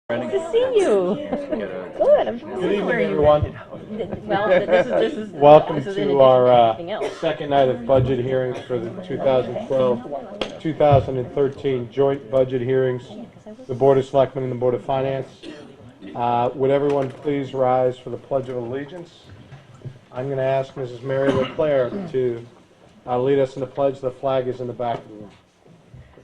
Nice to see you. Good. I'm Good evening, everyone. Well, this is Welcome this is in to addition our anything else. second night of budget hearings for the 2012-2013 joint budget hearings, the Board of Selectmen and the Board of Finance. Would everyone please rise for the Pledge of Allegiance? I'm going to ask Mrs. Mary LeClaire to lead us in the pledge. The flag is in the back of the room.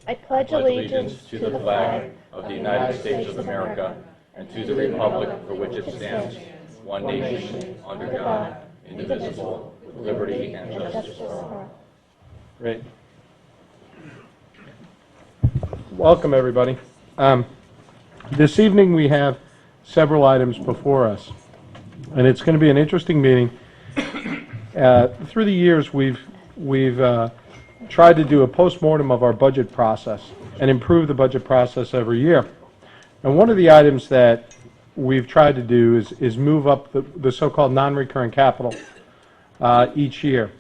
I pledge allegiance to the flag of the United States of America and to the republic for which it stands, one nation, under God, indivisible, with liberty and justice for all. Great. Welcome, everybody. This evening we have several items before us, and it's going to be an interesting meeting. Through the years, we've tried to do a postmortem of our budget process and improve the budget process every year. And one of the items that we've tried to do is move up the so-called non-recurring capital each year.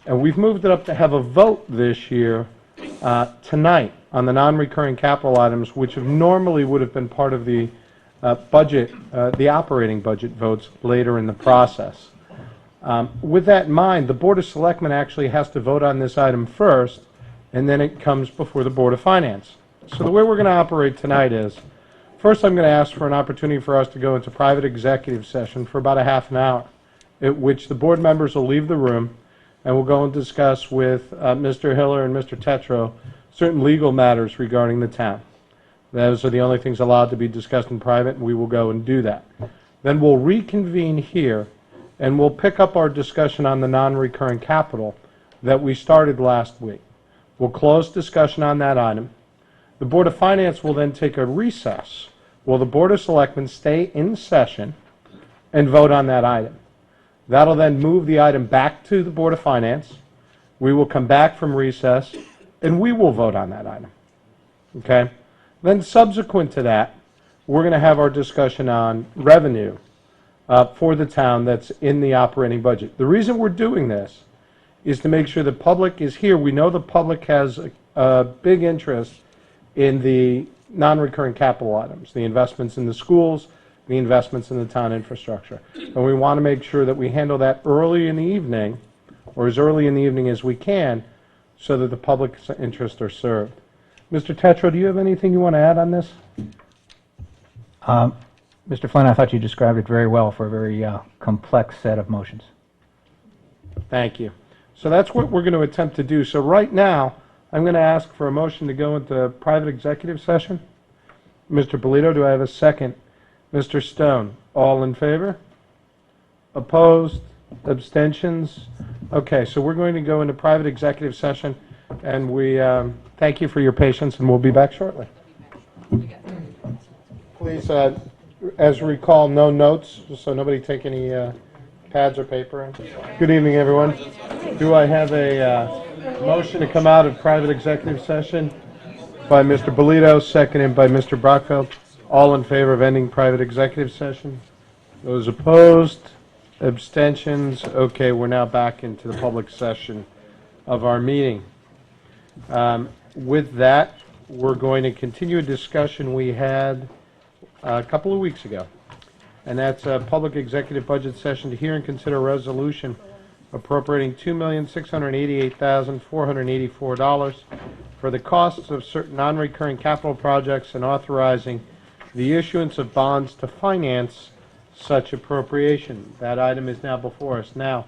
And we've moved it up to have a vote this year tonight on the non-recurring capital items, which normally would have been part of the budget, the operating budget votes later in the process. With that in mind, the Board of Selectmen actually has to vote on this item first, and then it comes before the Board of Finance. So the way we're going to operate tonight is, first I'm going to ask for an opportunity for us to go into private executive session for about a half an hour, at which the board members will leave the room, and we'll go and discuss with Mr. Hiller and Mr. Tetreau certain legal matters regarding the town. Those are the only things allowed to be discussed in private, and we will go and do that. Then we'll reconvene here, and we'll pick up our discussion on the non-recurring capital that we started last week. We'll close discussion on that item. The Board of Finance will then take a recess. Will the Board of Selectmen stay in session and vote on that item? That'll then move the item back to the Board of Finance. We will come back from recess, and we will vote on that item. Okay? Then subsequent to that, we're going to have our discussion on revenue for the town that's in the operating budget. The reason we're doing this is to make sure the public is here. We know the public has a big interest in the non-recurring capital items, the investments in the schools, the investments in the town infrastructure. And we want to make sure that we handle that early in the evening, or as early in the evening as we can, so that the public's interests are served. Mr. Tetreau, do you have anything you want to add on this? Mr. Flynn, I thought you described it very well for a very complex set of motions. Thank you. So that's what we're going to attempt to do. So right now, I'm going to ask for a motion to go into private executive session. Mr. Polito, do I have a second? Mr. Stone, all in favor? Opposed? Abstentions? Okay, so we're going to go into private executive session, and we thank you for your patience, and we'll be back shortly. Please, as you recall, no notes, so nobody take any pads or paper in. Good evening, everyone. Do I have a motion to come out of private executive session by Mr. Bolito, seconded by Mr. Brachfeld? All in favor of ending private executive session? Those opposed? Abstentions? Okay, we're now back into the public session of our meeting. With that, we're going to continue a discussion we had a couple of weeks ago, and that's a public executive budget session to hear and consider a resolution appropriating $2,688,484 for the costs of certain non-recurring capital projects and authorizing the issuance of bonds to finance such appropriation. That item is now before us. Now,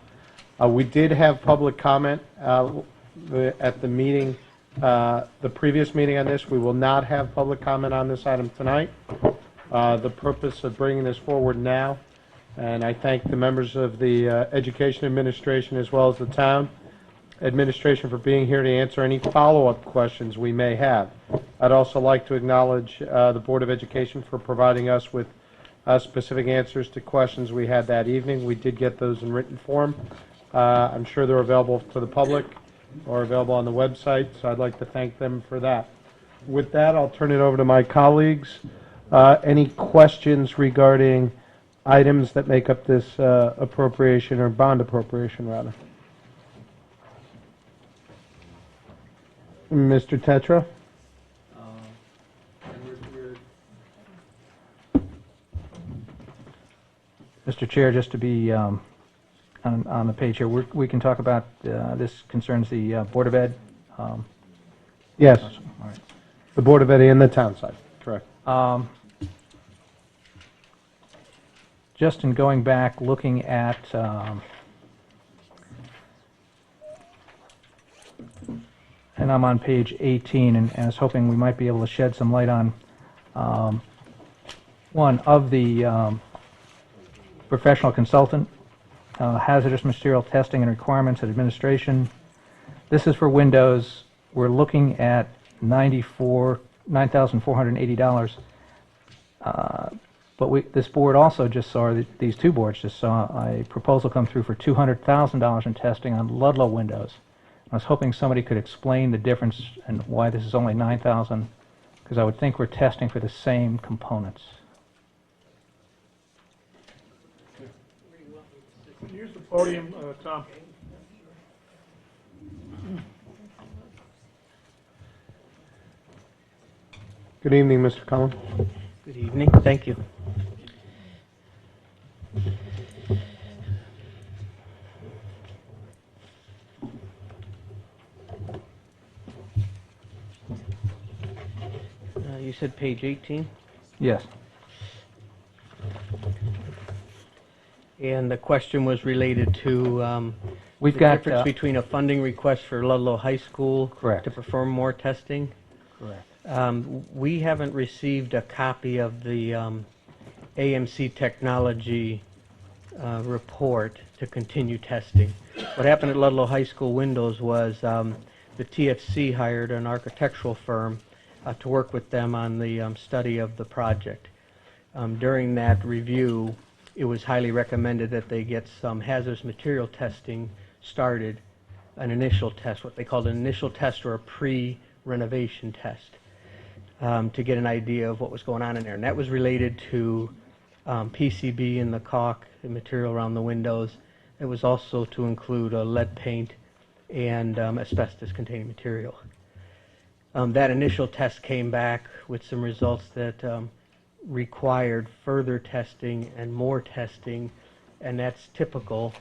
we did have public comment at the meeting, the previous meeting on this. We will not have public comment on this item tonight. The purpose of bringing this forward now, and I thank the members of the Education Administration as well as the Town Administration for being here to answer any follow-up questions we may have. I'd also like to acknowledge the Board of Education for providing us with specific answers to questions we had that evening. We did get those in written form. I'm sure they're available to the public or available on the website, so I'd like to thank them for that. With that, I'll turn it over to my colleagues. Any questions regarding items that make up this appropriation, or bond appropriation, rather? Mr. Tetreau? Mr. Chair, just to be on the page here, we can talk about, this concerns the Board of Ed. Yes, All right. the Board of Ed and the town side, correct. Just in going back, looking at, and I'm on page 18, and I was hoping we might be able to shed some light on one of the professional consultant, hazardous material testing and requirements and administration. This is for Windows. We're looking at $9,480. But this board also just saw, these two boards just saw a proposal come through for $200,000 in testing on Ludlow windows. I was hoping somebody could explain the difference and why this is only $9,000, because I would think we're testing for the same components. Use the podium, Tom. Good evening, Mr. Cullen. Good evening. Thank you. You said page 18? Yes. And the question was related to We've the got difference between a funding request for Ludlow High School Correct. to perform more testing. Correct. We haven't received a copy of the AMC technology report to continue testing. What happened at Ludlow High School windows was the TFC hired an architectural firm to work with them on the study of the project. During that review, it was highly recommended that they get some hazardous material testing started, an initial test, what they called an initial test or a pre-renovation test, to get an idea of what was going on in there. And that was related to PCB in the caulk, the material around the windows. It was also to include lead paint and asbestos-containing material. That initial test came back with some results that required further testing and more testing, and that's typical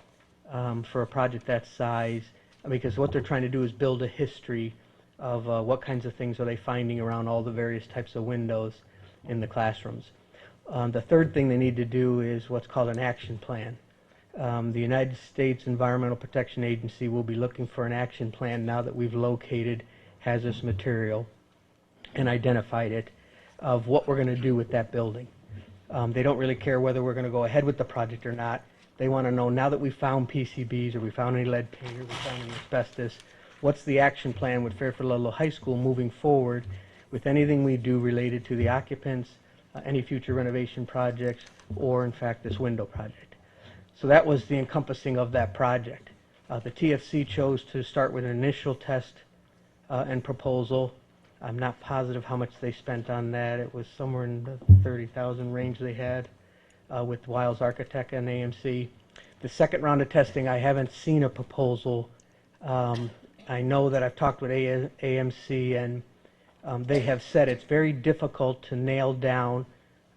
for a project that size, because what they're trying to do is build a history of what kinds of things are they finding around all the various types of windows in the classrooms. The third thing they need to do is what's called an action plan. The United States Environmental Protection Agency will be looking for an action plan now that we've located hazardous material and identified it, of what we're going to do with that building. They don't really care whether we're going to go ahead with the project or not. They want to know, now that we found PCBs or we found any lead paint or we found any asbestos, what's the action plan with Fairfield Ludlow High School moving forward with anything we do related to the occupants, any future renovation projects, or in fact this window project. So that was the encompassing of that project. The TFC chose to start with an initial test and proposal. I'm not positive how much they spent on that. It was somewhere in the 30,000 range they had with Wiles Architect and AMC. The second round of testing, I haven't seen a proposal. I know that I've talked with AMC, and they have said it's very difficult to nail down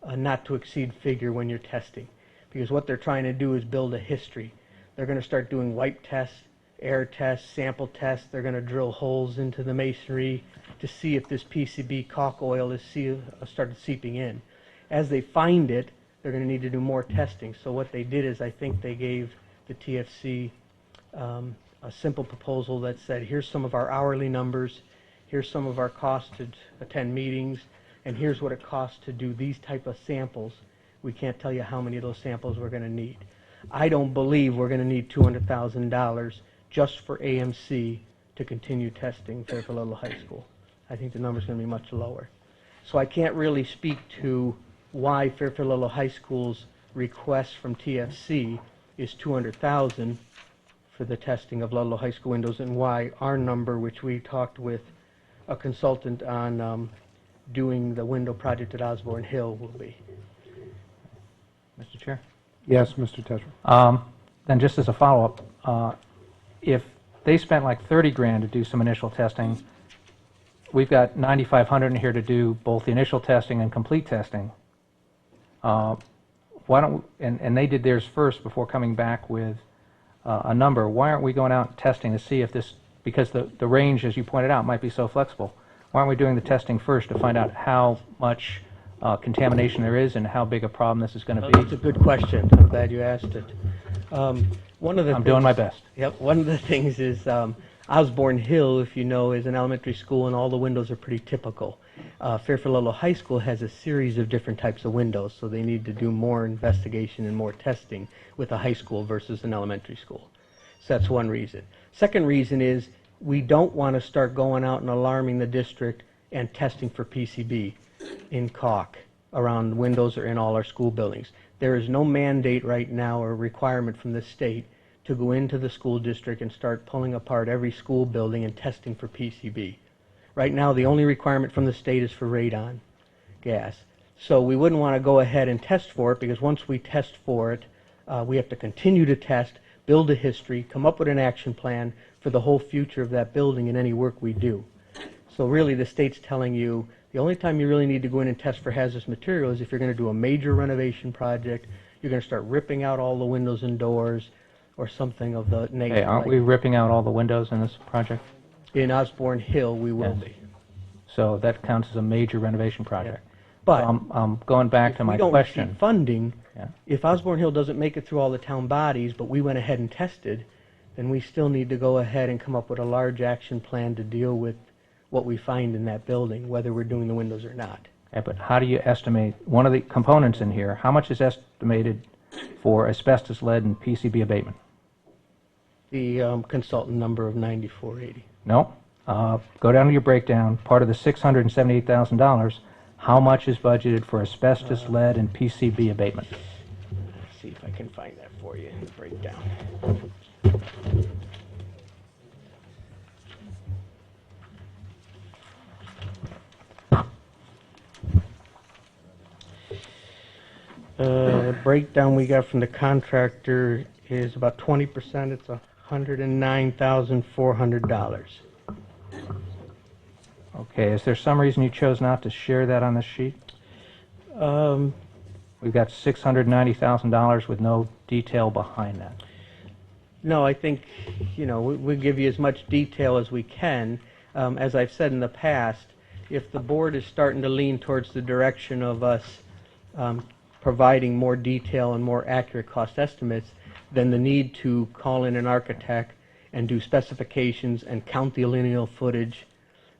a not to exceed figure when you're testing, because what they're trying to do is build a history. They're going to start doing wipe tests, air tests, sample tests. They're going to drill holes into the masonry to see if this PCB caulk oil is started seeping in. As they find it, they're going to need to do more testing. So what they did is, I think they gave the TFC a simple proposal that said, here's some of our hourly numbers, here's some of our costs to attend meetings, and here's what it costs to do these type of samples. We can't tell you how many of those samples we're going to need. I don't believe we're going to need $200,000 just for AMC to continue testing Fairfield Ludlow High School. I think the number's going to be much lower. So I can't really speak to why Fairfield Ludlow High School's request from TFC is $200,000 for the testing of Ludlow High School windows, and why our number, which we talked with a consultant on doing the window project at Osborne Hill, will be. Mr. Chair? Yes, Mr. Tetreau. Then just as a follow-up, if they spent like 30 grand to do some initial testing, we've got 9,500 in here to do both the initial testing and complete testing. why don't, and they did theirs first before coming back with a number. Why aren't we going out and testing to see if this, because the range, as you pointed out, might be so flexible. Why aren't we doing the testing first to find out how much contamination there is and how big a problem this is going to That's be? a good question. I'm glad you asked it. One of the I'm doing my best. Yep. One of the things is Osborne Hill, if you know, is an elementary school, and all the windows are pretty typical. Fairfield Ludlow High School has a series of different types of windows, so they need to do more investigation and more testing with a high school versus an elementary school. So that's one reason. Second reason is we don't want to start going out and alarming the district and testing for PCB in caulk around windows or in all our school buildings. There is no mandate right now or requirement from the state to go into the school district and start pulling apart every school building and testing for PCB. Right now, the only requirement from the state is for radon gas. So we wouldn't want to go ahead and test for it, because once we test for it, we have to continue to test, build a history, come up with an action plan for the whole future of that building and any work we do. So really, the state's telling you the only time you really need to go in and test for hazardous material is if you're going to do a major renovation project, you're going to start ripping out all the windows and doors, or something of the nature. Hey, aren't we ripping out all the windows in this project? In Osborne Hill, we will Yes. be. So that counts as a major renovation project. But Going back if to we my don't question. receive funding, Yeah. if Osborne Hill doesn't make it through all the town bodies, but we went ahead and tested, then we still need to go ahead and come up with a large action plan to deal with what we find in that building, whether we're doing the windows or not. Okay, but how do you estimate, one of the components in here, how much is estimated for asbestos, lead, and PCB abatement? The consultant number of 9480. No. Go down to your breakdown. Part of the $678,000, how much is budgeted for asbestos, lead, and PCB abatement? Let's see if I can find that for you in the breakdown. Breakdown we got from the contractor is about 20%. It's $109,400. Okay, is there some reason you chose not to share that on this sheet? We've got $690,000 with no detail behind that. No, I think, we give you as much detail as we can. As I've said in the past, if the board is starting to lean towards the direction of us providing more detail and more accurate cost estimates, then the need to call in an architect and do specifications and count the lineal footage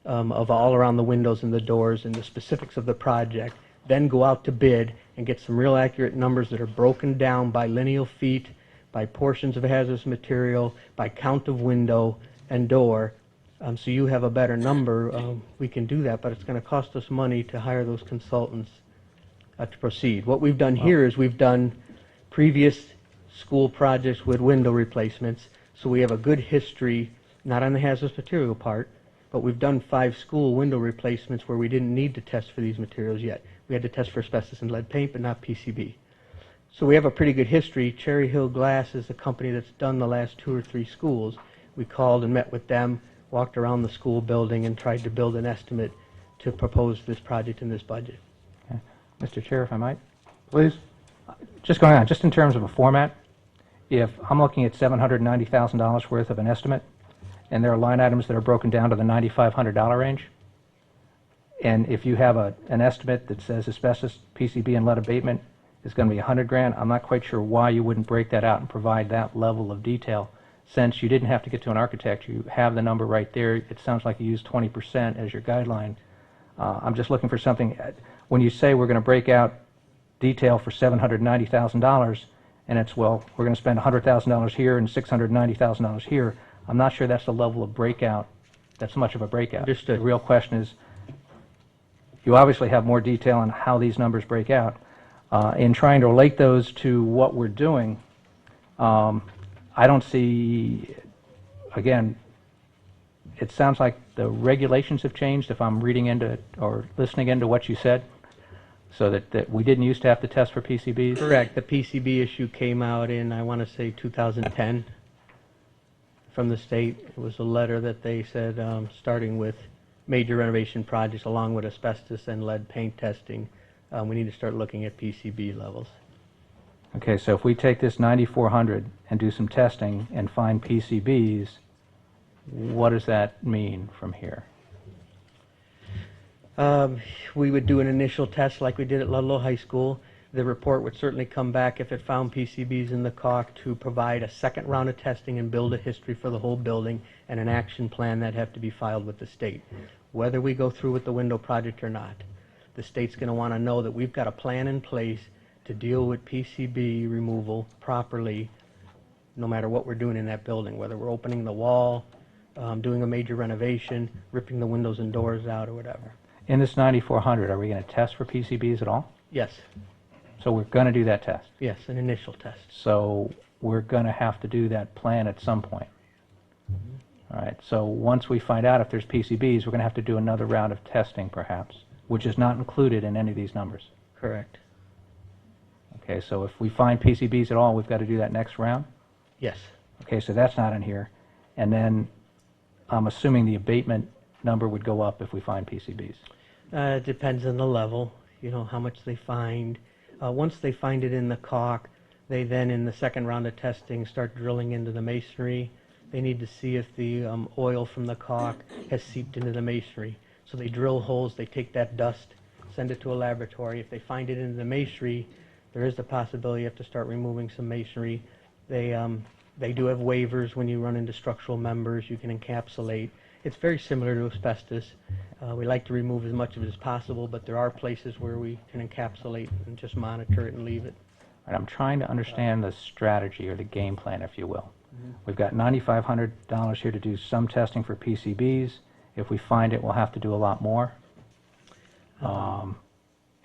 of all around the windows and the doors and the specifics of the project, then go out to bid and get some real accurate numbers that are broken down by lineal feet, by portions of hazardous material, by count of window and door, so you have a better number. We can do that, but it's going to cost us money to hire those consultants to proceed. What we've done here is we've done previous school projects with window replacements, so we have a good history, not on the hazardous material part, but we've done 5 school window replacements where we didn't need to test for these materials yet. We had to test for asbestos and lead paint, but not PCB. So we have a pretty good history. Cherry Hill Glass is a company that's done the last 2 or 3 schools. We called and met with them, walked around the school building, and tried to build an estimate to propose this project in this budget. Okay. Mr. Chair, if I might? Please? Just going on, just in terms of a format, if I'm looking at $790,000 worth of an estimate, and there are line items that are broken down to the $9,500 range, and if you have an estimate that says asbestos, PCB, and lead abatement is going to be $100,000, I'm not quite sure why you wouldn't break that out and provide that level of detail. Since you didn't have to get to an architect, you have the number right there. It sounds like you used 20% as your guideline. I'm just looking for something. When you say we're going to break out detail for $790,000, and it's, well, we're going to spend $100,000 here and $690,000 here, I'm not sure that's the level of breakout, that's much of a breakout. Understood. The real question is, you obviously have more detail on how these numbers break out. In trying to relate those to what we're doing, I don't see, again, it sounds like the regulations have changed if I'm reading into or listening into what you said, so that we didn't used to have to test for PCBs? Correct. The PCB issue came out in, I want to say, 2010 from the state. It was a letter that they said, starting with major renovation projects along with asbestos and lead paint testing, we need to start looking at PCB levels. Okay, so if we take this 9,400 and do some testing and find PCBs, what does that mean from here? We would do an initial test like we did at Ludlow High School. The report would certainly come back if it found PCBs in the caulk to provide a second round of testing and build a history for the whole building and an action plan that have to be filed with the state. Whether we go through with the window project or not, the state's going to want to know that we've got a plan in place to deal with PCB removal properly, no matter what we're doing in that building, whether we're opening the wall, doing a major renovation, ripping the windows and doors out, or whatever. In this 9,400, are we going to test for PCBs at all? Yes, So we're going to do that test. yes, an initial test. So we're going to have to do that plan at some point. All right, so once we find out if there's PCBs, we're going to have to do another round of testing perhaps, which is not included in any of these numbers. Correct. Okay, so if we find PCBs at all, we've got to do that next round? Yes. Okay, so that's not in here. And then I'm assuming the abatement number would go up if we find PCBs. It depends on the level, you know, how much they find. Once they find it in the caulk, they then, in the second round of testing, start drilling into the masonry. They need to see if the oil from the caulk has seeped into the masonry. So they drill holes, they take that dust, send it to a laboratory. If they find it in the masonry, there is the possibility you have to start removing some masonry. They do have waivers when you run into structural members. You can encapsulate. It's very similar to asbestos. We like to remove as much of it as possible, but there are places where we can encapsulate and just monitor it and leave it. All right, I'm trying to understand the strategy or the game plan, if you will. We've got $9,500 here to do some testing for PCBs. If we find it, we'll have to do a lot more.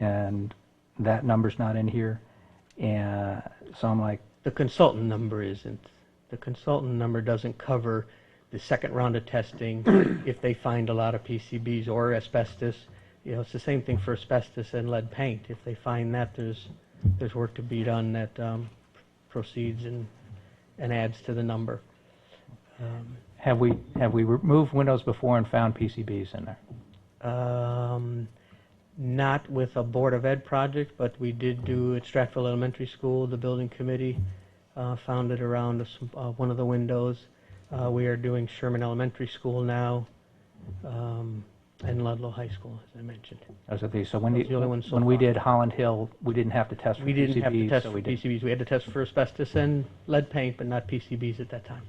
And that number's not in here. And so I'm like, The consultant number isn't. The consultant number doesn't cover the second round of testing if they find a lot of PCBs or asbestos. You know, it's the same thing for asbestos and lead paint. If they find that there's work to be done that proceeds and adds to the number. have we removed windows before and found PCBs in there? Not with a Board of Ed project, but we did do at Stratfield Elementary School. The building committee found it around one of the windows. We are doing Sherman Elementary School now, and Ludlow High School, as I mentioned. Those are these. So when, Those are the only ones so when we far. did Holland Hill, we didn't have to test for We PCBs. didn't have to test so for we did. PCBs. We had to test for asbestos and lead paint, but not PCBs at that time.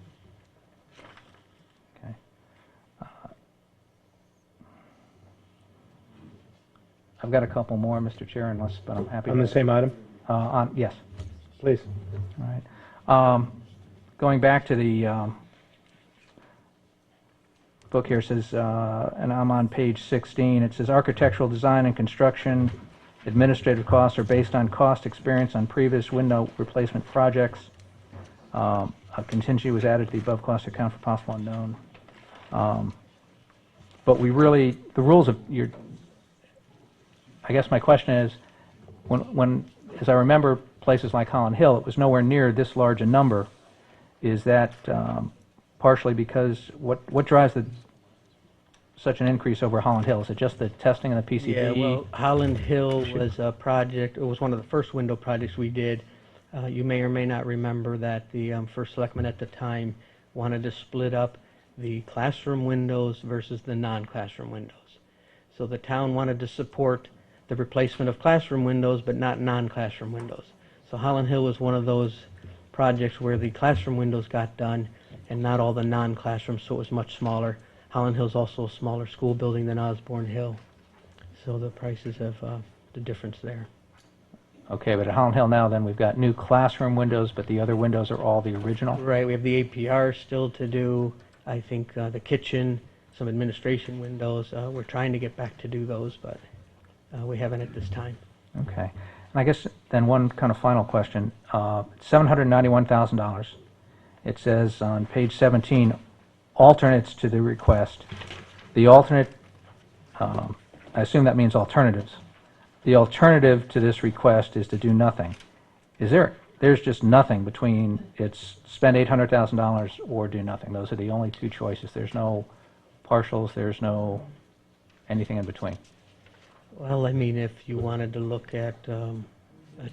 Okay. I've got a couple more, Mr. Chair, but I'm happy. On the same item? Yes. Please. All right. Going back to the book here, it says, and I'm on page 16, it says architectural design and construction administrative costs are based on cost experience on previous window replacement projects. A contingency was added to the above cost account for possible unknown. But we really, the rules of your, I guess my question is, when as I remember places like Holland Hill, it was nowhere near this large a number. Is that partially because what drives such an increase over Holland Hill? Is it just the testing and the PCB? Yeah, well, Holland Hill was a project, it was one of the first window projects we did. You may or may not remember that the first selectman at the time wanted to split up the classroom windows versus the non-classroom windows. So the town wanted to support the replacement of classroom windows, but not non-classroom windows. So Holland Hill was one of those projects where the classroom windows got done and not all the non-classroom, so it was much smaller. Holland Hill's also a smaller school building than Osborne Hill, so the prices have the difference there. Okay, but at Holland Hill now, then we've got new classroom windows, but the other windows are all the original? Right, we have the APR still to do. I think the kitchen, some administration windows. We're trying to get back to do those, but we haven't at this time. Okay. And I guess then one kind of final question. $791,000. It says on page 17, alternates to the request. The alternate, I assume that means alternatives. The alternative to this request is to do nothing. There's just nothing between it's spend $800,000 or do nothing. Those are the only two choices. There's no partials, there's no anything in between. Well, I mean, if you wanted to look at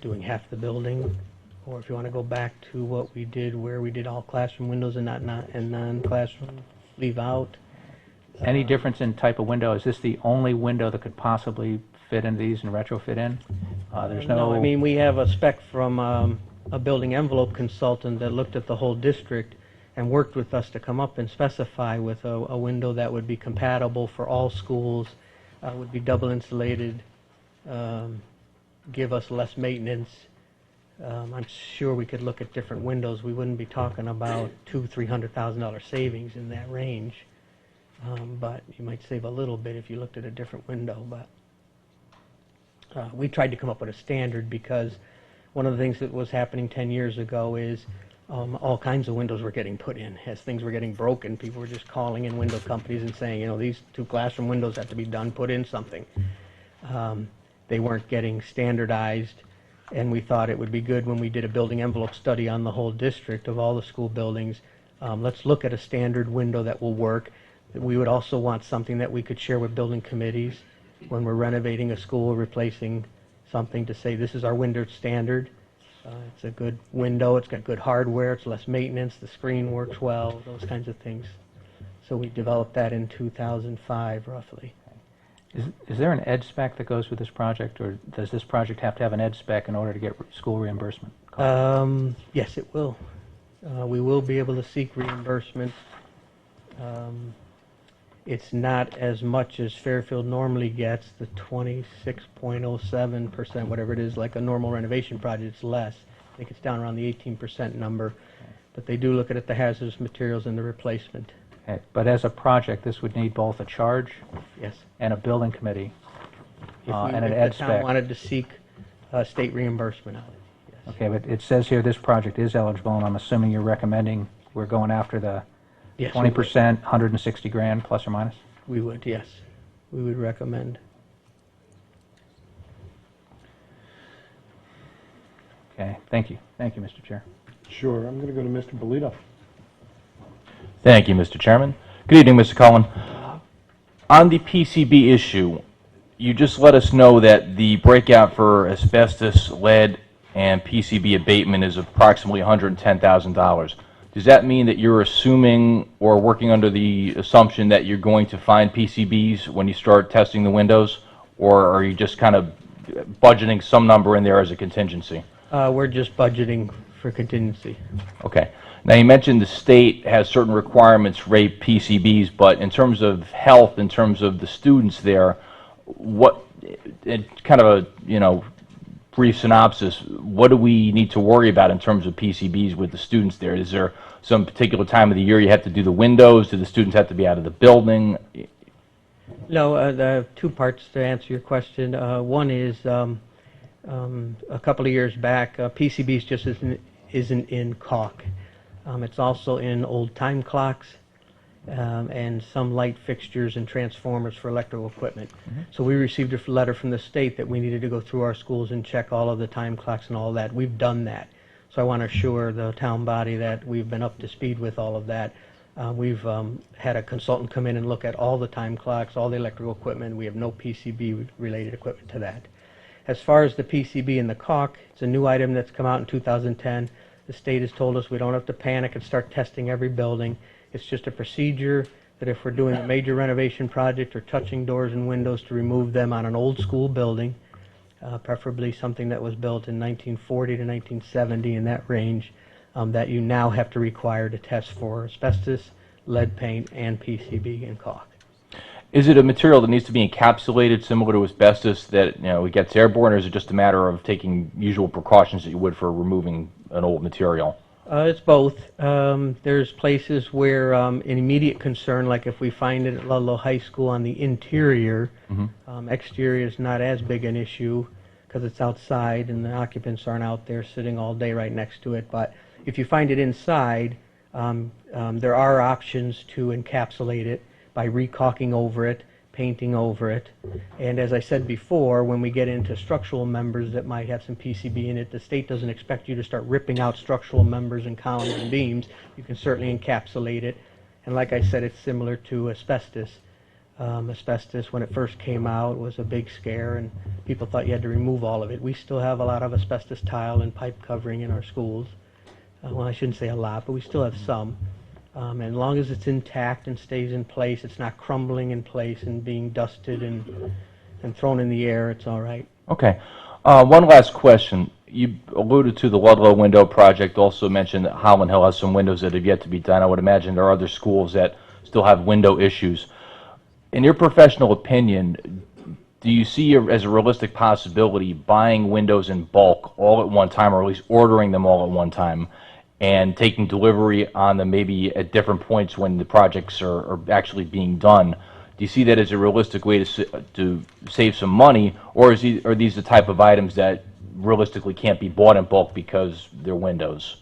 doing half the building, or if you want to go back to what we did where we did all classroom windows and and non-classroom, leave out. Any difference in type of window? Is this the only window that could possibly fit into these and retrofit in? There's no... I mean, we have a spec from a building envelope consultant that looked at the whole district and worked with us to come up and specify with a window that would be compatible for all schools, would be double insulated, give us less maintenance. I'm sure we could look at different windows. We wouldn't be talking about $200,000-300,000 savings in that range, but you might save a little bit if you looked at a different window. But we tried to come up with a standard because one of the things that was happening 10 years ago is all kinds of windows were getting put in. As things were getting broken, people were just calling in window companies and saying, you know, these 2 classroom windows have to be done, put in something. They weren't getting standardized, and we thought it would be good when we did a building envelope study on the whole district of all the school buildings. Let's look at a standard window that will work. We would also want something that we could share with building committees when we're renovating a school, replacing something, to say this is our window standard. It's a good window, it's got good hardware, it's less maintenance, the screen works well, those kinds of things. So we developed that in 2005, roughly. Is there an ed spec that goes with this project, or does this project have to have an ed spec in order to get school reimbursement? Yes, it will. We will be able to seek reimbursement. It's not as much as Fairfield normally gets, the 26.07%, whatever it is, like a normal renovation project. It's less. I think it's down around the 18% number. But they do look at the hazardous materials and the replacement. Okay. But as a project, this would need both a charge Yes. and a building committee and an If ed the town spec. wanted to seek state reimbursement on it. Yes. Okay, but it says here this project is eligible, and I'm assuming you're recommending we're going after the Yes, 20%, 160 grand plus or minus? we would, yes. We would recommend. Okay, thank you. Thank you, Mr. Chair. Sure, I'm going to go to Mr. Bolito. Thank you, Mr. Chairman. Good evening, Mr. Cullen. On the PCB issue, you just let us know that the breakout for asbestos, lead, and PCB abatement is approximately $110,000. Does that mean that you're assuming or working under the assumption that you're going to find PCBs when you start testing the windows, or are you just kind of budgeting some number in there as a contingency? We're just budgeting for contingency. Okay. Now, you mentioned the state has certain requirements for PCBs, but in terms of health, in terms of the students there, what, kind of a, brief synopsis, what do we need to worry about in terms of PCBs with the students there? Is there some particular time of the year you have to do the windows? Do the students have to be out of the building? No, there are 2 parts to answer your question. One is a couple of years back, PCBs just isn't in caulk. It's also in old time clocks and some light fixtures and transformers for electrical equipment. So we received a letter from the state that we needed to go through our schools and check all of the time clocks and all that. We've done that. So I want to assure the town body that we've been up to speed with all of that. We've had a consultant come in and look at all the time clocks, all the electrical equipment. We have no PCB related equipment to that. As far as the PCB and the caulk, it's a new item that's come out in 2010. The state has told us we don't have to panic and start testing every building. It's just a procedure that if we're doing a major renovation project or touching doors and windows, to remove them on an old school building, preferably something that was built in 1940 to 1970, in that range, that you now have to require to test for asbestos, lead paint, and PCB and caulk. Is it a material that needs to be encapsulated similar to asbestos that it gets airborne, or is it just a matter of taking usual precautions that you would for removing an old material? It's both. There's places where an immediate concern, like if we find it at Ludlow High School on the interior, exterior is not as big an issue because it's outside and the occupants aren't out there sitting all day right next to it. But if you find it inside, there are options to encapsulate it by recaulking over it, painting over it. And as I said before, when we get into structural members that might have some PCB in it, the state doesn't expect you to start ripping out structural members and columns and beams. You can certainly encapsulate it. And like I said, it's similar to asbestos. Asbestos, when it first came out, was a big scare, and people thought you had to remove all of it. We still have a lot of asbestos tile and pipe covering in our schools. Well, I shouldn't say a lot, but we still have some. And as long as it's intact and stays in place, it's not crumbling in place and being dusted and thrown in the air, it's all right. Okay. One last question. You alluded to the Ludlow window project, also mentioned that Holland Hill has some windows that have yet to be done. I would imagine there are other schools that still have window issues. In your professional opinion, do you see as a realistic possibility buying windows in bulk all at one time, or at least ordering them all at one time, and taking delivery on them maybe at different points when the projects are actually being done? Do you see that as a realistic way to save some money, or are these the type of items that realistically can't be bought in bulk because they're windows?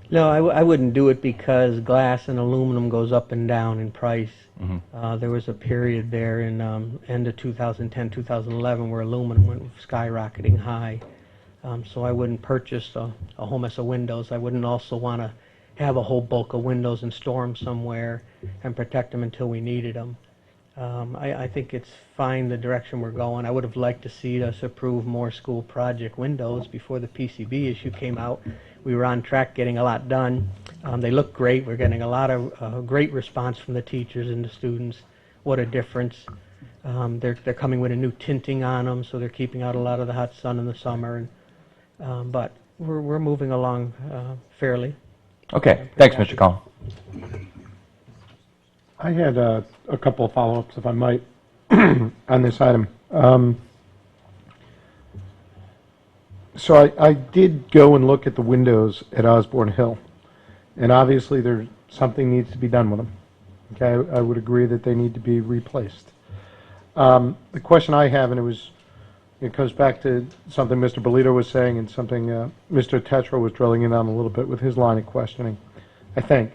No, I wouldn't do it because glass and aluminum goes up and down in price. There was a period there in end of 2010, 2011 where aluminum went skyrocketing high. So I wouldn't purchase a whole mess of windows. I wouldn't also want to have a whole bulk of windows and store them somewhere and protect them until we needed them. I think it's fine the direction we're going. I would have liked to see us approve more school project windows before the PCB issue came out. We were on track getting a lot done. They look great. We're getting a lot of great response from the teachers and the students. What a difference. They're coming with a new tinting on them, so they're keeping out a lot of the hot sun in the summer. But we're moving along fairly. Okay. Thanks, Mr. Cullen. I had a couple of follow-ups, if I might, on this item. So I did go and look at the windows at Osborne Hill, and obviously something needs to be done with them. Okay, I would agree that they need to be replaced. The question I have, and it goes back to something Mr. Bolito was saying and something Mr. Tetreau was drilling in on a little bit with his line of questioning. I think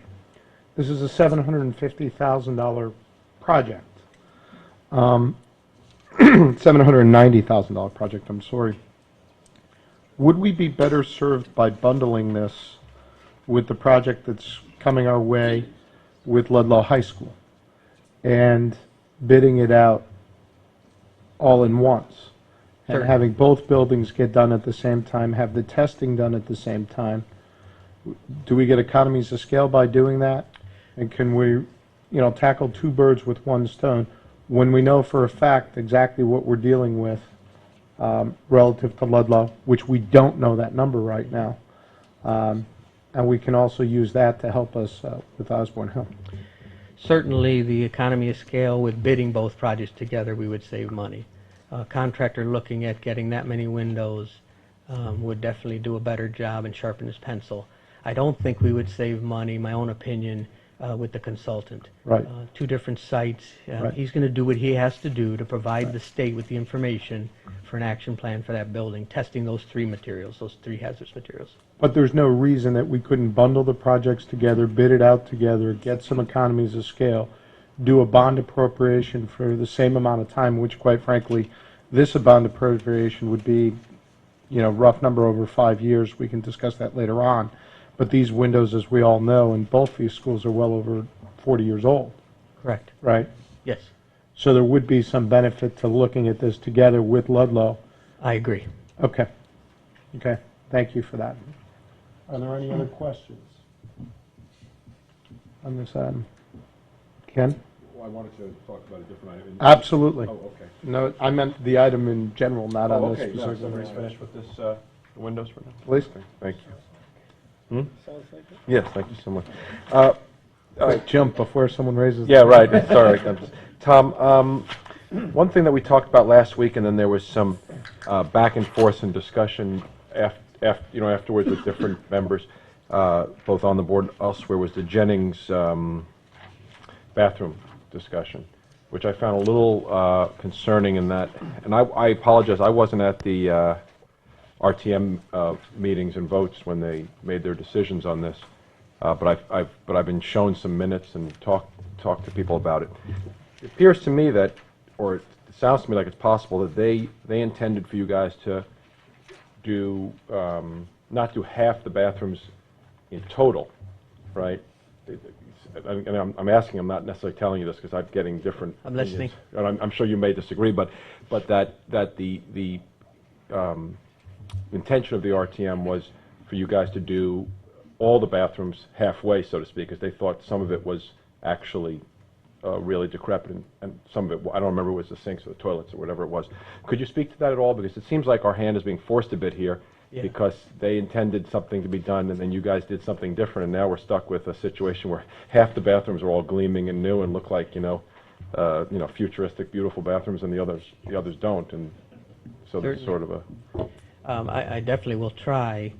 this is a $750,000 project. $790,000 project, I'm sorry. Would we be better served by bundling this with the project that's coming our way with Ludlow High School and bidding it out all in once? And Sure. Having both buildings get done at the same time, have the testing done at the same time? Do we get economies of scale by doing that? And can we, tackle two birds with one stone when we know for a fact exactly what we're dealing with relative to Ludlow, which we don't know that number right now, and we can also use that to help us with Osborne Hill? Certainly, the economy of scale with bidding both projects together, we would save money. A contractor looking at getting that many windows would definitely do a better job and sharpen his pencil. I don't think we would save money, my own opinion, with the consultant. Right. Two different sites. Right. He's going to do what he has to do to provide the state with the information for an action plan for that building, testing those three materials, those three hazardous materials. But there's no reason that we couldn't bundle the projects together, bid it out together, get some economies of scale, do a bond appropriation for the same amount of time, which quite frankly, this bond appropriation would be, rough number over 5 years. We can discuss that later on. But these windows, as we all know, in both these schools are well over 40 years old, Correct. right? Yes, So there would be some benefit to looking at this together with Ludlow. I agree. Okay. Okay. Thank you for that. Are there any other questions on this item? Ken? Well, I wanted to talk about a different item. Absolutely. Oh, okay. No, I meant the item in general, not on this Okay, no, specific somebody's item. finished with this, the windows for now? Please. Thank you. Yes, thank you so much. Quick jump before someone raises. Yeah, right, sorry. Tom, one thing that we talked about last week, and then there was some back and forth and discussion afterwards with different members, both on the board and elsewhere, was the Jennings bathroom discussion, which I found a little concerning in that, and I apologize, I wasn't at the RTM meetings and votes when they made their decisions on this, but I've been shown some minutes and talked to people about it. It appears to me that, or it sounds to me like it's possible that they intended for you guys to do not do half the bathrooms in total, right? and I'm asking, I'm not necessarily telling you this because I'm getting different. I'm listening. opinions, and I'm sure you may disagree, but that the intention of the RTM was for you guys to do all the bathrooms halfway, so to speak, because they thought some of it was actually really decrepit, and some of it, I don't remember if it was the sinks or the toilets or whatever it was. Could you speak to that at all? Because it seems like our hand is being forced a bit here, because they intended something to be done, and then you guys did something different, and now we're stuck with a situation where half the bathrooms are all gleaming and new and look like, futuristic, beautiful bathrooms, and the others don't, and so there's sort of a... I definitely will try.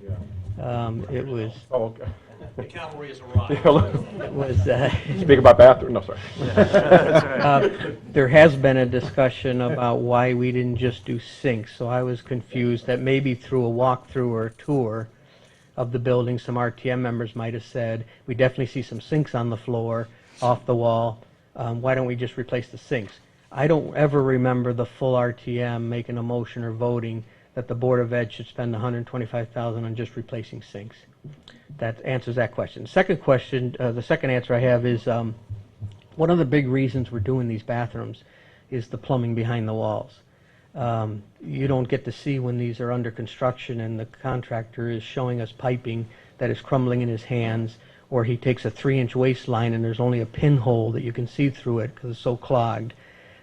It was, Oh, okay. The cavalry has arrived. it was, Speak about bathroom, no, sorry. there has been a discussion about why we didn't just do sinks, so I was confused that maybe through a walkthrough or a tour of the building, some RTM members might have said, we definitely see some sinks on the floor, off the wall, why don't we just replace the sinks? I don't ever remember the full RTM making a motion or voting that the Board of Ed should spend $125,000 on just replacing sinks. That answers that question. Second question, the second answer I have is one of the big reasons we're doing these bathrooms is the plumbing behind the walls. You don't get to see when these are under construction and the contractor is showing us piping that is crumbling in his hands, or he takes a 3-inch waistline and there's only a pinhole that you can see through it because it's so clogged,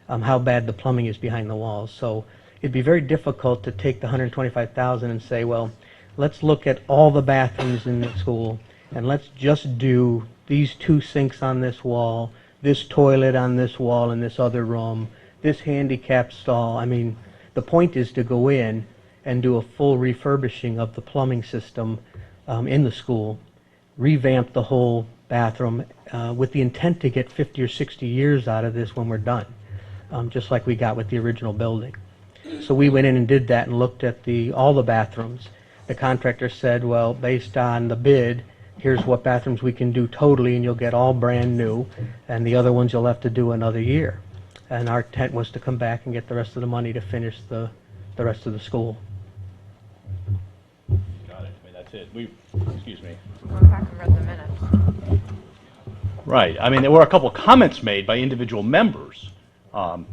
how bad the plumbing is behind the walls. So it'd be very difficult to take the $125,000 and say, well, let's look at all the bathrooms in the school and let's just do these 2 sinks on this wall, this toilet on this wall in this other room, this handicap stall. I mean, the point is to go in and do a full refurbishing of the plumbing system in the school, revamp the whole bathroom with the intent to get 50 or 60 years out of this when we're done, just like we got with the original building. So we went in and did that and looked at all the bathrooms. The contractor said, well, based on the bid, here's what bathrooms we can do totally, and you'll get all brand new, and the other ones you'll have to do another year. And our intent was to come back and get the rest of the money to finish the rest of the school. Got it. I mean, that's it. Excuse me. Going back and read the minutes. Right. I mean, there were a couple comments made by individual members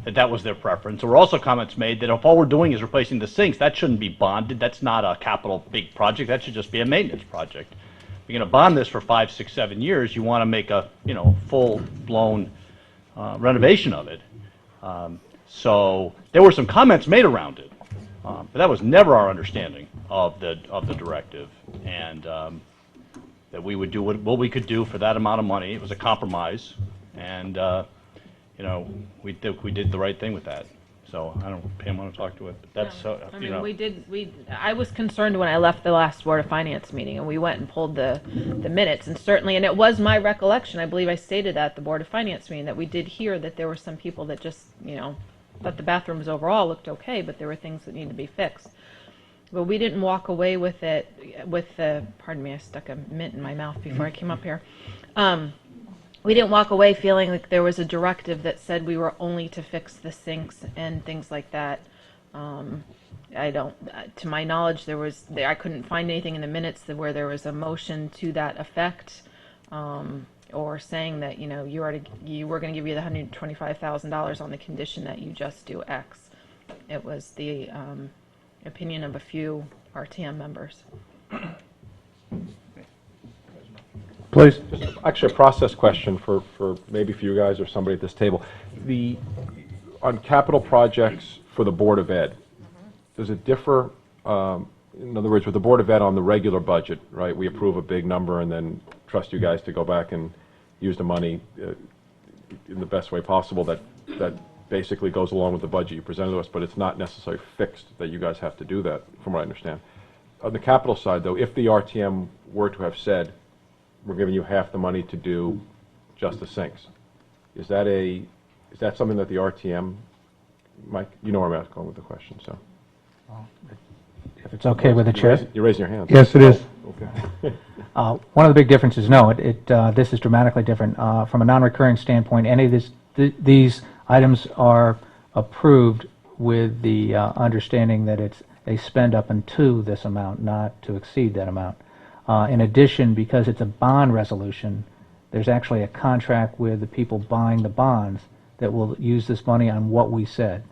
that was their preference. There were also comments made that if all we're doing is replacing the sinks, that shouldn't be bonded. That's not a capital big project. That should just be a maintenance project. If you're going to bond this for 5, 6, 7 years, you want to make a full-blown renovation of it. So there were some comments made around it, but that was never our understanding of the directive, and that we would do what we could do for that amount of money. It was a compromise, and we did the right thing with that. So I don't know, Pam, want to talk to it? But that's I mean, I was concerned when I left the last Board of Finance meeting, and we went and pulled the minutes, and certainly, and it was my recollection, I believe I stated at the Board of Finance meeting, that we did hear that there were some people that just, thought the bathrooms overall looked okay, but there were things that needed to be fixed. But we didn't walk away with it, pardon me, I stuck a mint in my mouth before I came up here. We didn't walk away feeling like there was a directive that said we were only to fix the sinks and things like that. To my knowledge, I couldn't find anything in the minutes where there was a motion to that effect, or saying that you were going to give you the $125,000 on the condition that you just do X. It was the opinion of a few RTM members. Please. Just actually a process question for maybe for you guys or somebody at this table. On capital projects for the Board of Ed, does it differ? In other words, with the Board of Ed on the regular budget, right? We approve a big number and then trust you guys to go back and use the money in the best way possible. That basically goes along with the budget you presented to us, but it's not necessarily fixed that you guys have to do that, from what I understand. On the capital side, though, if the RTM were to have said, we're giving you half the money to do just the sinks, is that something that the RTM, Mike, you know where I'm going with the question, so. If it's okay with the chair. You're raising your hand. Yes, it is. Okay. One of the big differences, no, this is dramatically different. From a non-recurring standpoint, any of these items are approved with the understanding that they spend up unto this amount, not to exceed that amount. In addition, because it's a bond resolution, there's actually a contract with the people buying the bonds that will use this money on what we said.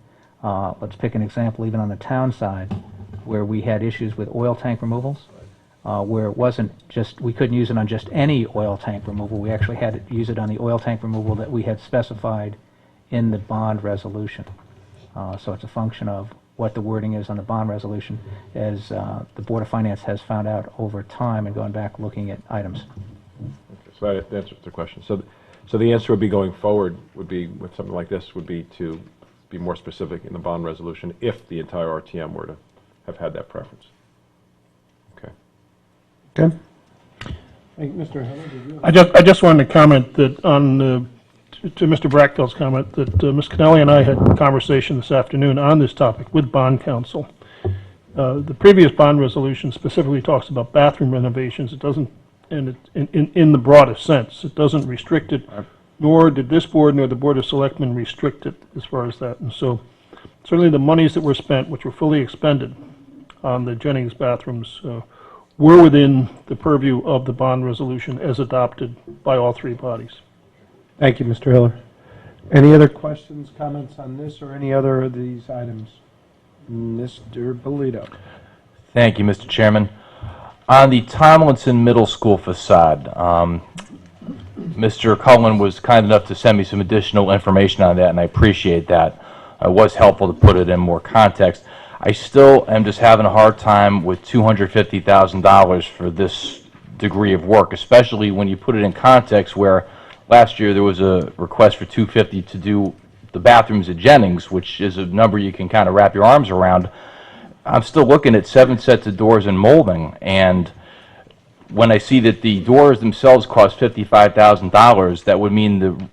Let's pick an example even on the town side where we had issues with oil tank removals, where it wasn't just, we couldn't use it on just any oil tank removal. We actually had to use it on the oil tank removal that we had specified in the bond resolution. So it's a function of what the wording is on the bond resolution as the Board of Finance has found out over time and going back looking at items. Okay, so that answers the question. So the answer would be going forward would be, with something like this, would be to be more specific in the bond resolution if the entire RTM were to have had that preference. Okay. Okay. Hey, Mr. Heller, did you? I just wanted to comment that on, to Mr. Brachfeld's comment, that Ms. Connelly and I had a conversation this afternoon on this topic with bond counsel. The previous bond resolution specifically talks about bathroom renovations. It doesn't, and in the broadest sense, it doesn't restrict it, nor did this board nor the Board of Selectmen restrict it as far as that. And so certainly the monies that were spent, which were fully expended on the Jennings bathrooms, were within the purview of the bond resolution as adopted by all three bodies. Thank you, Mr. Hiller. Any other questions, comments on this or any other of these items? Mr. Polito. Thank you, Mr. Chairman. On the Tomlinson Middle School facade, Mr. Cullen was kind enough to send me some additional information on that, and I appreciate that. It was helpful to put it in more context. I still am just having a hard time with $250,000 for this degree of work, especially when you put it in context where last year there was a request for $250 to do the bathrooms at Jennings, which is a number you can kind of wrap your arms around. I'm still looking at 7 sets of doors and molding, and when I see that the doors themselves cost $55,000, that would mean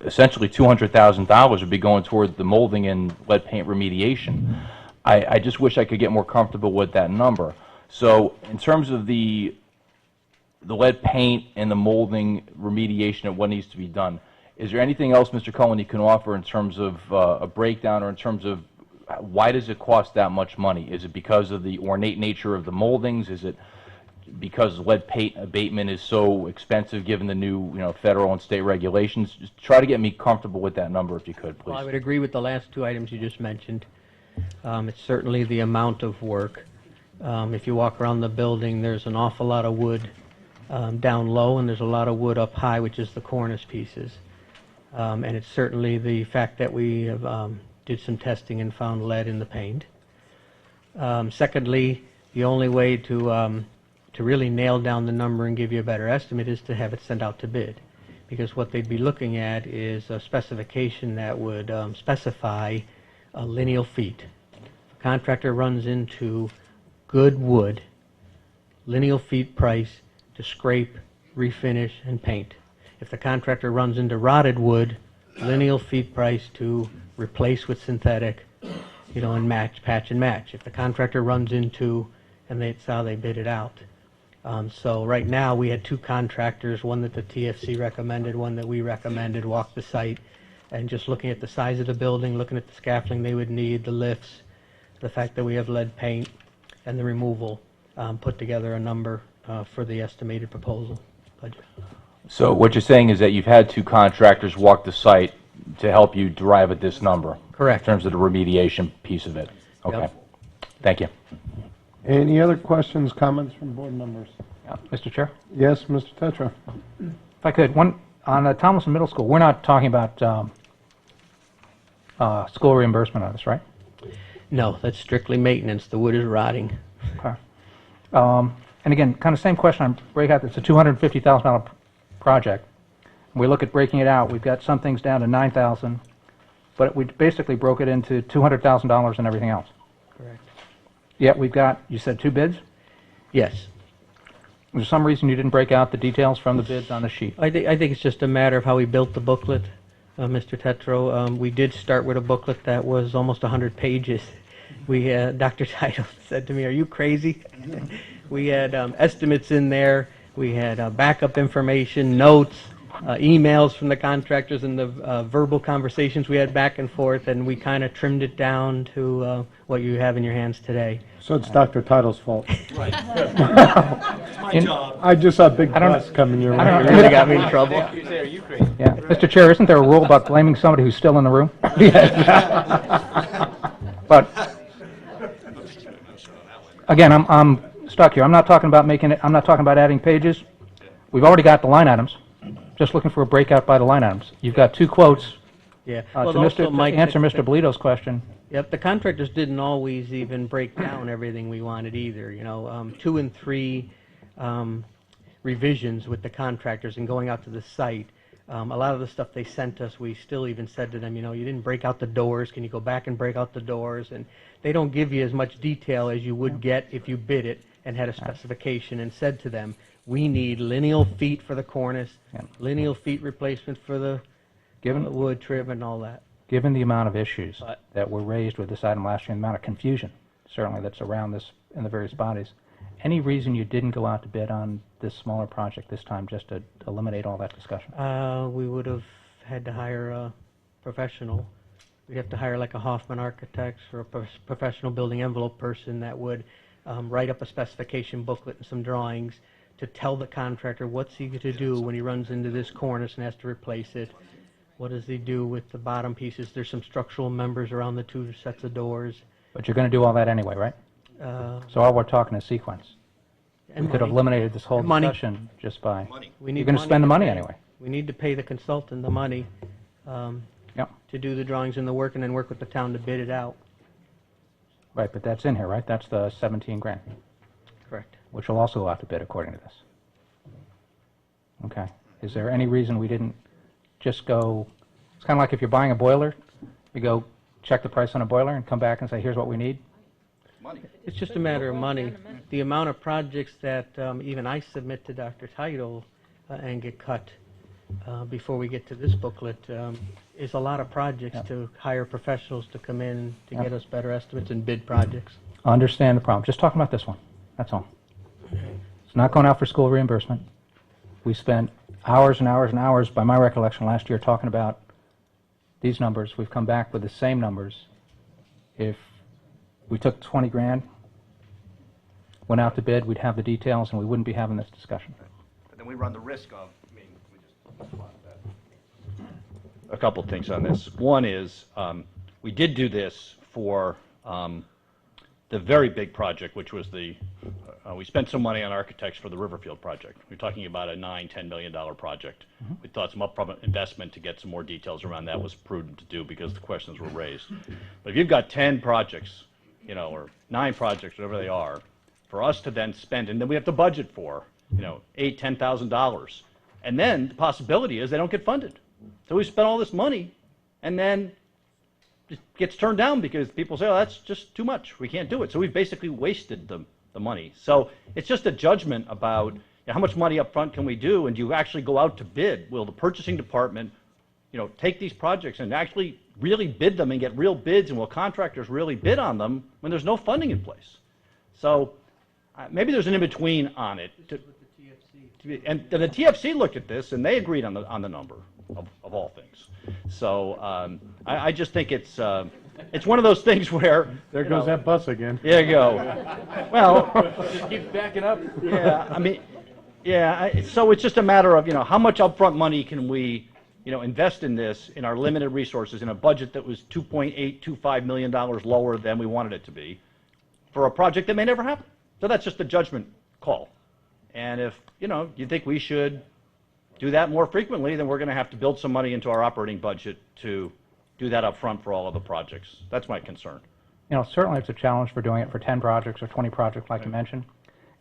essentially $200,000 would be going toward the molding and lead paint remediation. I just wish I could get more comfortable with that number. So in terms of the lead paint and the molding remediation of what needs to be done, is there anything else, Mr. Cullen, you can offer in terms of a breakdown or in terms of why does it cost that much money? Is it because of the ornate nature of the moldings? Is it because lead paint abatement is so expensive given the new federal and state regulations? Just try to get me comfortable with that number if you could, please. Well, I would agree with the last two items you just mentioned. It's certainly the amount of work. If you walk around the building, there's an awful lot of wood down low, and there's a lot of wood up high, which is the cornice pieces. And it's certainly the fact that we have, did some testing and found lead in the paint. Secondly, the only way to really nail down the number and give you a better estimate is to have it sent out to bid, because what they'd be looking at is a specification that would specify lineal feet. If a contractor runs into good wood, lineal feet price to scrape, refinish, and paint. If the contractor runs into rotted wood, lineal feet price to replace with synthetic, and match, patch and match. If the contractor runs into, and that's how they bid it out. So right now we had two contractors, one that the TFC recommended, one that we recommended, walk the site, and just looking at the size of the building, looking at the scaffolding they would need, the lifts, the fact that we have lead paint, and the removal, put together a number for the estimated proposal budget. So what you're saying is that you've had two contractors walk the site to help you derive at this number? Correct. In terms of the remediation piece of it? Okay. Yep. Thank you. Any other questions, comments from board members? Mr. Chair? Yes, Mr. Tetreau. If I could, one on the Tomlinson Middle School, we're not talking about school reimbursement on this, right? No, that's strictly maintenance. The wood is rotting. Okay. And again, kind of same question on breakout. It's a $250,000 project. We look at breaking it out. We've got some things down to $9,000, but we basically broke it into $200,000 and everything else. Correct. Yet we've got, you said 2 bids? Yes. Was there some reason you didn't break out the details from the bids on the sheet? I think it's just a matter of how we built the booklet, Mr. Tetreau. We did start with a booklet that was almost 100 pages. We Dr. Title said to me, "Are you crazy?" We had estimates in there. We had backup information, notes, emails from the contractors, and the verbal conversations we had back and forth, and we kind of trimmed it down to what you have in your hands today. So it's Dr. Title's fault. It's my I just saw a big I don't- bus coming your way. I don't You really got me in trouble. Yeah, Mr. Chair, isn't there a rule about blaming somebody who's still in the room? But, again, I'm stuck here. I'm not talking about making it, I'm not talking about adding pages. We've already got the line items. Just looking for a breakout by the line items. You've got two quotes. Yeah. To Well, also, Mike, answer Mr. Bolito's question. Yep, the contractors didn't always even break down everything we wanted either, 2 and 3 revisions with the contractors and going out to the site. A lot of the stuff they sent us, we still even said to them, you didn't break out the doors, can you go back and break out the doors? And they don't give you as much detail as you would get if you bid it and had a specification and said to them, we need lineal feet for the cornice, lineal feet replacement for the wood trim and all that. Given the amount of issues But- that were raised with this item last year, and the amount of confusion, certainly, that's around this in the various bodies, any reason you didn't go out to bid on this smaller project this time, just to eliminate all that discussion? We would have had to hire a professional. We'd have to hire like a Hoffman Architects or a professional building envelope person that would write up a specification booklet and some drawings to tell the contractor what's he to do when he runs into this cornice and has to replace it. What does he do with the bottom pieces? There's some structural members around the 2 sets of doors. But you're going to do all that anyway, right? So all we're talking is sequence. And We could have money. eliminated this whole Money. discussion just by, We need you're going to spend the money pay. anyway. We need to pay the consultant the money Yep. to do the drawings and the work, and then work with the town to bid it out. Right, but that's in here, right? That's the 17 grand, Correct. which will also go out to bid according to this. Okay. Is there any reason we didn't just go, it's kind of like if you're buying a boiler, you go check the price on a boiler and come back and say, here's what we need? It's just a matter of money. The amount of projects that even I submit to Dr. Title and get cut before we get to this booklet is a lot of projects to hire professionals to come in to get us better estimates and bid projects. Understand the problem. Just talking about this one, that's all. It's not going out for school reimbursement. We spent hours and hours and hours, by my recollection, last year talking about these numbers. We've come back with the same numbers. If we took 20 grand, went out to bid, we'd have the details, and we wouldn't be having this discussion. But then we run the risk of, a couple things on this. One is, we did do this for the very big project, which was we spent some money on architects for the Riverfield project. We're talking about a $9-10 million project. We thought some upfront investment to get some more details around that was prudent to do because the questions were raised. But if you've got 10 projects, or 9 projects, whatever they are, for us to then spend, and then we have to budget for, $8,000-10,000, and then the possibility is they don't get funded. So we spent all this money, and then it gets turned down because people say, oh, that's just too much. We can't do it. So we've basically wasted the money. So it's just a judgment about how much money up front can we do, and do you actually go out to bid? Will the purchasing department, take these projects and actually really bid them and get real bids, and will contractors really bid on them when there's no funding in place? So maybe there's an in-between on it. And the TFC looked at this, and they agreed on the number of all things. So I just think it's one of those things where There goes that bus again. there you go. Well, Just keep backing up. so it's just a matter of how much upfront money can we invest in this in our limited resources in a budget that was $2.825 million lower than we wanted it to be for a project that may never happen. So that's just a judgment call. And if you think we should do that more frequently, then we're going to have to build some money into our operating budget to do that up front for all of the projects. That's my concern. Certainly it's a challenge for doing it for 10 projects or 20 projects like you mentioned.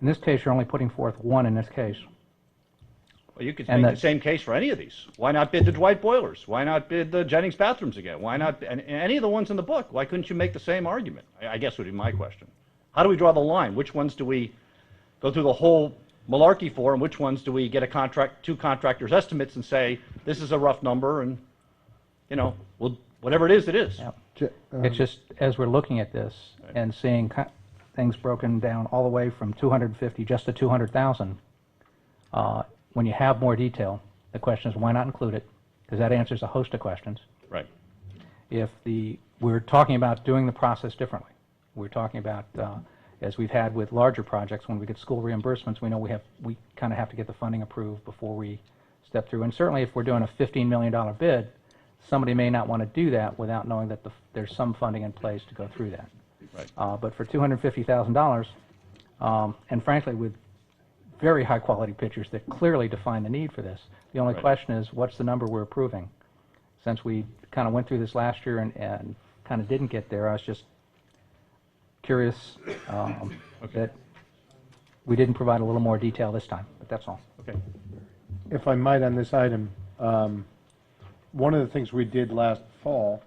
In this case, you're only putting forth one in this case. Well, you could make the same case for any of these. Why not bid the Dwight boilers? Why not bid the Jennings bathrooms again? Why not and any of the ones in the book? Why couldn't you make the same argument? I guess would be my question. How do we draw the line? Which ones do we go through the whole malarkey for, and which ones do we get two contractors' estimates and say, this is a rough number, and, well, whatever it is, it is. Yeah. It's just, as we're looking at this and seeing things broken down all the way from 250 just to 200,000, when you have more detail, the question is, why not include it? Because that answers a host of questions. Right. We're talking about doing the process differently. We're talking about, as we've had with larger projects, when we get school reimbursements, we know we kind of have to get the funding approved before we step through. And certainly if we're doing a $15 million bid, somebody may not want to do that without knowing that there's some funding in place to go through that. Right. But for $250,000, and frankly, with very high-quality pictures that clearly define the need for this, the only Right. question is, what's the number we're approving? Since we kind of went through this last year and kind of didn't get there, I was just curious that we didn't provide a little more detail this time, but that's all. Okay. If I might on this item, one of the things we did last fall,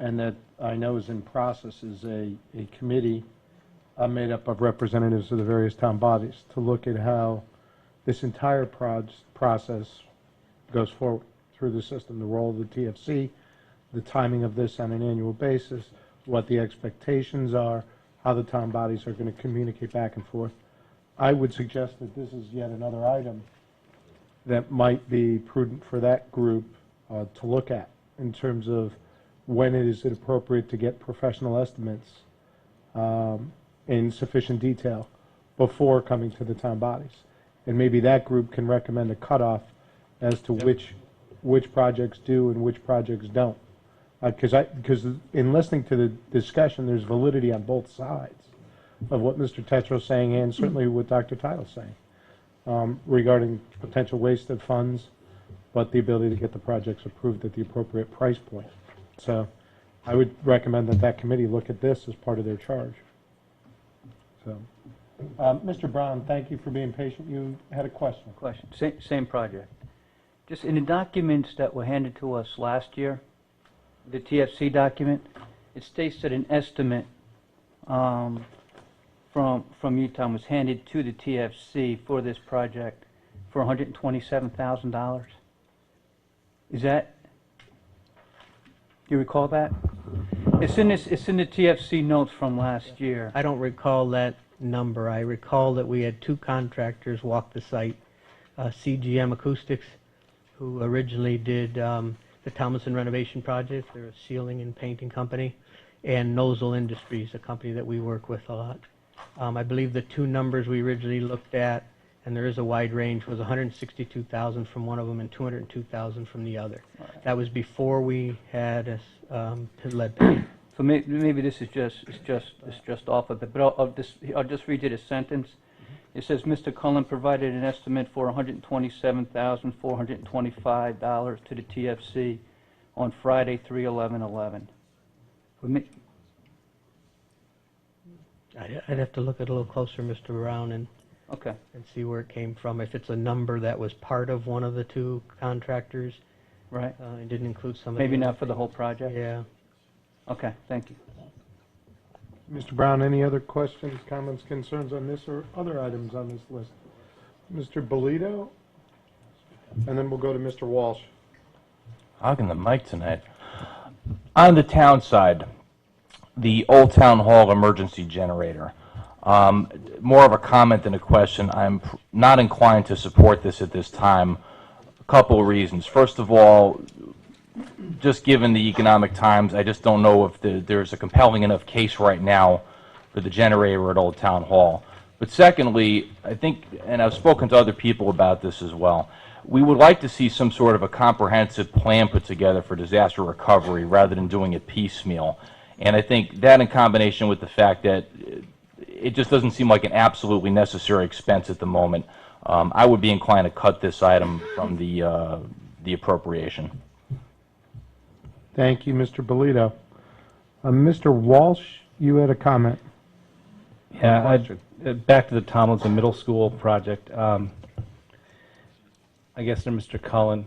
and that I know is in process, is a committee made up of representatives of the various town bodies to look at how this entire process goes forward through the system, the role of the TFC, the timing of this on an annual basis, what the expectations are, how the town bodies are going to communicate back and forth. I would suggest that this is yet another item that might be prudent for that group to look at in terms of when it is appropriate to get professional estimates in sufficient detail before coming to the town bodies. And maybe that group can recommend a cutoff as to which projects do and which projects don't. Because in listening to the discussion, there's validity on both sides of what Mr. Tetreau's saying and certainly what Dr. Title's saying regarding potential waste of funds, but the ability to get the projects approved at the appropriate price point. So I would recommend that that committee look at this as part of their charge. So, Mr. Brown, thank you for being patient. You had a question. Question. Same project. Just in the documents that were handed to us last year, the TFC document, it states that an estimate from Utah was handed to the TFC for this project for $127,000. Is that? Do you recall that? It's in the TFC notes from last year. I don't recall that number. I recall that we had two contractors walk the site, CGM Acoustics, who originally did the Thomason renovation project. They're a sealing and painting company, and Nozzle Industries, a company that we work with a lot. I believe the two numbers we originally looked at, and there is a wide range, was $162,000 from one of them and $202,000 from the other. Right. That was before we had lead paint. So maybe this is just off of it, but I'll just read you the sentence. It says, Mr. Cullen provided an estimate for $127,425 to the TFC on Friday, 3/11/11. I'd have to look at it a little closer, Mr. Brown, and see where it came from. If it's a number that was part of one of the two contractors, right? It didn't include some. Maybe not for the whole project. Yeah. Okay. Thank you. Mr. Brown, any other questions, comments, concerns on this or other items on this list? Mr. Bolito, and then we'll go to Mr. Walsh. Hogging the mic tonight. On the town side, the Old Town Hall emergency generator. More of a comment than a question. I'm not inclined to support this at this time. A couple of reasons. First of all, just given the economic times, I just don't know if there's a compelling enough case right now for the generator at Old Town Hall. But secondly, I think, and I've spoken to other people about this as well, we would like to see some sort of a comprehensive plan put together for disaster recovery rather than doing it piecemeal. And I think that in combination with the fact that it just doesn't seem like an absolutely necessary expense at the moment, I would be inclined to cut this item from the appropriation. Thank you, Mr. Bolito. Mr. Walsh, you had a comment. Yeah, back to the Tomlinson Middle School project. I guess to Mr. Cullen,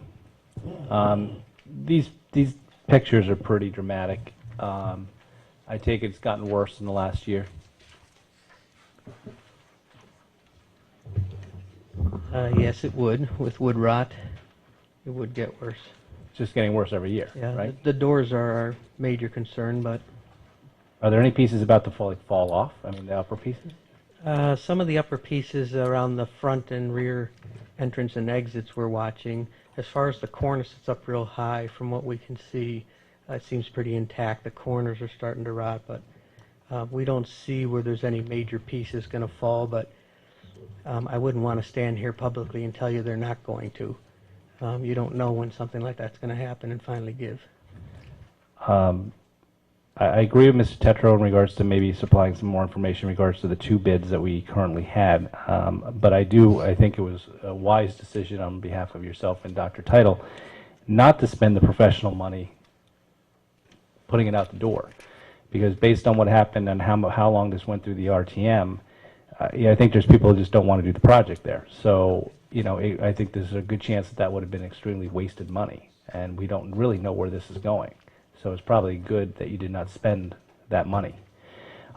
these pictures are pretty dramatic. I take it it's gotten worse in the last year. Yes, it would. With wood rot, it would get worse. It's just getting worse every year, Yeah, right? the doors are our major concern, but Are there any pieces about to fall off? I mean, the upper pieces? some of the upper pieces around the front and rear entrance and exits we're watching. As far as the cornice, it's up real high. From what we can see, it seems pretty intact. The corners are starting to rot, but We don't see where there's any major pieces going to fall, but I wouldn't want to stand here publicly and tell you they're not going to. You don't know when something like that's going to happen and finally give. I agree with Mr. Tetreau in regards to maybe supplying some more information in regards to the two bids that we currently had. But I think it was a wise decision on behalf of yourself and Dr. Title not to spend the professional money putting it out the door. Because based on what happened and how long this went through the RTM, yeah, I think there's people who just don't want to do the project there. So, you know, I think there's a good chance that would have been extremely wasted money. And we don't really know where this is going. So it's probably good that you did not spend that money.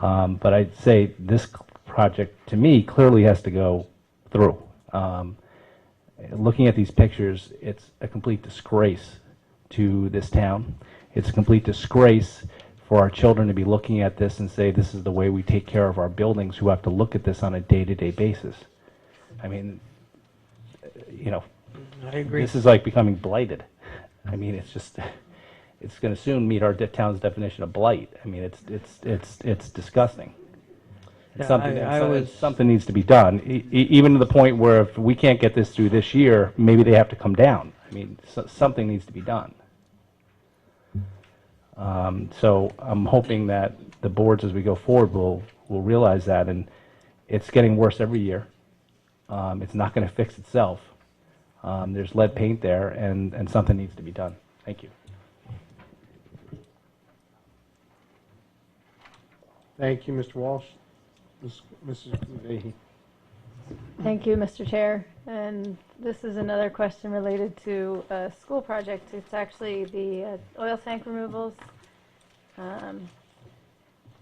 But I'd say this project, to me, clearly has to go through. Looking at these pictures, it's a complete disgrace to this town. It's a complete disgrace for our children to be looking at this and say this is the way we take care of our buildings, who have to look at this on a day-to-day basis. I mean, you know, I agree. this is like becoming blighted. I mean, it's just... It's going to soon meet our town's definition of blight. I mean, it's disgusting. It's Yeah, something needs to be done, even to the point where if we can't get this through this year, maybe they have to come down. I mean, something needs to be done. So I'm hoping that the boards, as we go forward, will realize that, and it's getting worse every year. It's not going to fix itself. There's lead paint there, and something needs to be done. Thank you. Thank you, Mr. Walsh. Mrs. Vahey. Thank you, Mr. Chair. And this is another question related to a school project. It's actually the oil tank removals. And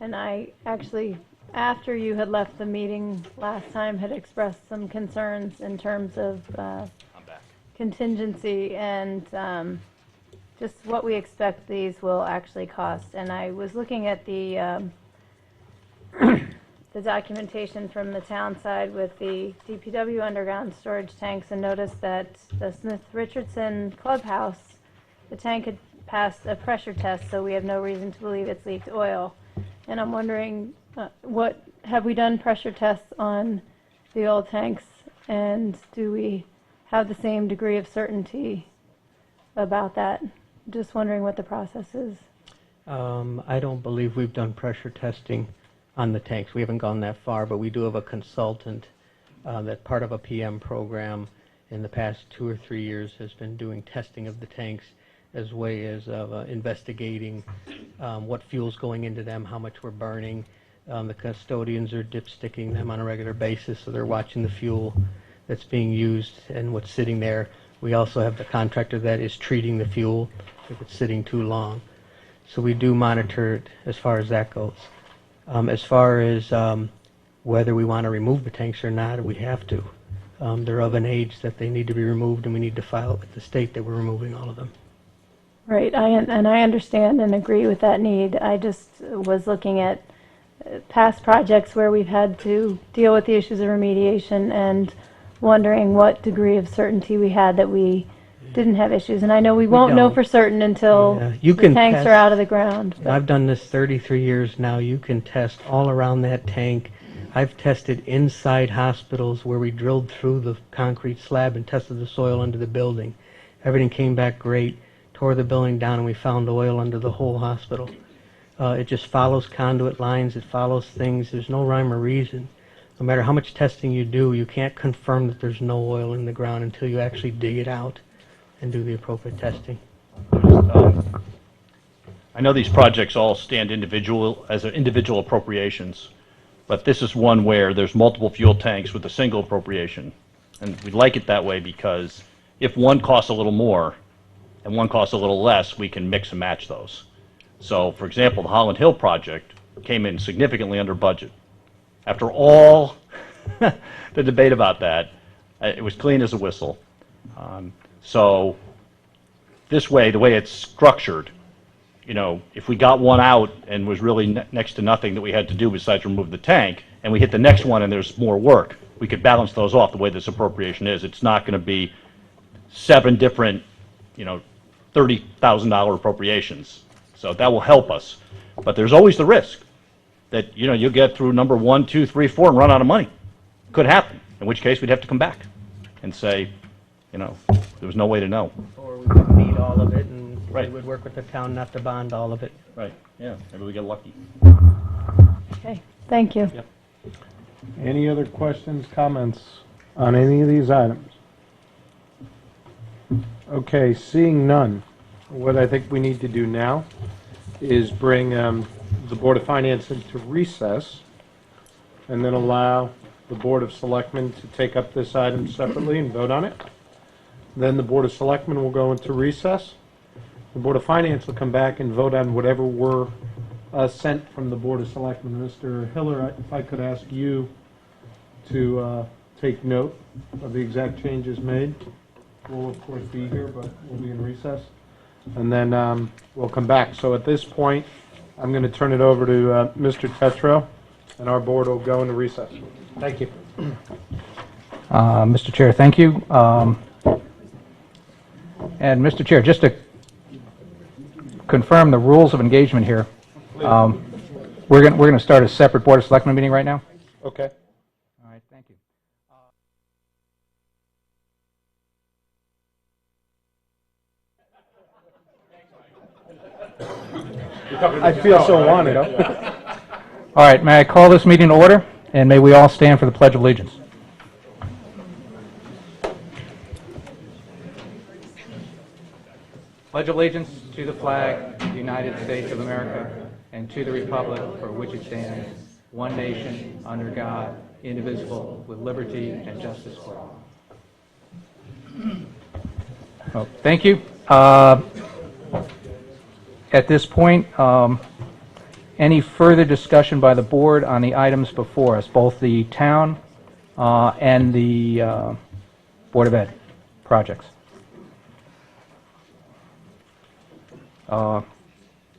I actually, after you had left the meeting last time, had expressed some concerns in terms of contingency and just what we expect these will actually cost. And I was looking at the the documentation from the town side with the DPW underground storage tanks and noticed that the Smith-Richardson clubhouse, the tank had passed a pressure test, so we have no reason to believe it's leaked oil. And I'm wondering, have we done pressure tests on the old tanks, and do we have the same degree of certainty about that? Just wondering what the process is. I don't believe we've done pressure testing on the tanks. We haven't gone that far, but we do have a consultant that part of a PM program in the past 2 or 3 years has been doing testing of the tanks as way as investigating what fuel's going into them, how much we're burning. The custodians are dipsticking them on a regular basis, so they're watching the fuel that's being used and what's sitting there. We also have the contractor that is treating the fuel if it's sitting too long. So we do monitor it as far as that goes. As far as whether we want to remove the tanks or not, we have to. They're of an age that they need to be removed, and we need to file it with the state that we're removing all of them. Right, and I understand and agree with that need. I just was looking at past projects where we've had to deal with the issues of remediation and wondering what degree of certainty we had that we didn't have issues. And I know we won't know for certain until the tanks are out of the ground. I've done this 33 years now. You can test all around that tank. I've tested inside hospitals where we drilled through the concrete slab and tested the soil under the building. Everything came back great. Tore the building down and we found oil under the whole hospital. It just follows conduit lines. It follows things. There's no rhyme or reason. No matter how much testing you do, you can't confirm that there's no oil in the ground until you actually dig it out and do the appropriate testing. I know these projects all stand as individual appropriations, but this is one where there's multiple fuel tanks with a single appropriation. And we like it that way because if one costs a little more and one costs a little less, we can mix and match those. So, for example, the Holland Hill project came in significantly under budget. After all the debate about that, it was clean as a whistle. So this way, the way it's structured, you know, if we got one out and was really next to nothing that we had to do besides remove the tank, and we hit the next one and there's more work, we could balance those off the way this appropriation is. It's not going to be 7 different, you know, $30,000 appropriations. So that will help us. But there's always the risk that, you'll get through number 1, 2, 3, 4 and run out of money. Could happen, in which case we'd have to come back and say, there was no way to know. Or we could need all of it, and we Right. would work with the town not to bond all of it. Right, yeah, maybe we get lucky. Okay, thank you. Yep. Any other questions, comments on any of these items? Okay, seeing none, what I think we need to do now is bring the Board of Finance into recess and then allow the Board of Selectmen to take up this item separately and vote on it. Then the Board of Selectmen will go into recess. The Board of Finance will come back and vote on whatever were sent from the Board of Selectmen. Mr. Hiller, if I could ask you to take note of the exact changes made. We'll, of course, be here, but we'll be in recess. And then we'll come back. So at this point, I'm going to turn it over to Mr. Tetreau, and our board will go into recess. Thank you. Mr. Chair, thank you. And Mr. Chair, just to confirm the rules of engagement here, we're going to start a separate Board of Selectmen meeting right now. Okay. All right, thank you. I feel so wanted. All right, may I call this meeting to order, and may we all stand for the Pledge of Allegiance. Pledge allegiance to the flag of the United States of America and to the republic for which it stands, one nation, under God, indivisible, with liberty and justice for all. Well, thank you. At this point, any further discussion by the board on the items before us, both the town and the Board of Ed projects?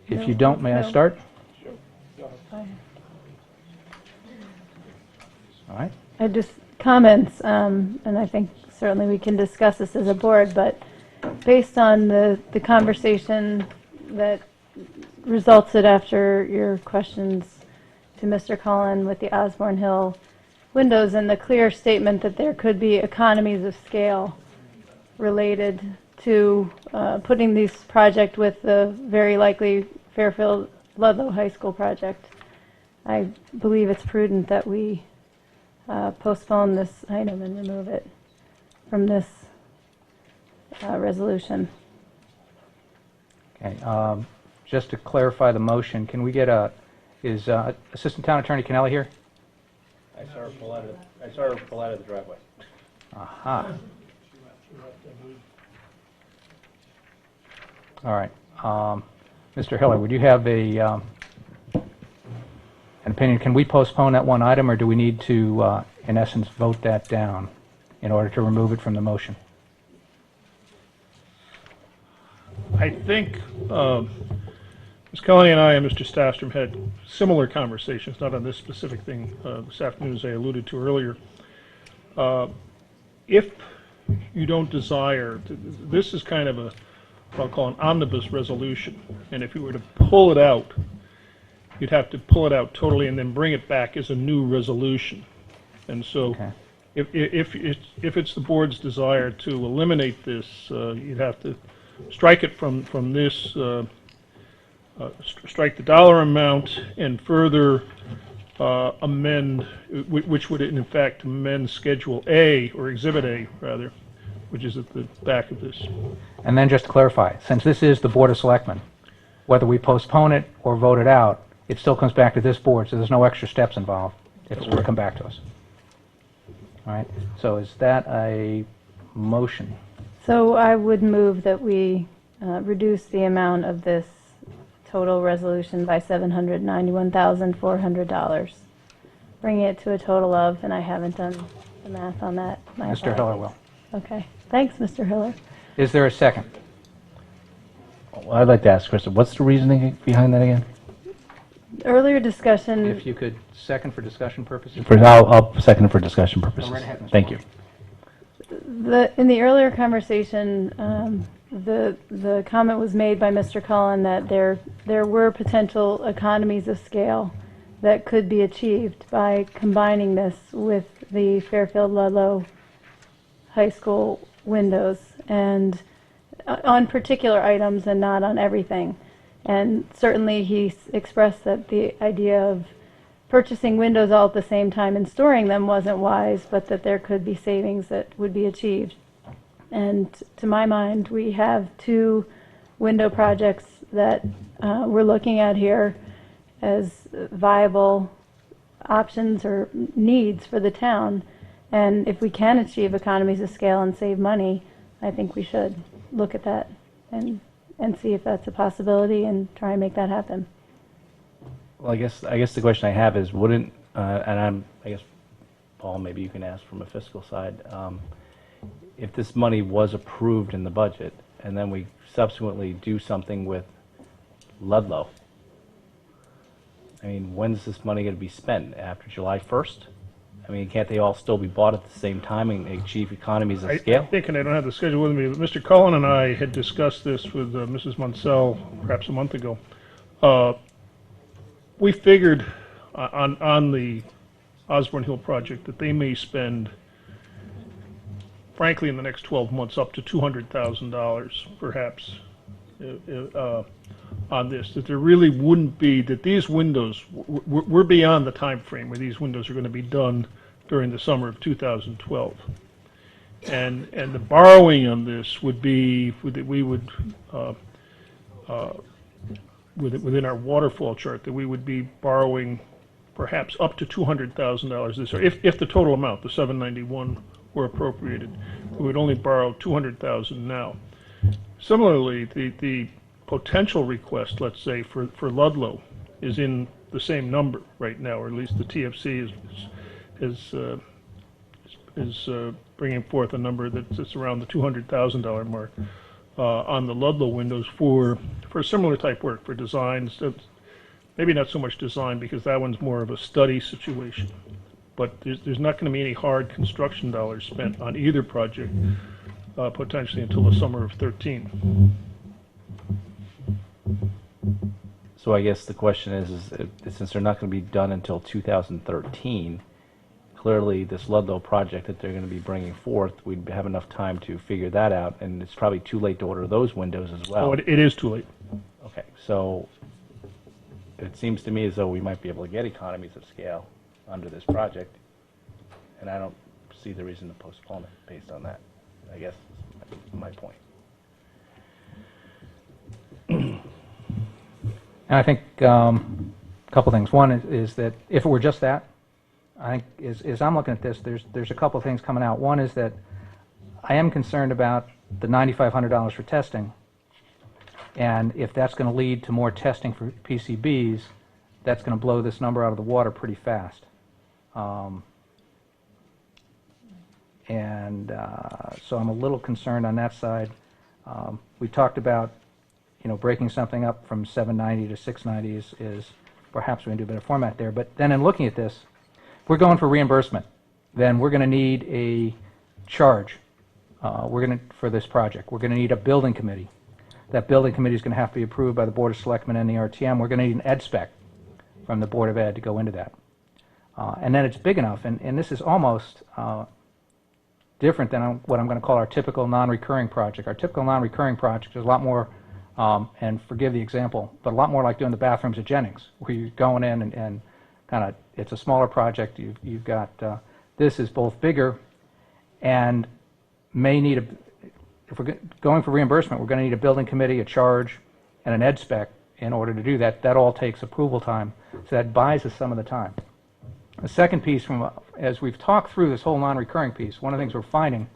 If you don't, may I start? All right. I just comments, and I think certainly we can discuss this as a board, but based on the conversation that resulted after your questions to Mr. Cullen with the Osborne Hill windows and the clear statement that there could be economies of scale related to putting this project with the very likely Fairfield Ludlow High School project, I believe it's prudent that we postpone this item and remove it from this resolution. Okay. Just to clarify the motion, can we get is Assistant Town Attorney Kennelly here? I saw her pull out of the driveway. Aha. All right. Mr. Hiller, would you have an opinion? Can we postpone that one item, or do we need to, in essence, vote that down in order to remove it from the motion? I think Ms. Cullen and I and Mr. Stastrom had similar conversations, not on this specific thing this afternoon, as I alluded to earlier. If you don't desire, this is kind of what I'll call an omnibus resolution, and if you were to pull it out, you'd have to pull it out totally and then bring it back as a new resolution. And so Okay. if it's the board's desire to eliminate this, you'd have to strike it from this, strike the dollar amount and further amend, which would in fact amend Schedule A, or Exhibit A rather, which is at the back of this. And then just to clarify, since this is the Board of Selectmen, whether we postpone it or vote it out, it still comes back to this board, so there's no extra steps involved if it were to come back to us. All right, so is that a motion? So I would move that we reduce the amount of this total resolution by $791,400, bringing it to a total of, and I haven't done the math on that. Mr. Hiller will. Okay, thanks, Mr. Hiller. Is there a second? Well, I'd like to ask Cristin, what's the reasoning behind that again? Earlier discussion. If you could second for discussion purposes? I'll second it for discussion purposes. Go right ahead, Mr. Thank you. In the earlier conversation, the comment was made by Mr. Cullen that there were potential economies of scale that could be achieved by combining this with the Fairfield Ludlow High School windows, and on particular items and not on everything. And certainly he expressed that the idea of purchasing windows all at the same time and storing them wasn't wise, but that there could be savings that would be achieved. And to my mind, we have two window projects that we're looking at here as viable options or needs for the town. And if we can achieve economies of scale and save money, I think we should look at that and see if that's a possibility and try and make that happen. Well, I guess the question I have is, wouldn't, I guess, Paul, maybe you can ask from a fiscal side, if this money was approved in the budget, and then we subsequently do something with Ludlow, I mean, when's this money going to be spent? After July 1st? I mean, can't they all still be bought at the same time and achieve economies of scale? I think, and I don't have the schedule with me, but Mr. Cullen and I had discussed this with Mrs. Munsell perhaps a month ago. We figured on the Osborne Hill project that they may spend, frankly, in the next 12 months, up to $200,000 perhaps on this, that there really wouldn't be, that these windows, we're beyond the time frame where these windows are going to be done during the summer of 2012. And the borrowing on this would be, we would, within our waterfall chart, that we would be borrowing perhaps up to $200,000 this year. If the total amount, the $791, were appropriated, we would only borrow $200,000 now. Similarly, the potential request, let's say, for Ludlow is in the same number right now, or at least the TFC is bringing forth a number that's around the $200,000 mark on the Ludlow windows for similar type work, for designs. Maybe not so much design, because that one's more of a study situation. But there's not going to be any hard construction dollars spent on either project potentially until the summer of 13. So I guess the question is since they're not going to be done until 2013, clearly this Ludlow project that they're going to be bringing forth, we'd have enough time to figure that out, and it's probably too late to order those windows as well. Oh, it is too late. Okay, so it seems to me as though we might be able to get economies of scale under this project, and I don't see the reason to postpone it based on that. I guess that's my point. And I think a couple things. One is that if it were just that, I think as I'm looking at this, there's a couple things coming out. One is that I am concerned about the $9,500 for testing, and if that's going to lead to more testing for PCBs, that's going to blow this number out of the water pretty fast. So I'm a little concerned on that side. We talked about, breaking something up from 790 to 690 is perhaps we can do a bit of format there. But then in looking at this, if we're going for reimbursement, then we're going to need a charge. For this project, we're going to need a building committee. That building committee is going to have to be approved by the Board of Selectmen and the RTM. We're going to need an ed spec from the Board of Ed to go into that. And then it's big enough, and this is almost different than what I'm going to call our typical non-recurring project. Our typical non-recurring project is a lot more, and forgive the example, but a lot more like doing the bathrooms at Jennings, where you're going in and kind of, it's a smaller project. You've got, this is both bigger and may need if we're going for reimbursement, we're going to need a building committee, a charge, and an ed spec in order to do that. That all takes approval time, so that buys us some of the time. The second piece, as we've talked through this whole non-recurring piece, one of the things we're finding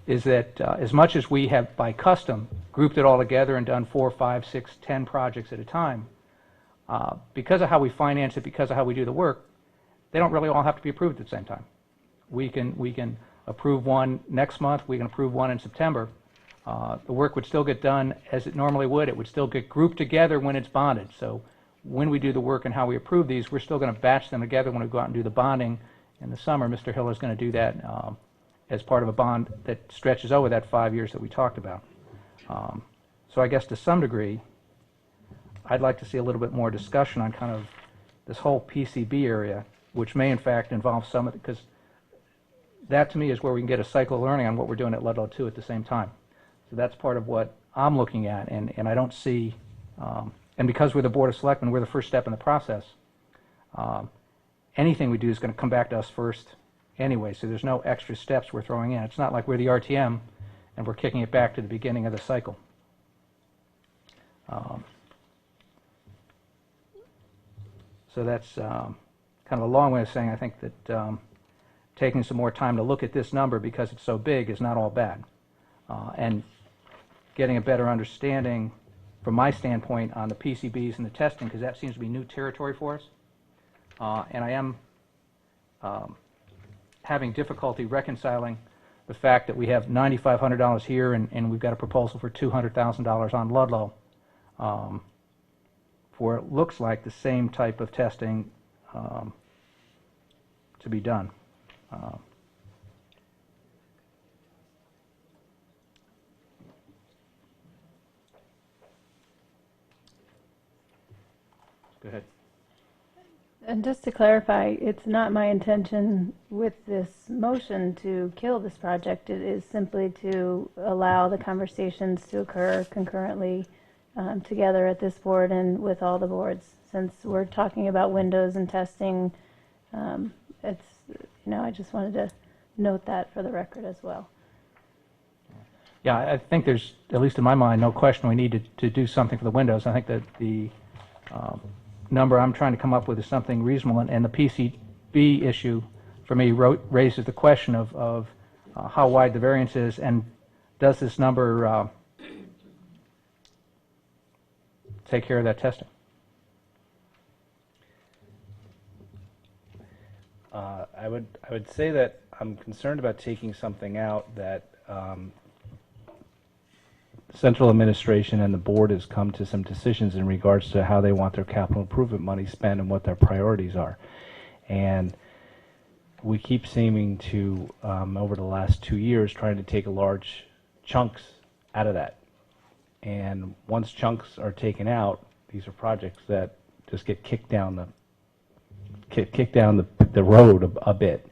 is that as much as we have, by custom, grouped it all together and done 4, 5, 6, 10 projects at a time, because of how we finance it, because of how we do the work, they don't really all have to be approved at the same time. We can approve one next month, we can approve one in September. The work would still get done as it normally would. It would still get grouped together when it's bonded. So when we do the work and how we approve these, we're still going to batch them together when we go out and do the bonding in the summer. Mr. Hill is going to do that as part of a bond that stretches over that 5 years that we talked about. So I guess to some degree, I'd like to see a little bit more discussion on kind of this whole PCB area, which may in fact involve some of it, because that to me is where we can get a cycle of learning on what we're doing at Ludlow too at the same time. So that's part of what I'm looking at, and I don't see, and because we're the Board of Selectmen, we're the first step in the process. Anything we do is going to come back to us first anyway, so there's no extra steps we're throwing in. It's not like we're the RTM and we're kicking it back to the beginning of the cycle. So that's kind of a long way of saying I think that taking some more time to look at this number because it's so big is not all bad. And getting a better understanding from my standpoint on the PCBs and the testing, because that seems to be new territory for us. And I am having difficulty reconciling the fact that we have $9,500 here and we've got a proposal for $200,000 on Ludlow for it looks like the same type of testing to be done. Go ahead. And just to clarify, it's not my intention with this motion to kill this project. It is simply to allow the conversations to occur concurrently together at this board and with all the boards. Since we're talking about windows and testing, it's, I just wanted to note that for the record as well. Yeah, I think there's, at least in my mind, no question we need to do something for the windows. I think that the number I'm trying to come up with is something reasonable, and the PCB issue for me raises the question of how wide the variance is, and does this number take care of that testing? I would say that I'm concerned about taking something out that central administration and the board has come to some decisions in regards to how they want their capital improvement money spent and what their priorities are. And we keep seeming to, over the last 2 years, trying to take large chunks out of that. And once chunks are taken out, these are projects that just get kicked down the road a bit.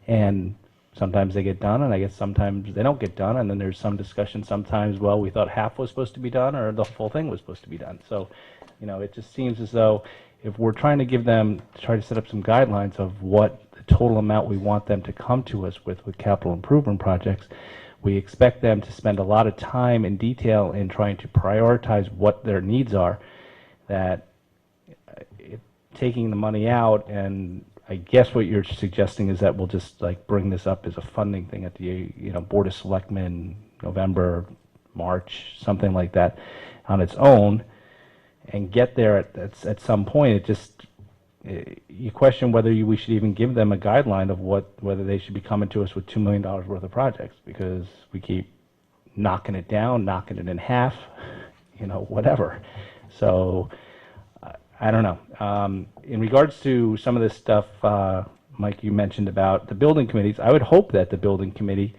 And sometimes they get done, and I guess sometimes they don't get done, and then there's some discussion sometimes, well, we thought half was supposed to be done, or the full thing was supposed to be done. So, it just seems as though if we're trying to give them, try to set up some guidelines of what the total amount we want them to come to us with capital improvement projects, we expect them to spend a lot of time and detail in trying to prioritize what their needs are, that taking the money out, and I guess what you're suggesting is that we'll just bring this up as a funding thing at the Board of Selectmen, November, March, something like that, on its own, and get there at some point. It just you question whether we should even give them a guideline of whether they should be coming to us with $2 million worth of projects, because we keep knocking it down, knocking it in half, whatever. So I don't know. In regards to some of this stuff, Mike, you mentioned about the building committees, I would hope that the building committee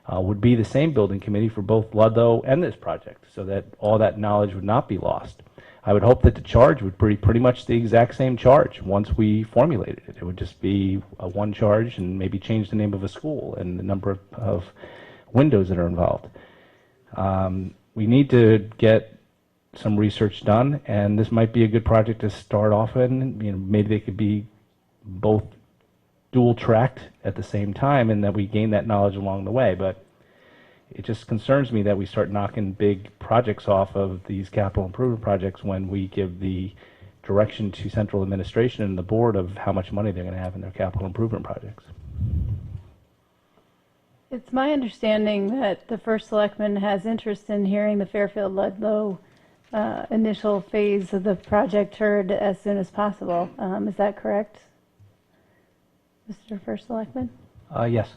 would be the same building committee for both Ludlow and this project, so that all that knowledge would not be lost. I would hope that the charge would be pretty much the exact same charge once we formulated it. It would just be one charge and maybe change the name of a school and the number of windows that are involved. We need to get some research done, and this might be a good project to start off in. Maybe they could be both dual tracked at the same time, and that we gain that knowledge along the way. But it just concerns me that we start knocking big projects off of these capital improvement projects when we give the direction to central administration and the board of how much money they're going to have in their capital improvement projects. It's my understanding that the first selectman has interest in hearing the Fairfield Ludlow initial phase of the project heard as soon as possible. Is that correct, Mr. First Selectman? Yes.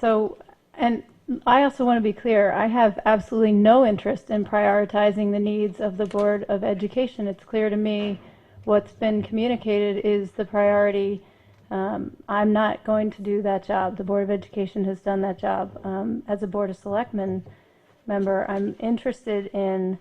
So, and I also want to be clear, I have absolutely no interest in prioritizing the needs of the Board of Education. It's clear to me what's been communicated is the priority. I'm not going to do that job. The Board of Education has done that job. As a Board of Selectmen member, I'm interested in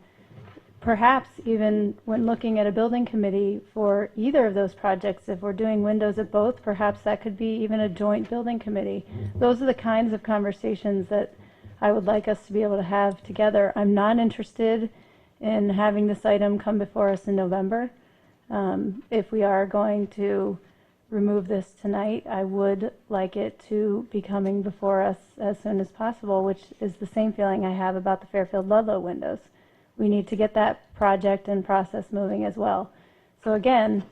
perhaps even when looking at a building committee for either of those projects, if we're doing windows at both, perhaps that could be even a joint building committee. Those are the kinds of conversations that I would like us to be able to have together. I'm not interested in having this item come before us in November. If we are going to remove this tonight, I would like it to be coming before us as soon as possible, which is the same feeling I have about the Fairfield Ludlow windows. We need to get that project and process moving as well. So again,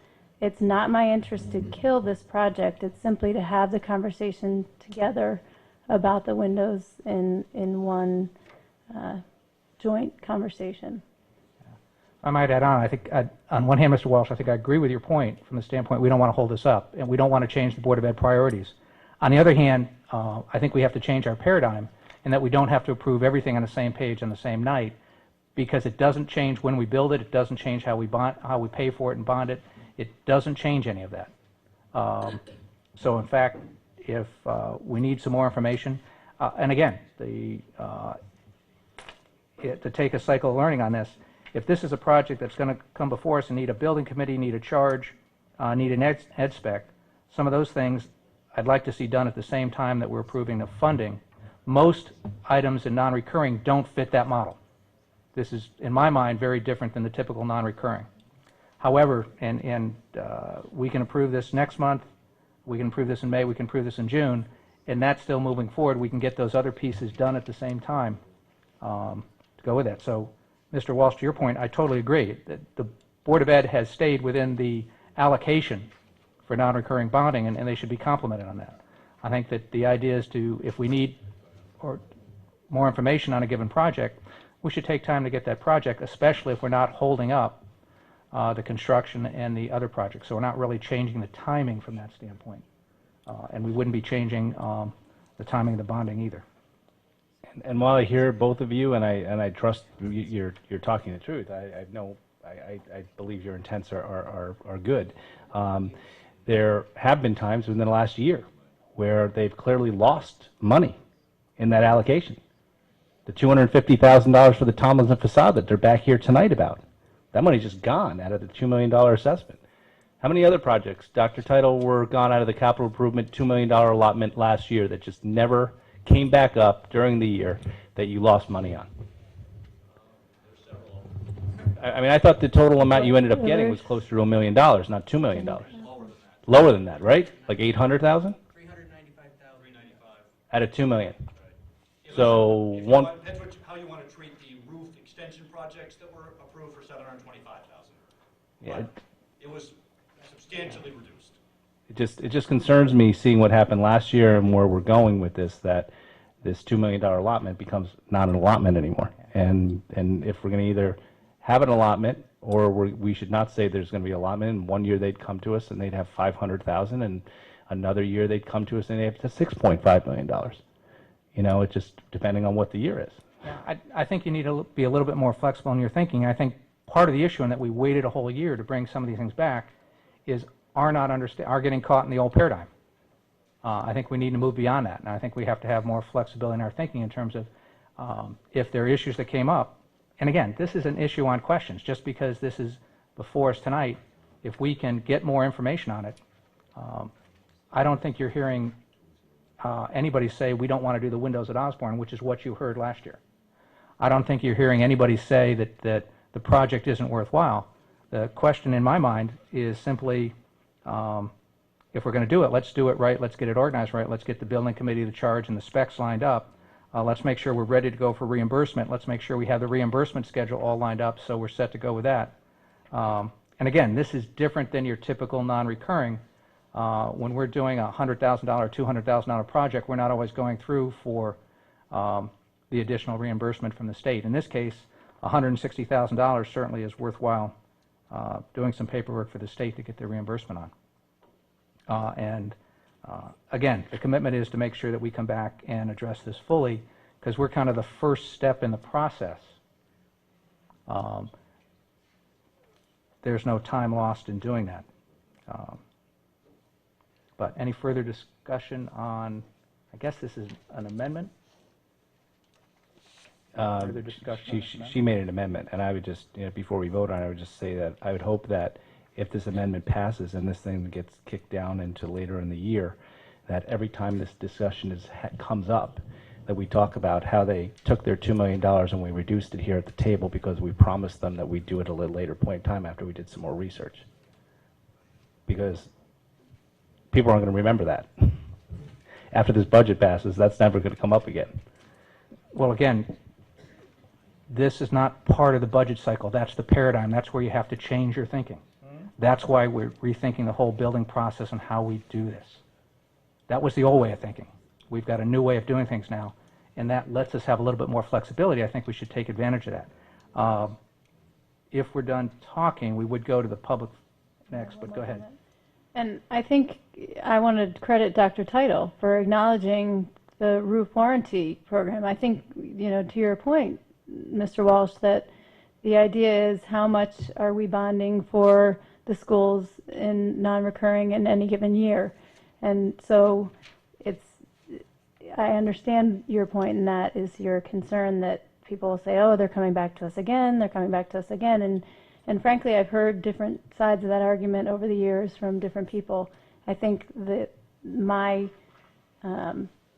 it's not my interest to kill this project. It's simply to have the conversation together about the windows in one joint conversation. I might add on, I think, on one hand, Mr. Walsh, I think I agree with your point from the standpoint we don't want to hold this up, and we don't want to change the Board of Ed priorities. On the other hand, I think we have to change our paradigm, and that we don't have to approve everything on the same page on the same night, because it doesn't change when we build it, it doesn't change how we pay for it and bond it, it doesn't change any of that. So in fact, if we need some more information, and again, to take a cycle of learning on this, if this is a project that's going to come before us and need a building committee, need a charge, need an ed spec, some of those things I'd like to see done at the same time that we're approving the funding. Most items in non-recurring don't fit that model. This is, in my mind, very different than the typical non-recurring. However, and we can approve this next month, we can approve this in May, we can approve this in June, and that's still moving forward. We can get those other pieces done at the same time to go with that. So, Mr. Walsh, to your point, I totally agree. The Board of Ed has stayed within the allocation for non-recurring bonding, and they should be complimented on that. I think that the idea is to, if we need more information on a given project, we should take time to get that project, especially if we're not holding up the construction and the other projects. So we're not really changing the timing from that standpoint. And we wouldn't be changing the timing of the bonding either. And while I hear both of you, and I trust you're talking the truth, I believe your intents are good. There have been times within the last year where they've clearly lost money in that allocation. The $250,000 for the Tomlinson facade that they're back here tonight about, that money's just gone out of the $2 million assessment. How many other projects, Dr. Title, were gone out of the capital improvement $2 million allotment last year that just never came back up during the year that you lost money on? I mean, I thought the total amount you ended up getting was closer to $1 million, not $2 million. Lower than that, right? Like 800,000? 395,000. Out of $2 million. So one. Depends how you want to treat the roof extension projects that were approved for 725,000. Yeah. It was substantially reduced. It just concerns me seeing what happened last year and where we're going with this, that this $2 million allotment becomes not an allotment anymore. And if we're going to either have an allotment, or we should not say there's going to be an allotment, and one year they'd come to us and they'd have 500,000, and another year they'd come to us and they'd have $6.5 million. You know, it's just depending on what the year is. Yeah, I think you need to be a little bit more flexible in your thinking. I think part of the issue in that we waited a whole year to bring some of these things back is are getting caught in the old paradigm. I think we need to move beyond that, and I think we have to have more flexibility in our thinking in terms of if there are issues that came up. And again, this is an issue on questions. Just because this is before us tonight, if we can get more information on it, I don't think you're hearing anybody say we don't want to do the windows at Osborne, which is what you heard last year. I don't think you're hearing anybody say that the project isn't worthwhile. The question in my mind is simply, if we're going to do it, let's do it right, let's get it organized right, let's get the building committee, the charge, and the specs lined up. Let's make sure we're ready to go for reimbursement. Let's make sure we have the reimbursement schedule all lined up so we're set to go with that. And again, this is different than your typical non-recurring. When we're doing a $100,000, $200,000 project, we're not always going through for the additional reimbursement from the state. In this case, $160,000 certainly is worthwhile doing some paperwork for the state to get their reimbursement on. Again, the commitment is to make sure that we come back and address this fully, because we're kind of the first step in the process. There's no time lost in doing that. But any further discussion on, I guess this is an amendment? Further discussion? She made an amendment, and I would just, before we vote on it, I would just say that I would hope that if this amendment passes and this thing gets kicked down into later in the year, that every time this discussion comes up, that we talk about how they took their $2 million and we reduced it here at the table because we promised them that we'd do it at a little later point in time after we did some more research. Because people aren't going to remember that. After this budget passes, that's never going to come up again. Well, again, this is not part of the budget cycle. That's the paradigm. That's where you have to change your thinking. That's why we're rethinking the whole building process and how we do this. That was the old way of thinking. We've got a new way of doing things now, and that lets us have a little bit more flexibility. I think we should take advantage of that. If we're done talking, we would go to the public next, but go ahead. And I think I want to credit Dr. Title for acknowledging the roof warranty program. I think, to your point, Mr. Walsh, that the idea is how much are we bonding for the schools in non-recurring in any given year. And so I understand your point, and that is your concern that people will say, oh, they're coming back to us again, they're coming back to us again. And frankly, I've heard different sides of that argument over the years from different people. I think that my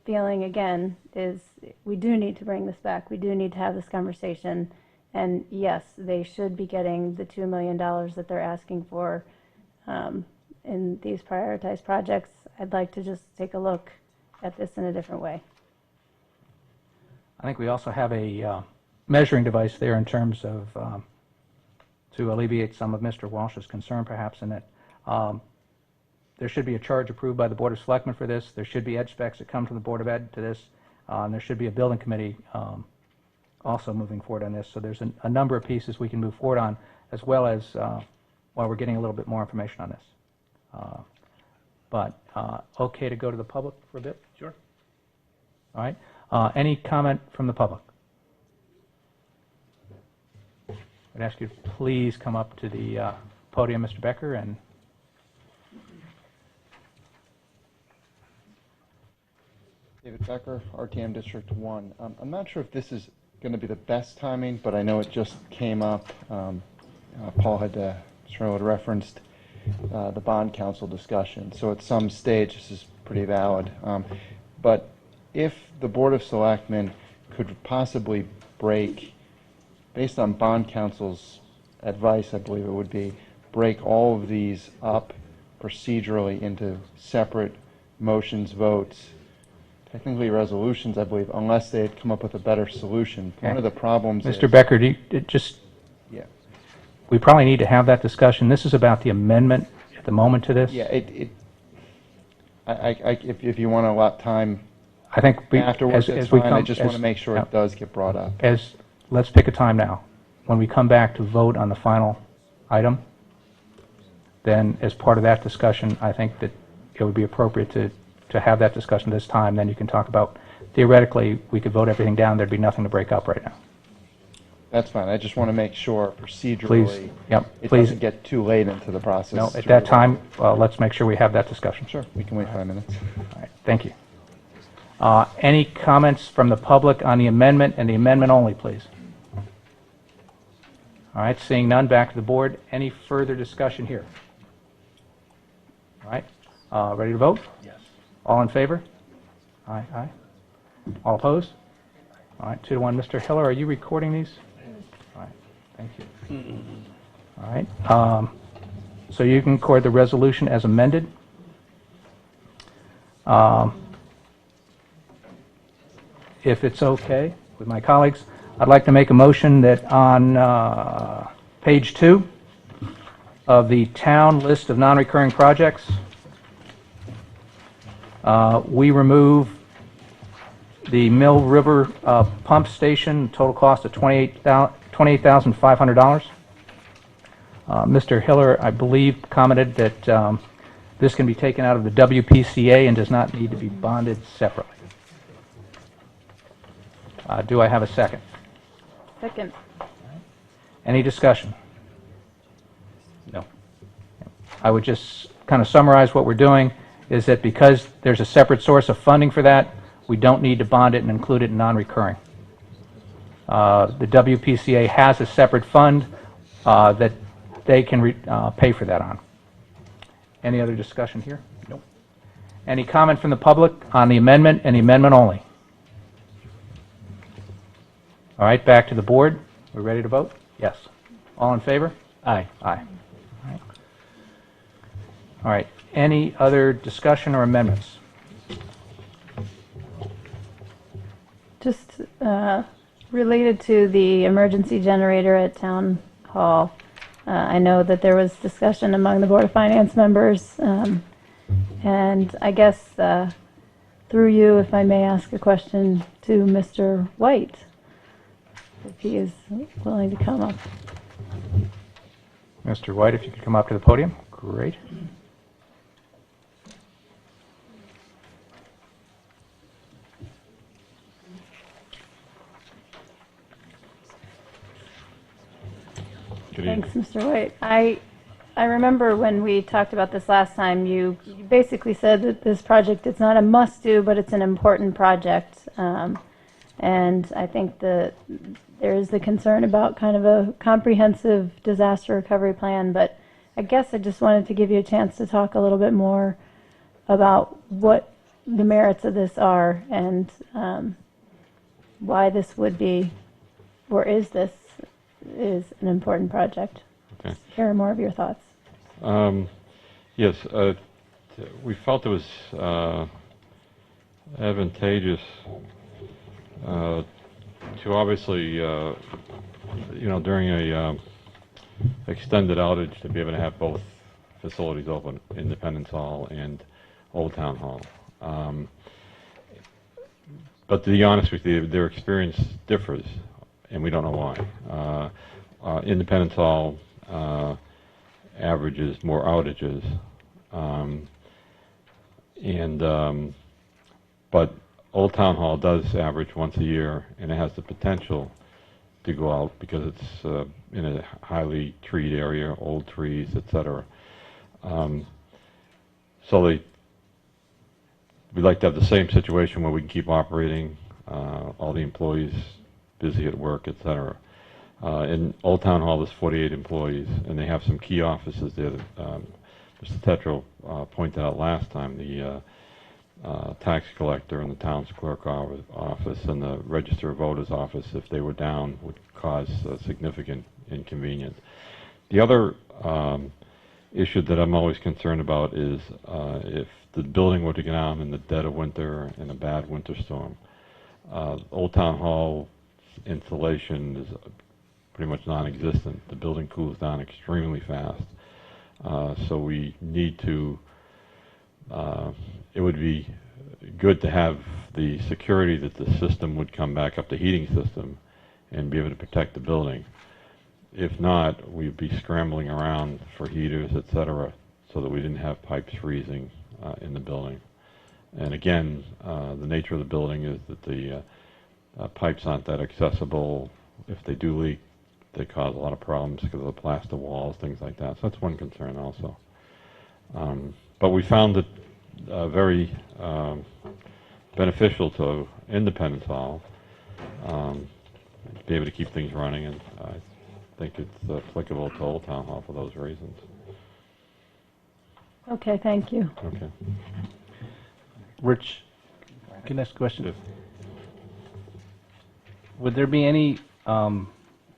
feeling, again, is we do need to bring this back. We do need to have this conversation. And yes, they should be getting the $2 million that they're asking for in these prioritized projects. I'd like to just take a look at this in a different way. I think we also have a measuring device there in terms of, to alleviate some of Mr. Walsh's concern perhaps, in that there should be a charge approved by the Board of Selectmen for this. There should be ed specs that come from the Board of Ed to this. And there should be a building committee also moving forward on this. So there's a number of pieces we can move forward on, as well as while we're getting a little bit more information on this. But okay to go to the public for a bit? Sure. All right. Any comment from the public? I'd ask you to please come up to the podium, Mr. Becker, and David Becker, RTM District 1. I'm not sure if this is going to be the best timing, but I know it just came up. Paul had referenced the bond council discussion. So at some stage, this is pretty valid. But if the Board of Selectmen could possibly break, based on bond council's advice, I believe it would be, break all of these up procedurally into separate motions, votes, technically resolutions, I believe, unless they had come up with a better solution. Okay. One of the problems Mr. Becker, do you, yeah. We probably need to have that discussion. This is about the amendment at the moment to this. Yeah, if you want to allot time I think afterwards, that's fine. I just want to make sure it does get brought up. Let's pick a time now. When we come back to vote on the final item, then as part of that discussion, I think that it would be appropriate to have that discussion this time. Then you can talk about, theoretically, we could vote everything down. There'd be nothing to break up right now. That's fine. I just want to make sure procedurally Please, it doesn't get too late into the process. No, at that time, let's make sure we have that discussion. Sure, we can wait 5 minutes. All right, thank you. Any comments from the public on the amendment and the amendment only, please? All right, seeing none, back to the board. Any further discussion here? All right, ready to vote? Yes. All in favor? Aye, aye. All opposed? All right, 2-1. Mr. Hiller, are you recording these? All right, thank you. All right, so you can record the resolution as amended. If it's okay with my colleagues, I'd like to make a motion that on page 2 of the town list of non-recurring projects, we remove the Mill River pump station, total cost of $28,500. Mr. Hiller, I believe, commented that this can be taken out of the WPCA and does not need to be bonded separately. Do I have a second? Second. Any discussion? No. I would just kind of summarize what we're doing is that because there's a separate source of funding for that, we don't need to bond it and include it in non-recurring. the WPCA has a separate fund that they can pay for that on. Any other discussion here? Nope. Any comment from the public on the amendment and the amendment only? All right, back to the board. We're ready to vote? Yes. All in favor? Aye. Aye. All right. Any other discussion or amendments? Just related to the emergency generator at Town Hall, I know that there was discussion among the Board of Finance members, and I guess through you, if I may ask a question to Mr. White, if he is willing to come up. Mr. White, if you could come up to the podium. Great. Thanks, Mr. White. I remember when we talked about this last time, you basically said that this project, it's not a must-do, but it's an important project. And I think that there is the concern about kind of a comprehensive disaster recovery plan, but I guess I just wanted to give you a chance to talk a little bit more about what the merits of this are and why this would be, or is this, is an important project. Okay. Hear more of your thoughts. Yes, we felt it was advantageous to obviously, during a extended outage, to be able to have both facilities open, Independence Hall and Old Town Hall. But to be honest with you, their experience differs, and we don't know why. Independence Hall averages more outages, but Old Town Hall does average once a year, and it has the potential to go out because it's in a highly treed area, old trees, etc. So we'd like to have the same situation where we can keep operating, all the employees busy at work, etc. In Old Town Hall, there's 48 employees, and they have some key offices there that Mr. Tetreau pointed out last time, the tax collector and the town's clerk office and the register of voters office, if they were down, would cause significant inconvenience. The other issue that I'm always concerned about is if the building were to go down in the dead of winter in a bad winter storm. Old Town Hall insulation is pretty much non-existent. The building cools down extremely fast. So we need to, it would be good to have the security that the system would come back up, the heating system, and be able to protect the building. If not, we'd be scrambling around for heaters, etc., so that we didn't have pipes freezing in the building. And again, the nature of the building is that the pipes aren't that accessible. If they do leak, they cause a lot of problems because of the plaster walls, things like that. So that's one concern also. But we found it very beneficial to Independence Hall to be able to keep things running, and I think it's applicable to Old Town Hall for those reasons. Okay, thank you. Okay. Rich, can I ask a question? Would there be any,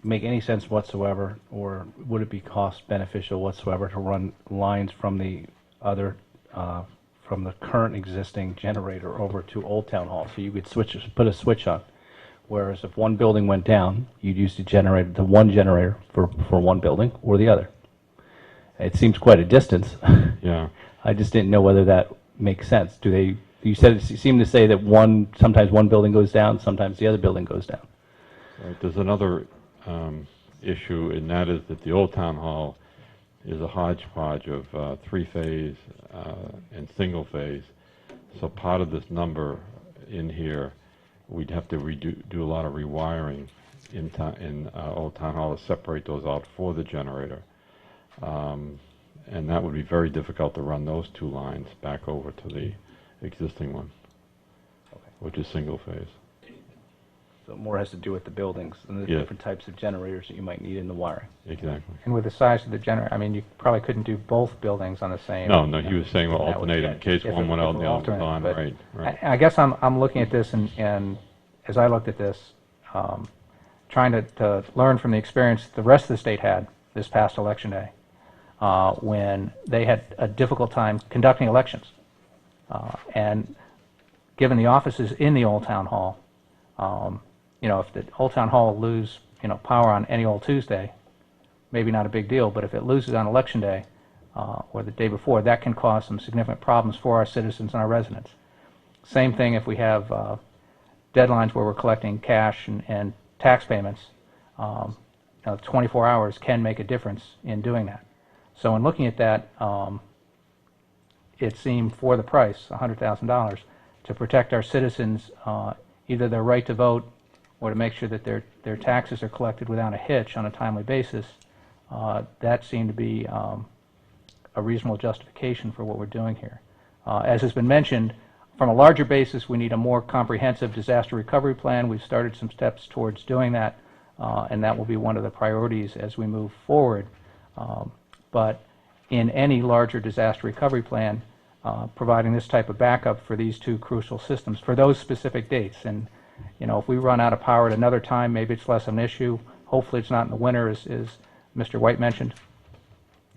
make any sense whatsoever, or would it be cost beneficial whatsoever to run lines from the other, from the current existing generator over to Old Town Hall? So you could put a switch on. Whereas if one building went down, you'd use the one generator for one building or the other. It seems quite a distance. Yeah. I just didn't know whether that makes sense. You said you seem to say that sometimes one building goes down, sometimes the other building goes down. Right. There's another issue, and that is that the Old Town Hall is a hodgepodge of three-phase and single-phase. So part of this number in here, we'd have to do a lot of rewiring in Old Town Hall to separate those out for the generator. And that would be very difficult to run those two lines back over to the existing one, which is single-phase. So it more has to do with the buildings and the Yeah. different types of generators that you might need in the wiring. Exactly. And with the size of the generator, I mean, you probably couldn't do both buildings on the same. No, no, he was saying we'll That would- alternate in case if one it- went if out it and the other was alternate, on, but right, right. I guess I'm looking at this and as I looked at this, trying to learn from the experience the rest of the state had this past election day, when they had a difficult time conducting elections. And given the offices in the old town hall, if the old town hall lose, power on any old Tuesday, maybe not a big deal, but if it loses on election day, or the day before, that can cause some significant problems for our citizens and our residents. Same thing if we have deadlines where we're collecting cash and tax payments. 24 hours can make a difference in doing that. So in looking at that, it seemed for the price, $100,000, to protect our citizens, either their right to vote or to make sure that their taxes are collected without a hitch on a timely basis. That seemed to be a reasonable justification for what we're doing here. As has been mentioned, from a larger basis, we need a more comprehensive disaster recovery plan. We've started some steps towards doing that, and that will be one of the priorities as we move forward. But in any larger disaster recovery plan, providing this type of backup for these two crucial systems for those specific dates. And, if we run out of power at another time, maybe it's less of an issue. Hopefully it's not in the winter, as Mr. White mentioned.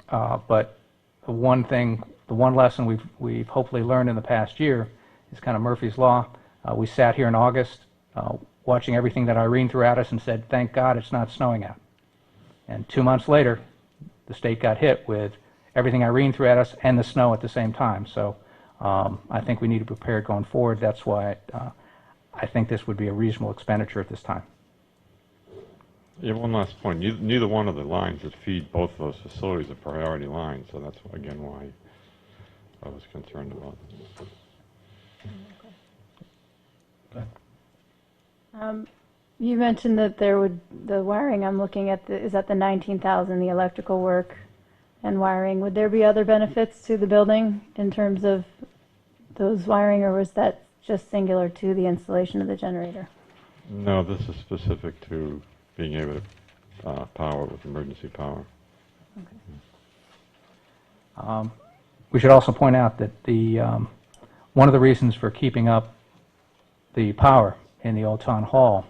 But the one lesson we've hopefully learned in the past year is kind of Murphy's Law. We sat here in August watching everything that Irene threw at us and said, thank God it's not snowing out. And 2 months later, the state got hit with everything Irene threw at us and the snow at the same time. So I think we need to prepare going forward. That's why I think this would be a reasonable expenditure at this time. Yeah, one last point. Neither one of the lines that feed both of those facilities are priority lines, so that's, again, why I was concerned about it. You mentioned that the wiring I'm looking at is at the 19,000, the electrical work and wiring. Would there be other benefits to the building in terms of those wiring, or was that just singular to the installation of the generator? No, this is specific to being able to power with emergency power. Okay. We should also point out that one of the reasons for keeping up the power in the old town hall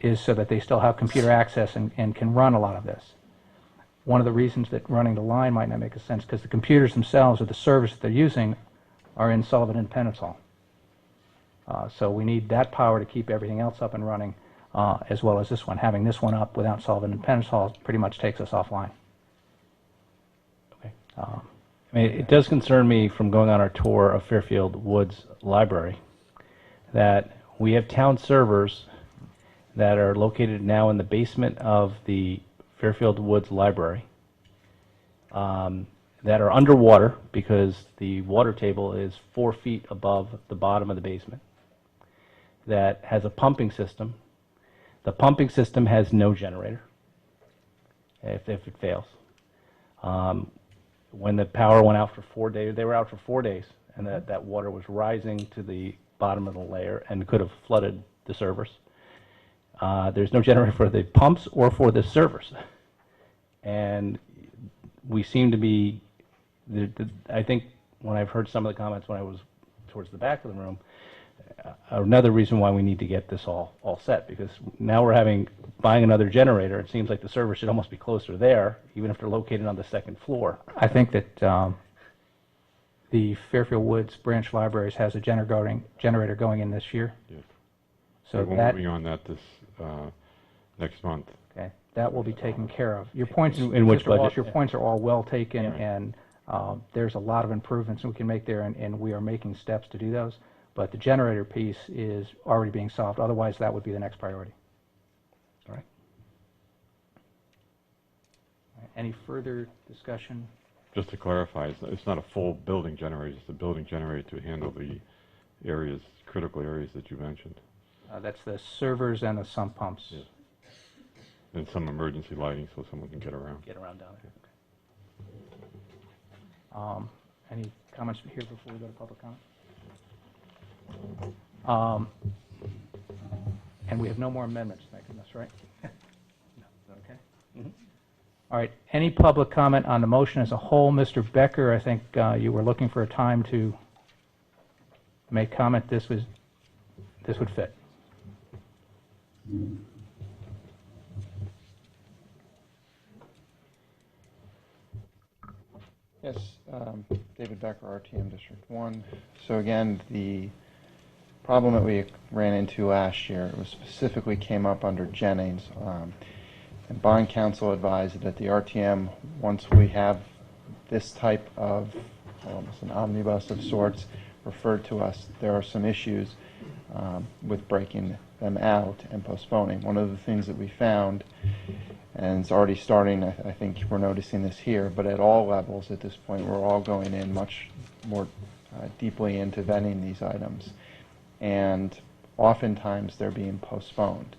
is so that they still have computer access and can run a lot of this. One of the reasons that running the line might not make a sense, because the computers themselves or the servers that they're using are in Sullivan and Penetall. So we need that power to keep everything else up and running, as well as this one. Having this one up without Sullivan and Penetall pretty much takes us offline. Okay. I mean, it does concern me from going on our tour of Fairfield Woods Library that we have town servers that are located now in the basement of the Fairfield Woods Library that are underwater because the water table is 4 feet above the bottom of the basement, that has a pumping system. The pumping system has no generator if it fails. When the power went out for 4 days, they were out for 4 days, and that water was rising to the bottom of the layer and could have flooded the servers. There's no generator for the pumps or for the servers. And we seem to be, I think when I've heard some of the comments when I was towards the back of the room, another reason why we need to get this all set, because now we're buying another generator. It seems like the server should almost be closer there, even if they're located on the second floor. I think that the Fairfield Woods branch libraries has a generator going in this year. Yes. So we're that, moving on that this next month. okay, that will be taken care of. Your points, In which Mr. Walsh, budget? your points are all well taken, Yeah. and there's a lot of improvements we can make there, and we are making steps to do those. But the generator piece is already being solved. Otherwise, that would be the next priority. All right. Any further discussion? Just to clarify, it's not a full building generator, it's a building generator to handle the areas, critical areas that you mentioned. That's the servers and the sump pumps. Yes. And some emergency lighting so someone can get around. Get around down there. Okay. Any comments here before we go to public comment? And we have no more amendments making this, right? No. Okay. All right. Any public comment on the motion as a whole? Mr. Becker, I think you were looking for a time to make comment. This would fit. Yes, David Becker, RTM District 1. So again, the problem that we ran into last year, it was specifically came up under Jennings. And bond counsel advised that the RTM, once we have this type of almost an omnibus of sorts referred to us, there are some issues with breaking them out and postponing. One of the things that we found, and it's already starting, I think we're noticing this here, but at all levels at this point, we're all going in much more deeply into vetting these items. And oftentimes they're being postponed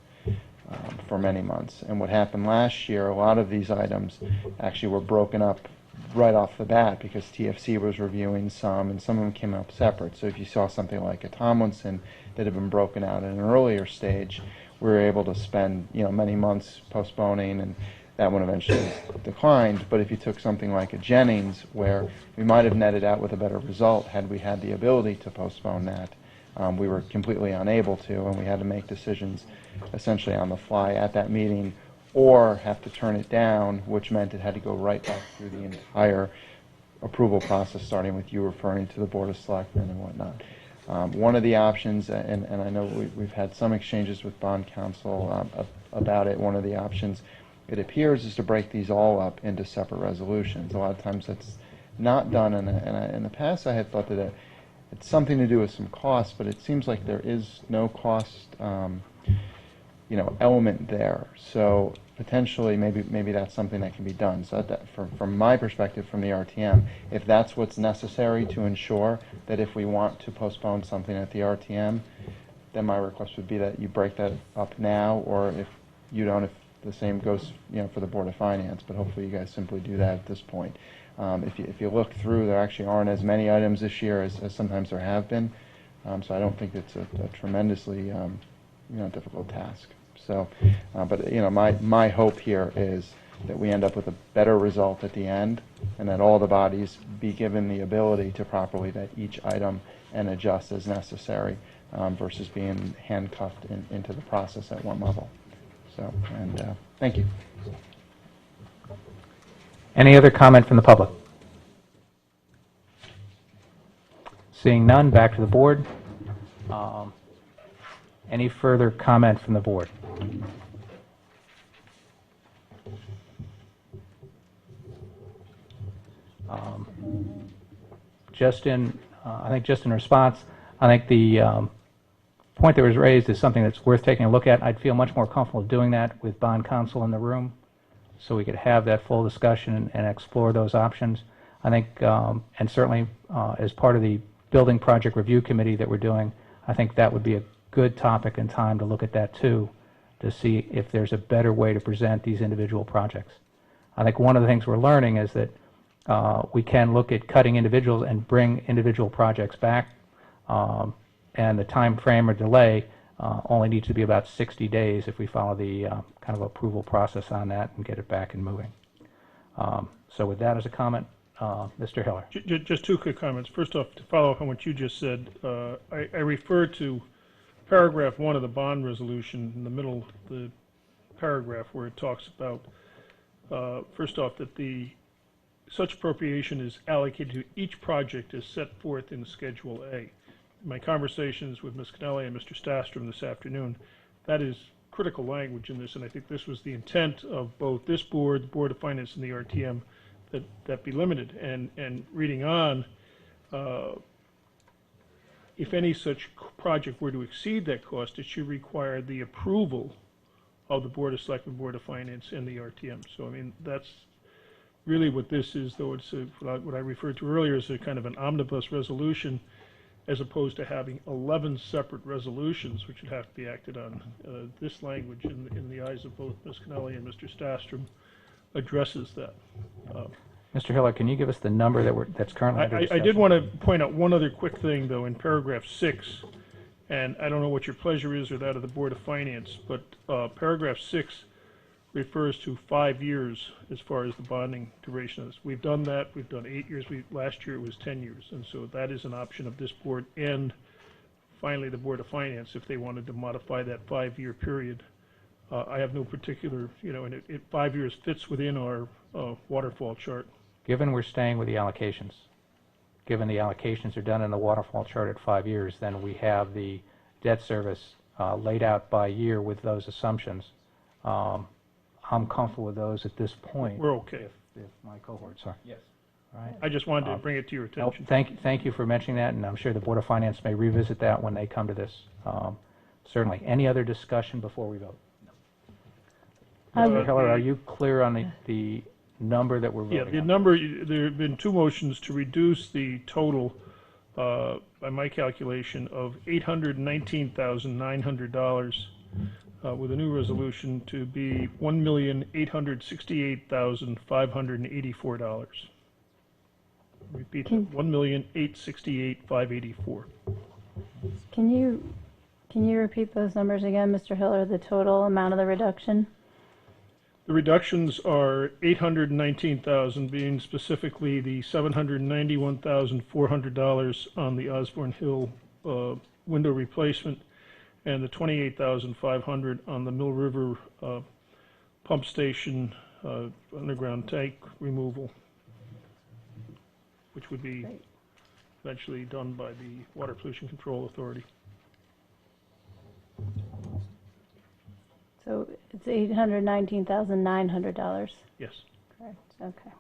for many months. And what happened last year, a lot of these items actually were broken up right off the bat because TFC was reviewing some, and some of them came up separate. So if you saw something like a Tomlinson that had been broken out at an earlier stage, we were able to spend many months postponing, and that one eventually declined. But if you took something like a Jennings, where we might have netted out with a better result had we had the ability to postpone that, we were completely unable to, and we had to make decisions essentially on the fly at that meeting, or have to turn it down, which meant it had to go right back through the entire approval process, starting with you referring to the Board of Selectmen and whatnot. One of the options, and I know we've had some exchanges with bond counsel about it, one of the options, it appears, is to break these all up into separate resolutions. A lot of times that's not done, and in the past I had thought that it's something to do with some cost, but it seems like there is no cost element there. So potentially maybe that's something that can be done. So that from my perspective, from the RTM, if that's what's necessary to ensure that if we want to postpone something at the RTM, then my request would be that you break that up now, or if you don't, if the same goes for the Board of Finance, but hopefully you guys simply do that at this point. If you look through, there actually aren't as many items this year as sometimes there have been, so I don't think it's a tremendously difficult task. So, but my hope here is that we end up with a better result at the end, and that all the bodies be given the ability to properly vet each item and adjust as necessary, versus being handcuffed into the process at one level. So, and thank you. Any other comment from the public? Seeing none, back to the board. Any further comment from the board? I think just in response, I think the point that was raised is something that's worth taking a look at. I'd feel much more comfortable doing that with bond counsel in the room, so we could have that full discussion and explore those options. I think, and certainly as part of the building project review committee that we're doing, I think that would be a good topic and time to look at that too, to see if there's a better way to present these individual projects. I think one of the things we're learning is that we can look at cutting individuals and bring individual projects back, and the time frame or delay only needs to be about 60 days if we follow the kind of approval process on that and get it back and moving. So with that as a comment, Mr. Hiller. Just two quick comments. First off, to follow up on what you just said, I refer to paragraph 1 of the bond resolution in the middle of the paragraph where it talks about, first off, that such appropriation is allocated to each project as set forth in Schedule A. In my conversations with Ms. Kennelly and Mr. Stastrom this afternoon, that is critical language in this, and I think this was the intent of both this board, the Board of Finance, and the RTM, that be limited. And reading on, if any such project were to exceed that cost, it should require the approval of the Board of Selectmen, Board of Finance, and the RTM. So, I mean, that's really what this is, though it's what I referred to earlier as a kind of an omnibus resolution, as opposed to having 11 separate resolutions which would have to be acted on. This language, in the eyes of both Ms. Kennelly and Mr. Stastrom, addresses that. Mr. Hiller, can you give us the number that's currently under discussion? I did want to point out one other quick thing, though, in paragraph 6, And I don't know what your pleasure is or that of the Board of Finance, but paragraph 6 refers to 5 years as far as the bonding duration is. We've done that. We've done 8 years. Last year it was 10 years. And so that is an option of this board and finally the Board of Finance if they wanted to modify that 5-year period. I have no particular, and 5 years fits within our waterfall chart. Given we're staying with the allocations, given the allocations are done in the waterfall chart at 5 years, then we have the debt service laid out by year with those assumptions. I'm comfortable with those at this point. We're okay. If my cohorts are. Yes. All right. I just wanted to bring it to your attention. Thank you for mentioning that, and I'm sure the Board of Finance may revisit that when they come to this. Certainly. Any other discussion before we vote? Mr. Heller, are you clear on the number that we're voting on? Yeah, the number, there have been 2 motions to reduce the total, by my calculation, of $819,900 with a new resolution to be $1,868,584. Repeat that, $1,868,584. Can you repeat those numbers again, Mr. Hiller, the total amount of the reduction? The reductions are $819,000, being specifically the $791,400 on the Osborne Hill window replacement and the $28,500 on the Mill River pump station underground tank removal, which would be eventually done by the Water Pollution Control Authority. So it's $819,900. Yes. Correct. Okay.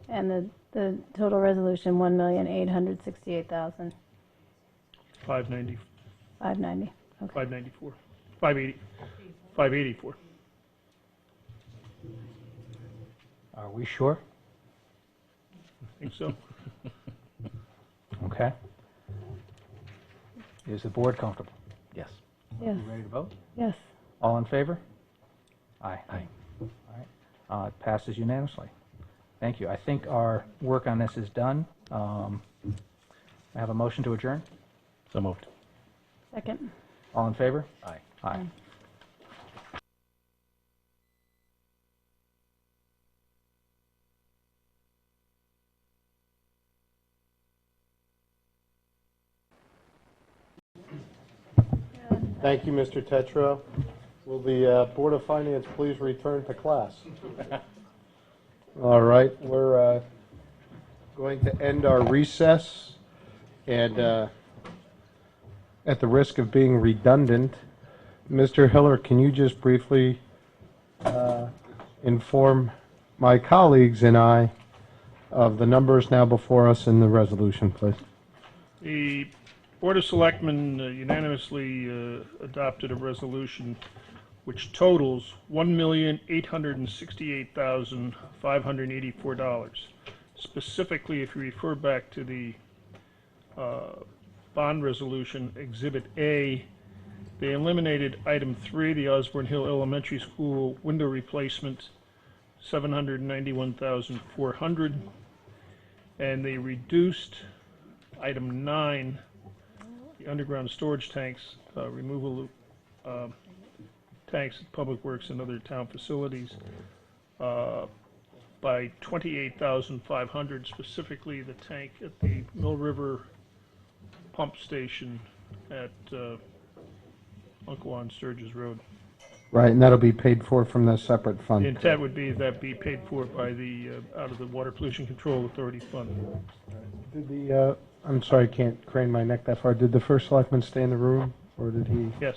And the total resolution, $1,868,000. 590. 590. Okay. 594. 580. 584. Are we sure? I think so. Okay. Is the board comfortable? Yes. Yes. You ready to vote? Yes. All in favor? Aye. Aye. All right. It passes unanimously. Thank you. I think our work on this is done. I have a motion to adjourn. So moved. Second. All in favor? Aye. Aye. Thank you, Mr. Tetreau. Will the Board of Finance please return to class? All right, we're going to end our recess, and at the risk of being redundant, Mr. Hiller, can you just briefly inform my colleagues and I of the numbers now before us in the resolution, please? The Board of Selectmen unanimously adopted a resolution which totals $1,868,584. Specifically, if you refer back to the bond resolution, Exhibit A, they eliminated item 3, the Osborne Hill Elementary School window replacement, $791,400, and they reduced item 9, the underground storage tanks, removal tanks at Public Works and other town facilities, by $28,500, specifically the tank at the Mill River pump station at Uncle on Sturgis Road. Right, and that'll be paid for from the separate fund. The intent would be that be paid for by the, out of the Water Pollution Control Authority fund. Did the, I'm sorry, I can't crane my neck that far. Did the first selectman stay in the room, or did he? Yes.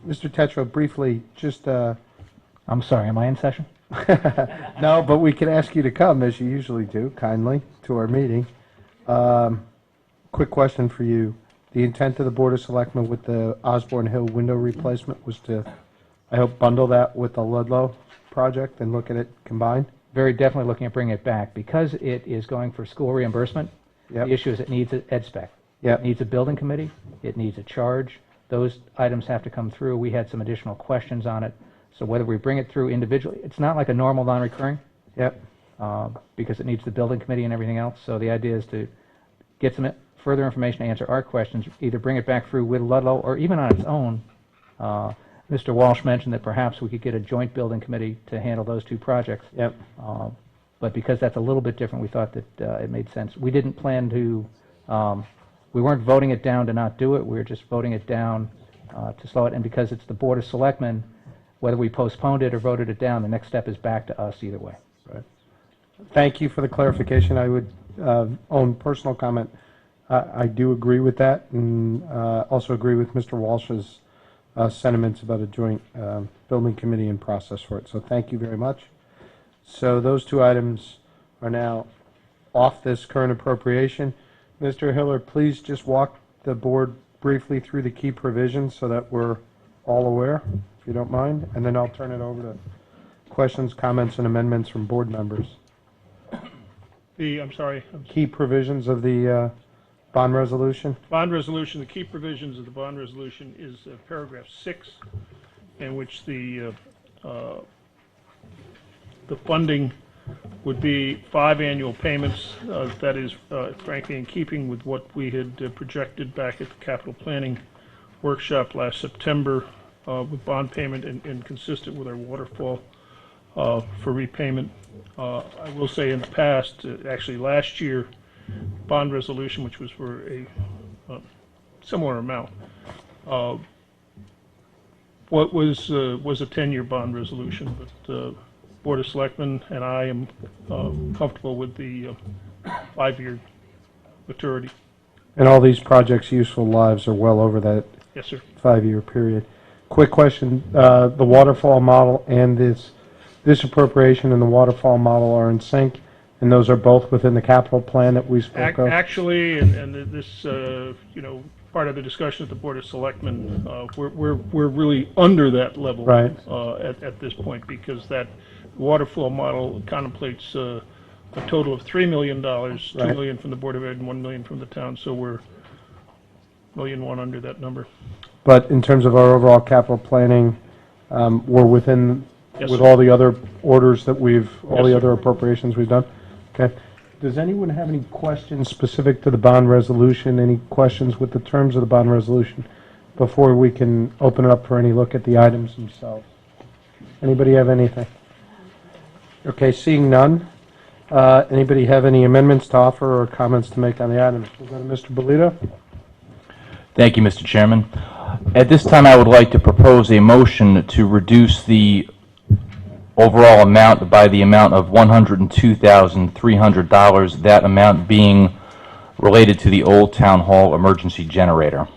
Mr. Tetreau, briefly, just, I'm sorry, am I in session? no, but we can ask you to come, as you usually do, kindly, to our meeting. Quick question for you. The intent of the Board of Selectmen with the Osborne Hill window replacement was to, I hope, bundle that with the Ludlow project and look at it combined? Very definitely looking at bringing it back. Because it is going for school reimbursement, Yep. the issue is it needs an ed spec. Yep. It needs a building committee. It needs a charge. Those items have to come through. We had some additional questions on it. So whether we bring it through individually, it's not like a normal non-recurring. Yep. because it needs the building committee and everything else. So the idea is to get some further information to answer our questions, either bring it back through with Ludlow or even on its own. Mr. Walsh mentioned that perhaps we could get a joint building committee to handle those two projects. Yep. But because that's a little bit different, we thought that it made sense. We didn't plan to, we weren't voting it down to not do it. We were just voting it down to slow it. And because it's the Board of Selectmen, whether we postponed it or voted it down, the next step is back to us either way. Right. Thank you for the clarification. I would, own personal comment, I do agree with that, and also agree with Mr. Walsh's sentiments about a joint building committee and process for it. So thank you very much. So those two items are now off this current appropriation. Mr. Hiller, please just walk the board briefly through the key provisions so that we're all aware, if you don't mind, and then I'll turn it over to questions, comments, and amendments from board members. I'm sorry. Key provisions of the bond resolution? Bond resolution, the key provisions of the bond resolution is paragraph 6, in which the funding would be 5 annual payments. That is, frankly, in keeping with what we had projected back at the capital planning workshop last September with bond payment and consistent with our waterfall for repayment. I will say in the past, actually last year, bond resolution, which was for a similar amount, what was a 10-year bond resolution, but Board of Selectmen and I am comfortable with the 5-year maturity. And all these projects' useful lives are well over that Yes, sir. 5-year period. Quick question, the waterfall model and this appropriation and the waterfall model are in sync, and those are both within the capital plan that we spoke of? Actually, and this, part of the discussion at the Board of Selectmen, we're really under that level Right. At this point, because that waterfall model contemplates a total of $3 million, $2 Right. million from the Board of Ed and $1 million from the town, so we're $1.1 million under that number. But in terms of our overall capital planning, we're within, Yes, with sir. all the other orders that all Yes, the sir. other appropriations we've done? Okay. Does anyone have any questions specific to the bond resolution? Any questions with the terms of the bond resolution before we can open it up for any look at the items themselves? Anybody have anything? Okay, seeing none. Anybody have any amendments to offer or comments to make on the items? We'll go to Mr. Bolito. Thank you, Mr. Chairman. At this time, I would like to propose a motion to reduce the overall amount by the amount of $102,300, that amount being related to the Old Town Hall emergency generator.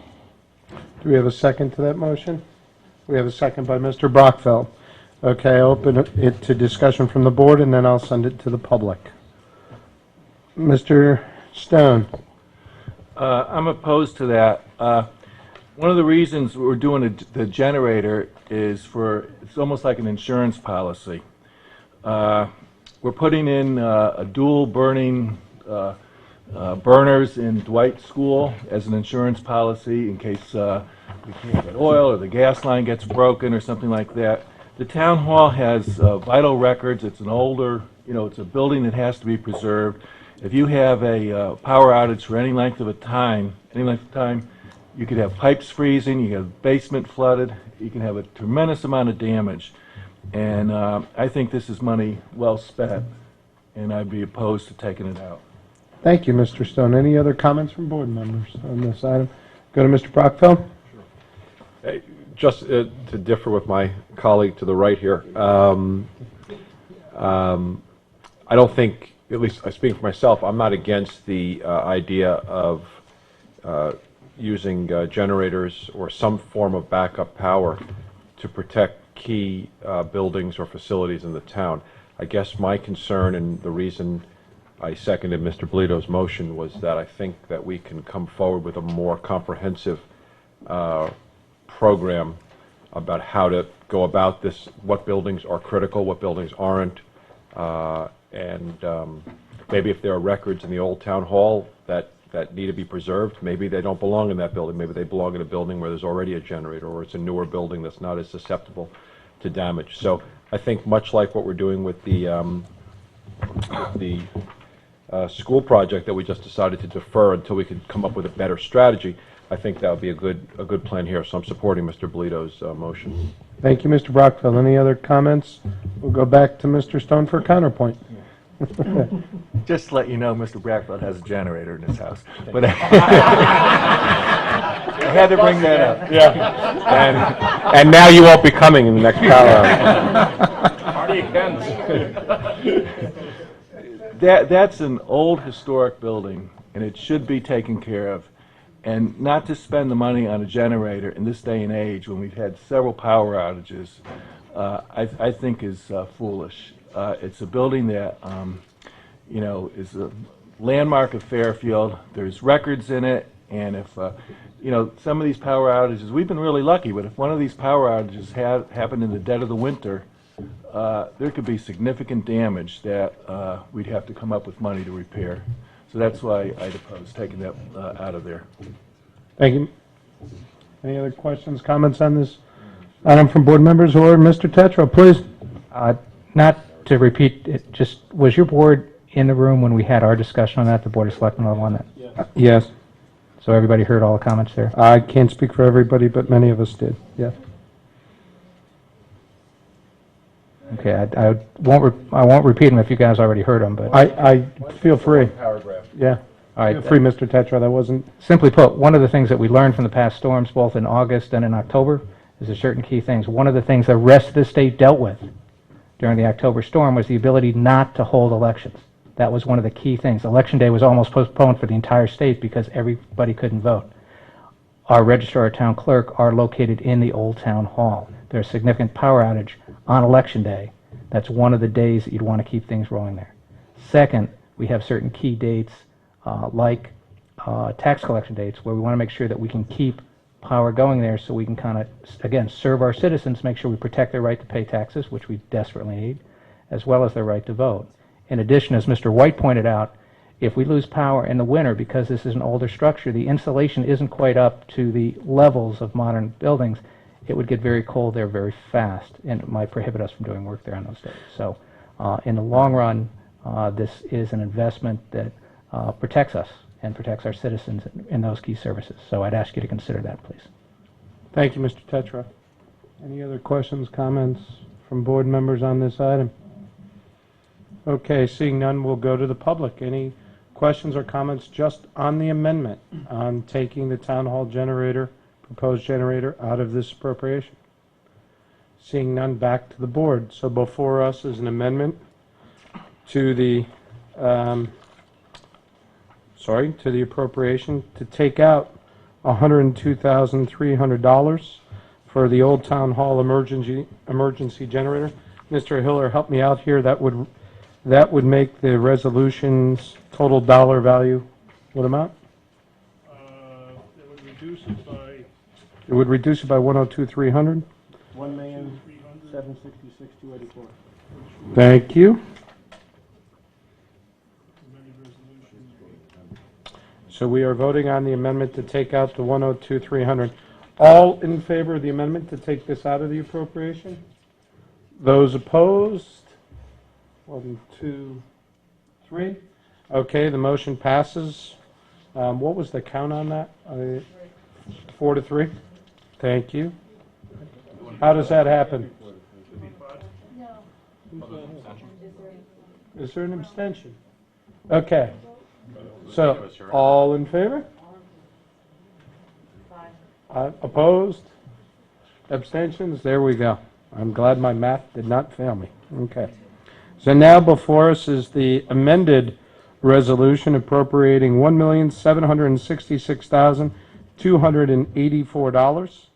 Do we have a second to that motion? We have a second by Mr. Brachfeld. Okay, I'll open it to discussion from the board, and then I'll send it to the public. Mr. Stone. I'm opposed to that. One of the reasons we're doing the generator is it's almost like an insurance policy. We're putting in a dual burning burners in Dwight's school as an insurance policy in case we can't get oil or the gas line gets broken or something like that. The town hall has vital records. It's an older, it's a building that has to be preserved. If you have a power outage for any length of time, you could have pipes freezing, you could have basement flooded, you can have a tremendous amount of damage. And I think this is money well spent, and I'd be opposed to taking it out. Thank you, Mr. Stone. Any other comments from board members on this item? Go to Mr. Brachfeld. Hey, just to differ with my colleague to the right here, I don't think, at least I speak for myself, I'm not against the idea of using generators or some form of backup power to protect key buildings or facilities in the town. I guess my concern and the reason I seconded Mr. Bolito's motion was that I think that we can come forward with a more comprehensive program about how to go about this, what buildings are critical, what buildings aren't, and maybe if there are records in the old town hall that need to be preserved, maybe they don't belong in that building. Maybe they belong in a building where there's already a generator, or it's a newer building that's not as susceptible to damage. So I think much like what we're doing with the the school project that we just decided to defer until we could come up with a better strategy, I think that would be a good plan here. So I'm supporting Mr. Bolito's motion. Thank you, Mr. Brachfeld. Any other comments? We'll go back to Mr. Stone for counterpoint. Just to let you know, Mr. Brachfeld has a generator in his house. But I had to bring that up. Yeah. And now you won't be coming in the next power Party That's an old historic building, and it should be taken care of. And not to spend the money on a generator in this day and age when we've had several power outages, I think is foolish. It's a building that, you know, is a landmark of Fairfield. There's records in it, and if, you know, some of these power outages, we've been really lucky, but if one of these power outages happened in the dead of the winter, there could be significant damage that we'd have to come up with money to repair. So that's why I'd oppose taking that out of there. Thank you. Any other questions, comments on this item from board members, or Mr. Tetreau, please? Not to repeat, it just, was your board in the room when we had our discussion on that, the Board of Selectmen level on that? Yes. So everybody heard all the comments there? I can't speak for everybody, but many of us did, yes. Okay, I won't repeat them if you guys already heard them, but... I feel free. Paragraph. Yeah. All right. Feel free, Mr. Tetreau, that wasn't... Simply put, one of the things that we learned from the past storms, both in August and in October, is there certain key things. One of the things the rest of the state dealt with during the October storm was the ability not to hold elections. That was one of the key things. Election day was almost postponed for the entire state because everybody couldn't vote. Our registrar, town clerk, are located in the old town hall. There's significant power outage on election day. That's one of the days that you'd want to keep things rolling there. Second, we have certain key dates like tax collection dates where we want to make sure that we can keep power going there so we can kind of, again, serve our citizens, make sure we protect their right to pay taxes, which we desperately need, as well as their right to vote. In addition, as Mr. White pointed out, if we lose power in the winter because this is an older structure, the insulation isn't quite up to the levels of modern buildings. It would get very cold there very fast, and it might prohibit us from doing work there on those days. So in the long run, this is an investment that protects us and protects our citizens in those key services. So I'd ask you to consider that, please. Thank you, Mr. Tetreau. Any other questions, comments from board members on this item? Okay, seeing none, we'll go to the public. Any questions or comments just on the amendment on taking the town hall generator, proposed generator, out of this appropriation? Seeing none, back to the board. So before us is an amendment to the to the appropriation to take out $102,300 for the Old Town Hall emergency generator. Mr. Hiller, help me out here. That would make the resolution's total dollar value what amount? It would reduce it by... It would reduce it by 102,300. $1,766,284. Thank you. So we are voting on the amendment to take out the 102,300. All in favor of the amendment to take this out of the appropriation? Those opposed? 1, 2, 3. Okay, the motion passes. What was the count on that? 4 to 3. Thank you. How does that happen? Is there an abstention? Okay. So, all in favor? Opposed? Abstentions? There we go. I'm glad my math did not fail me. Okay. So now before us is the amended resolution appropriating $1,766,284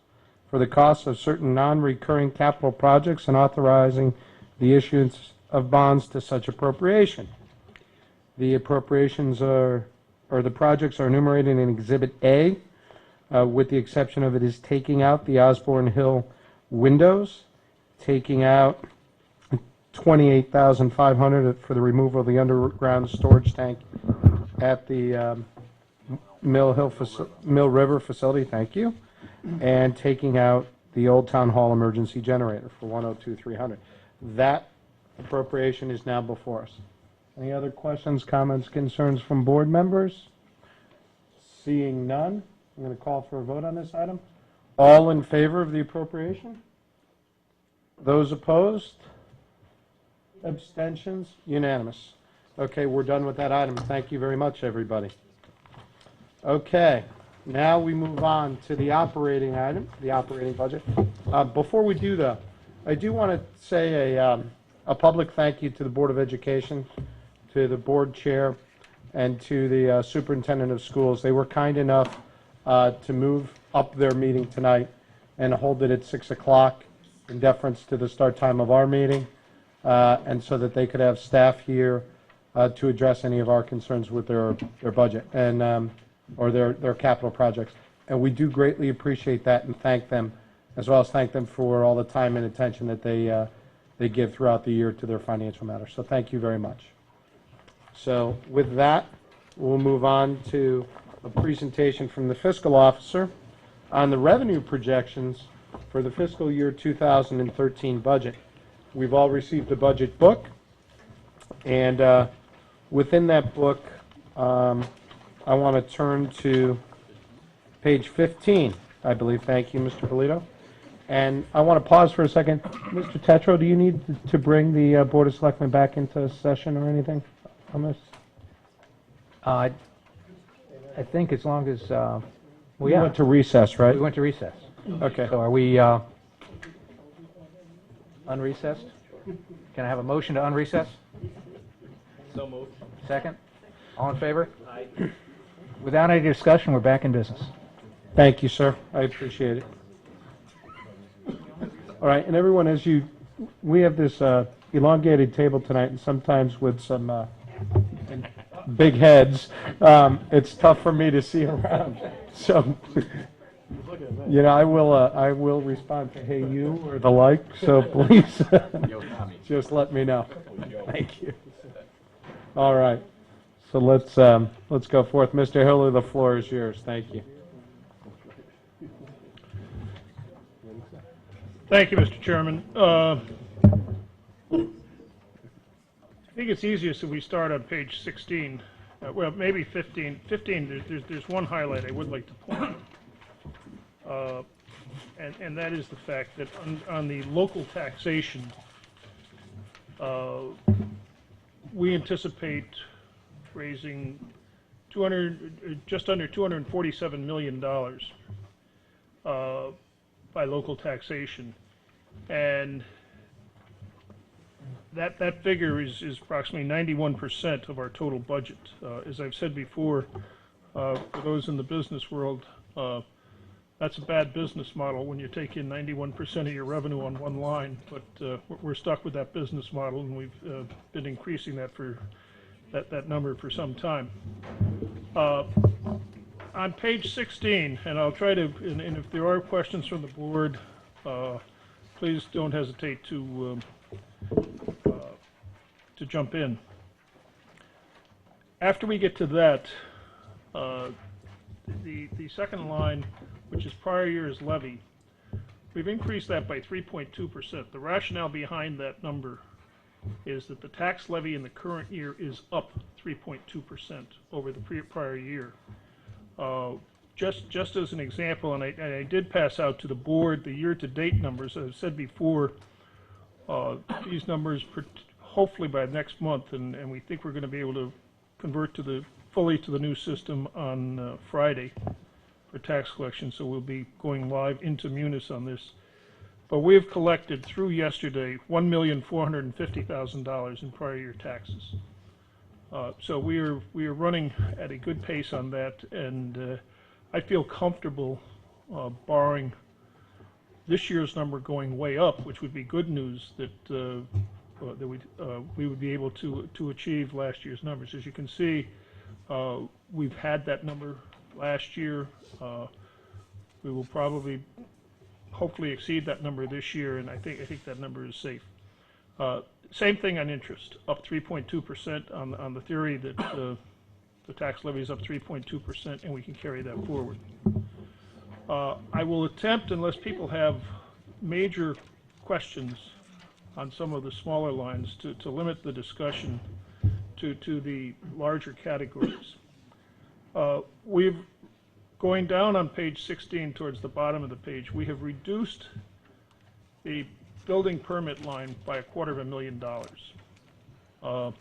for the cost of certain non-recurring capital projects and authorizing the issuance of bonds to such appropriation. The appropriations or the projects are enumerated in Exhibit A, with the exception of it is taking out the Osborne Hill windows, taking out $28,500 for the removal of the underground storage tank at the Mill River facility, thank you, and taking out the Old Town Hall emergency generator for $102,300. That appropriation is now before us. Any other questions, comments, concerns from board members? Seeing none, I'm going to call for a vote on this item. All in favor of the appropriation? Those opposed? Abstentions? Unanimous. Okay, we're done with that item. Thank you very much, everybody. Okay, now we move on to the operating item, the operating budget. Before we do, though, I do want to say a public thank you to the Board of Education, to the board chair, and to the superintendent of schools. They were kind enough to move up their meeting tonight and hold it at 6 o'clock in deference to the start time of our meeting, and so that they could have staff here to address any of our concerns with their budget and or their capital projects. And we do greatly appreciate that and thank them, as well as thank them for all the time and attention that they give throughout the year to their financial matters. So thank you very much. So with that, we'll move on to a presentation from the fiscal officer on the revenue projections for the fiscal year 2013 budget. We've all received a budget book, and within that book, I want to turn to page 15, I believe. Thank you, Mr. Polito. And I want to pause for a second. Mr. Tetreau, do you need to bring the Board of Selectmen back into session or anything on this? I think as long as, We went to recess, right? We went to recess. Okay. So are we unrecessed? Can I have a motion to unrecess? So moved. Second? All in favor? Aye. Without any discussion, we're back in business. Thank you, sir. I appreciate it. All right, and everyone, we have this elongated table tonight, and sometimes with some big heads, it's tough for me to see around. So, I will respond to "Hey, you" or the like. So please, just let me know. Thank you. All right. So let's go forth. Mr. Hiller, the floor is yours. Thank you. Thank you, Mr. Chairman. I think it's easiest if we start on page 16. Well, maybe 15. 15, there's one highlight I would like to point out. And that is the fact that on the local taxation, we anticipate raising just under $247 million by local taxation, and that figure is approximately 91% of our total budget. As I've said before, for those in the business world, that's a bad business model when you take in 91% of your revenue on one line, but we're stuck with that business model, and we've been increasing that number for some time. On page 16, and I'll try to, and if there are questions from the board, please don't hesitate to jump in. After we get to that, the second line, which is prior year's levy, we've increased that by 3.2%. The rationale behind that number is that the tax levy in the current year is up 3.2% over the prior year. Just as an example, and I did pass out to the board the year-to-date numbers. As I've said before, these numbers hopefully by next month, and we think we're going to be able to convert fully to the new system on Friday for tax collection, so we'll be going live into Munis on this. But we've collected through yesterday $1,450,000 in prior year taxes. So we are running at a good pace on that, and I feel comfortable barring this year's number going way up, which would be good news, that we would be able to achieve last year's numbers. As you can see, we've had that number last year. We will probably, hopefully, exceed that number this year, and I think that number is safe. Same thing on interest, up 3.2% on the theory that the tax levy is up 3.2%, and we can carry that forward. I will attempt, unless people have major questions on some of the smaller lines, to limit the discussion to the larger categories. We've, going down on page 16 towards the bottom of the page, we have reduced the building permit line by $250,000.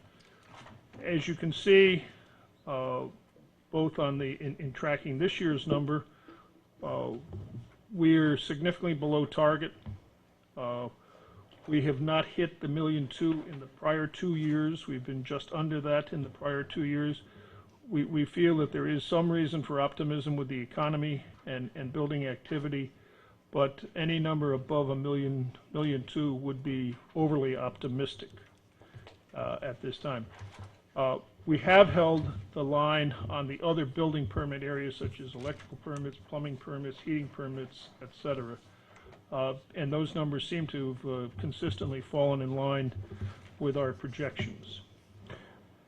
As you can see, both on the, in tracking this year's number, we're significantly below target. We have not hit the $1.2 million in the prior 2 years. We've been just under that in the prior 2 years. We feel that there is some reason for optimism with the economy and building activity, but any number above $1 million, $1.2 million would be overly optimistic at this time. We have held the line on the other building permit areas such as electrical permits, plumbing permits, heating permits, etc. And those numbers seem to have consistently fallen in line with our projections.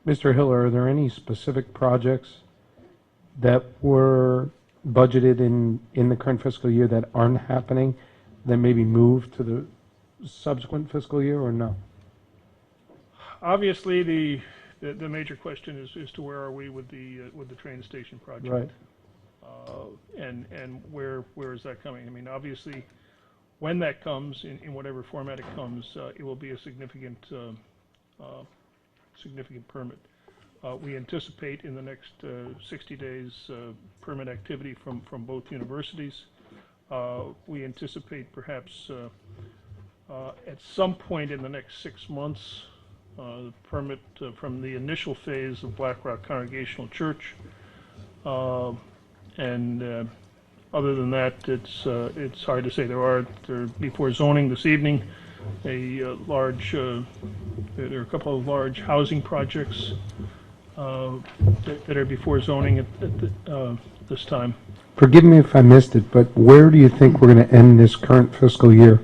Mr. Hill, are there any specific projects that were budgeted in the current fiscal year that aren't happening, that maybe moved to the subsequent fiscal year, or no? Obviously, the major question is to where are we with the train station project, Right. And where is that coming? I mean, obviously, when that comes in whatever format it comes, it will be a significant permit. We anticipate in the next 60 days permit activity from both universities. We anticipate perhaps at some point in the next 6 months the permit from the initial phase of Black Rock Congregational Church, and other than that, it's hard to say. There are before zoning this evening there are a couple of large housing projects that are before zoning at this time. Forgive me if I missed it, but where do you think we're going to end this current fiscal year?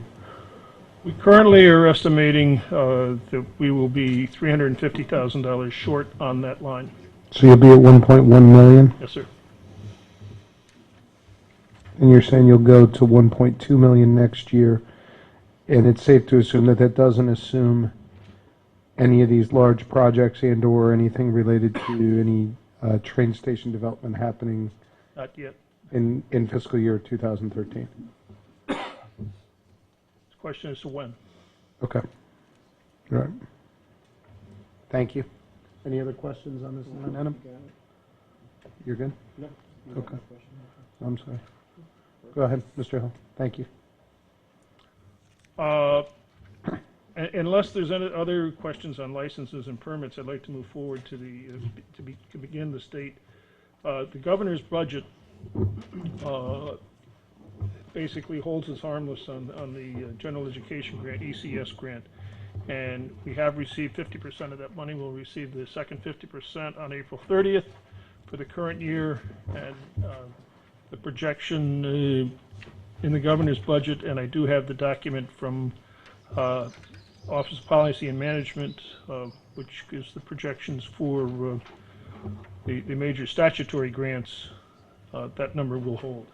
We currently are estimating that we will be $350,000 short on that line. So you'll be at 1.1 million? Yes, sir. And you're saying you'll go to 1.2 million next year, and it's safe to assume that that doesn't assume any of these large projects and or anything related to any train station development happening Not yet. in fiscal year 2013? The question is to when. Okay. All right. Thank you. Any other questions on this line item? You're good? No. Okay. I'm sorry. Go ahead, Mr. Hill. Thank you. Unless there's any other questions on licenses and permits, I'd like to move forward to begin the state. The governor's budget basically holds us harmless on the general education grant, ECS grant, and we have received 50% of that money. We'll receive the second 50% on April 30th for the current year, and the projection in the governor's budget, and I do have the document from Office of Policy and Management, which gives the projections for the major statutory grants. That number will hold.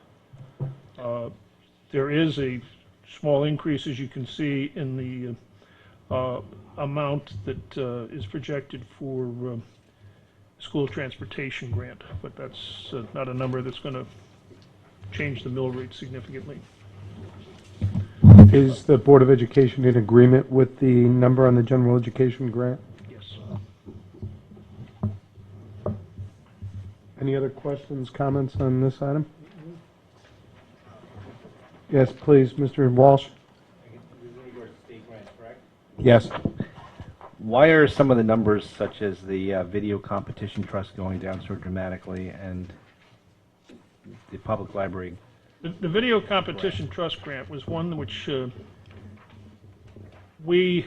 There is a small increase, as you can see, in the amount that is projected for school transportation grant, but that's not a number that's going to change the mill rate significantly. Is the Board of Education in agreement with the number on the general education grant? Yes. Any other questions, comments on this item? Yes, please, Mr. Walsh. Yes. Why are some of the numbers, such as the video competition trust, going down so dramatically, and the public library? The Video Competition Trust Grant was one which we,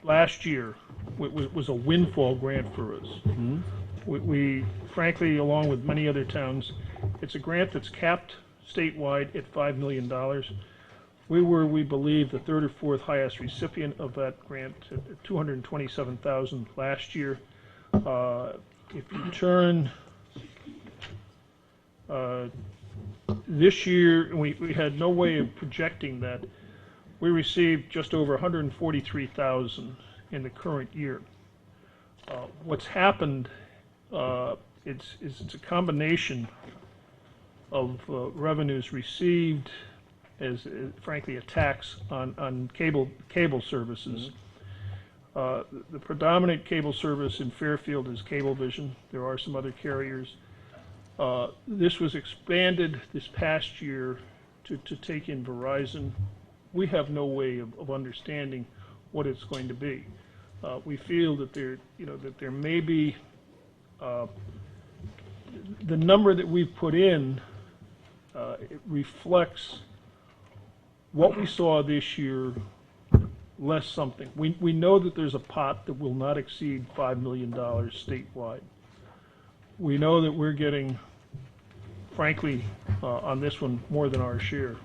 last year, was a windfall grant for us. Mm-hmm. We, frankly, along with many other towns, it's a grant that's capped statewide at $5 million. We were, we believe, the third or fourth highest recipient of that grant at $227,000 last year. If you turn this year, we had no way of projecting that. We received just over $143,000 in the current year. What's happened, it's a combination of revenues received as, frankly, a tax on cable services. The predominant cable service in Fairfield is Cablevision. There are some other carriers. This was expanded this past year to take in Verizon. We have no way of understanding what it's going to be. We feel that there may be the number that we've put in. It reflects what we saw this year, less something. We know that there's a pot that will not exceed $5 million statewide. We know that we're getting, frankly, on this one, more than our share.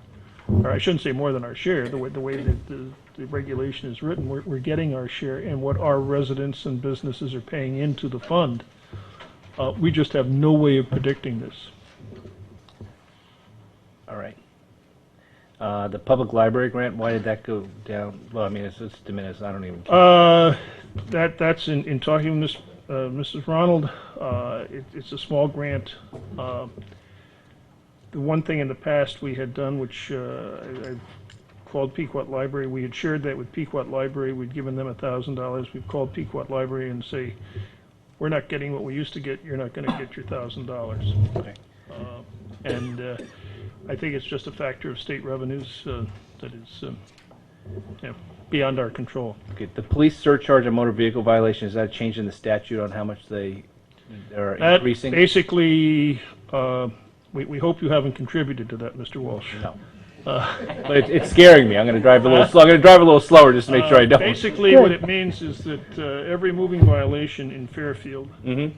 Or I shouldn't say more than our share. The way that the regulation is written, we're getting our share and what our residents and businesses are paying into the fund. We just have no way of predicting this. All right. The public library grant, why did that go down? Well, I mean, it's diminished. I don't even care. That's in talking with Mrs. Ronald. It's a small grant. The one thing in the past we had done, which I called Pequot Library, we had shared that with Pequot Library. We'd given them $1,000. We've called Pequot Library and say, we're not getting what we used to get. You're not going to get your $1,000. Okay. And I think it's just a factor of state revenues that is beyond our control. Okay. The police surcharge on motor vehicle violation, is that a change in the statute on how much they are increasing? Basically, we hope you haven't contributed to that, Mr. Walsh. No. But it's scaring me. I'm going to drive a little slow. I'm going to drive a little slower just to make sure I don't. Basically, what it means is that every moving violation in Fairfield, and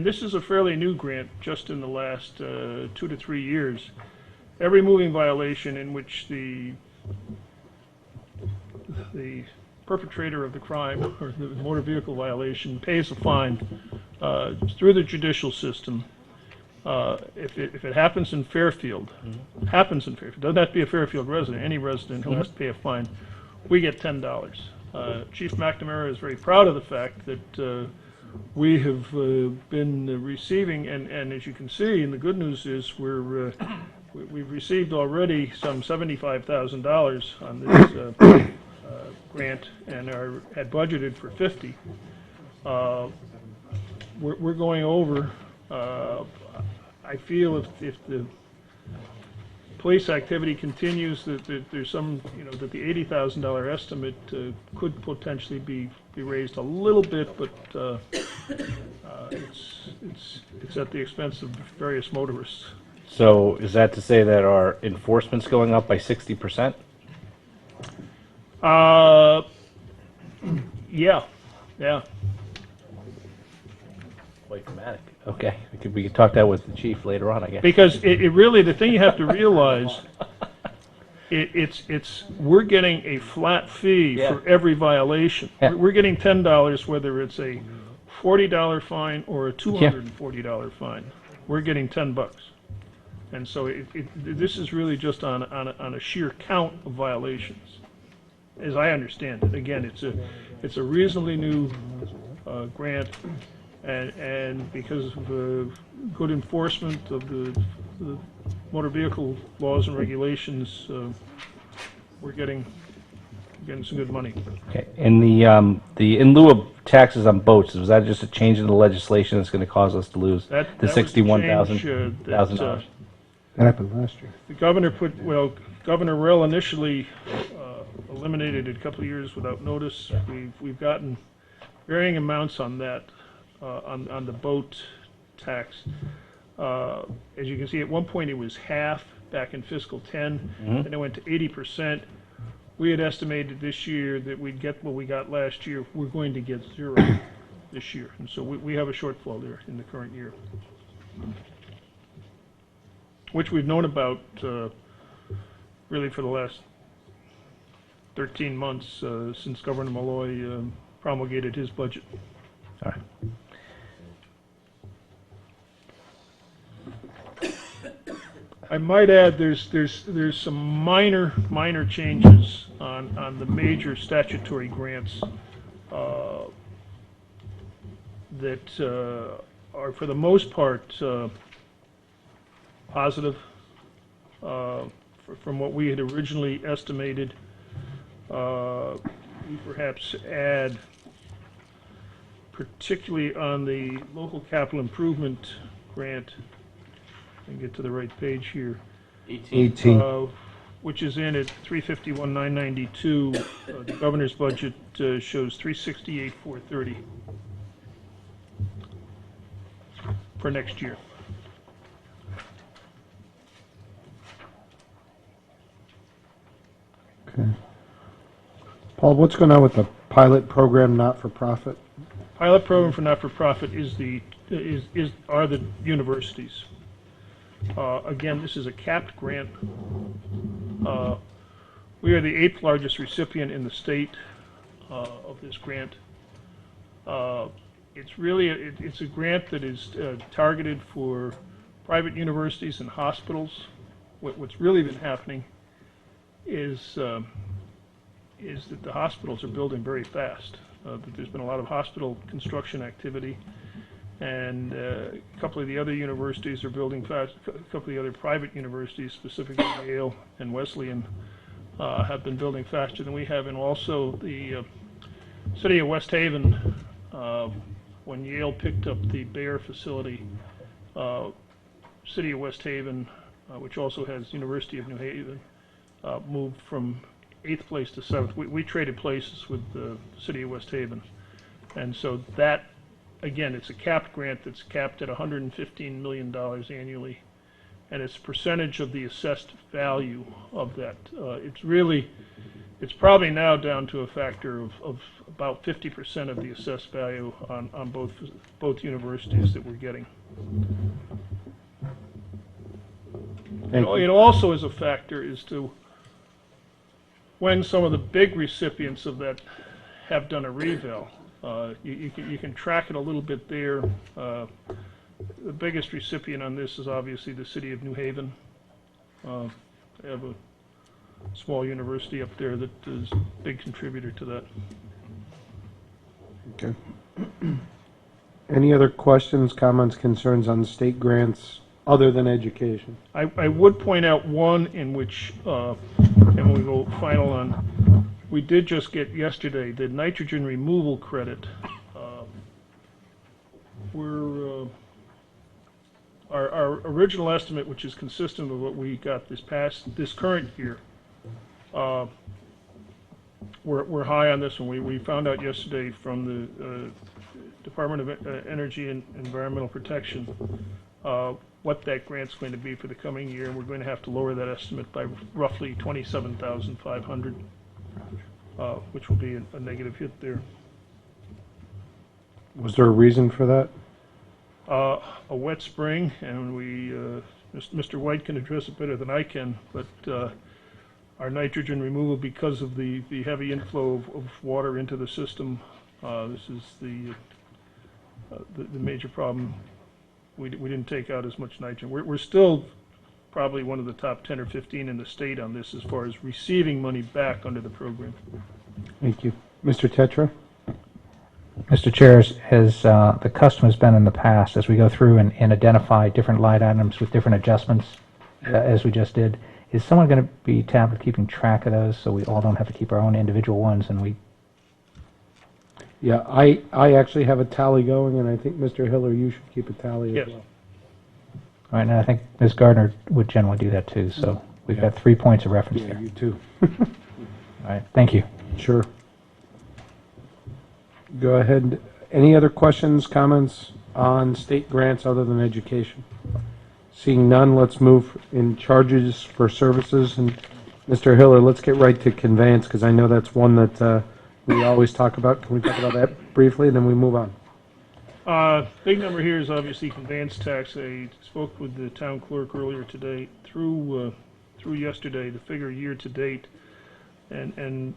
this is a fairly new grant, just in the last 2 to 3 years. Every moving violation in which the perpetrator of the crime or the motor vehicle violation pays a fine through the judicial system. If it happens in Fairfield, doesn't have to be a Fairfield resident, any resident who has to pay a fine, we get $10. Chief McNamara is very proud of the fact that we have been receiving, and as you can see, and the good news is we've received already some $75,000 on this grant and had budgeted for $50. We're going over. I feel if the police activity continues, that there's some, that the $80,000 estimate could potentially be raised a little bit, but it's at the expense of various motorists. So is that to say that our enforcement's going up by 60%? Yeah. Quite dramatic. Okay, we could talk that with the chief later on, I guess. Because it really, the thing you have to realize, we're getting a flat fee for every violation. Yeah. We're getting $10 whether it's a $40 fine or a $240 fine. We're getting $10. And so this is really just on a sheer count of violations, as I understand it. Again, it's a reasonably new grant. And because of good enforcement of the motor vehicle laws and regulations, we're getting some good money. Okay, and the in lieu of taxes on boats, was that just a change in the legislation that's going to cause us to lose the $61,000? That happened last year. The governor Governor Rell initially eliminated it a couple of years without notice. We've gotten varying amounts on that. On the boat tax. As you can see, at one point it was half back in fiscal 10, and it went to 80%. We had estimated this year that we'd get what we got last year. We're going to get 0 this year, and so we have a shortfall there in the current year, which we've known about really for the last 13 months since Governor Malloy promulgated his budget. All right. I might add there's some minor changes on the major statutory grants. that are, for the most part, positive from what we had originally estimated. We perhaps add, particularly on the local capital improvement grant, I can get to the right page here. 18. Which is in at 351,992. The governor's budget shows 368,430 for next year. Okay. Paul, what's going on with the pilot program not-for-profit? Pilot program for not-for-profit are the universities. Again, this is a capped grant. We are the 8th largest recipient in the state of this grant. It's a grant that is targeted for private universities and hospitals. What's really been happening is that the hospitals are building very fast. That there's been a lot of hospital construction activity, and a couple of the other universities are building fast. A couple of the other private universities, specifically Yale and Wesleyan, have been building faster than we have. And also the city of West Haven, when Yale picked up the Bayer facility, city of West Haven, which also has University of New Haven, moved from 8th place to 7th. We traded places with the city of West Haven. And so that, again, it's a capped grant that's capped at $115 million annually, and it's a percentage of the assessed value of that. It's probably now down to a factor of about 50% of the assessed value on both universities that we're getting. It also is a factor as to when some of the big recipients of that have done a reval. You can track it a little bit there. The biggest recipient on this is obviously the city of New Haven. They have a small university up there that is a big contributor to that. Okay. Any other questions, comments, concerns on state grants other than education? I would point out one in which, and we go final on, we did just get yesterday the nitrogen removal credit. Our original estimate, which is consistent with what we got this current year, we're high on this one. We found out yesterday from the Department of Energy and Environmental Protection what that grant's going to be for the coming year, and we're going to have to lower that estimate by roughly $27,500, which will be a negative hit there. Was there a reason for that? A wet spring, and Mr. White can address it better than I can, but our nitrogen removal, because of the heavy inflow of water into the system, this is the major problem. We didn't take out as much nitrogen. We're still probably one of the top 10 or 15 in the state on this as far as receiving money back under the program. Thank you. Mr. Tetreau? Mr. Chair, as the custom has been in the past, as we go through and identify different line items with different adjustments, as we just did, is someone going to be tapped with keeping track of those so we all don't have to keep our own individual ones? And we. Yeah, I actually have a tally going, and I think, Mr. Hiller, you should keep a tally as well. All right, and I think Ms. Gardner would generally do that too, so we've got 3 points of reference there. You too. All right, thank you. Sure. Go ahead. Any other questions, comments on state grants other than education? Seeing none, let's move in charges for services. And Mr. Hiller, let's get right to conveyance, because I know that's one that we always talk about. Can we talk about that briefly, and then we move on? Big number here is obviously conveyance tax. I spoke with the town clerk earlier today. Through yesterday, the figure year to date and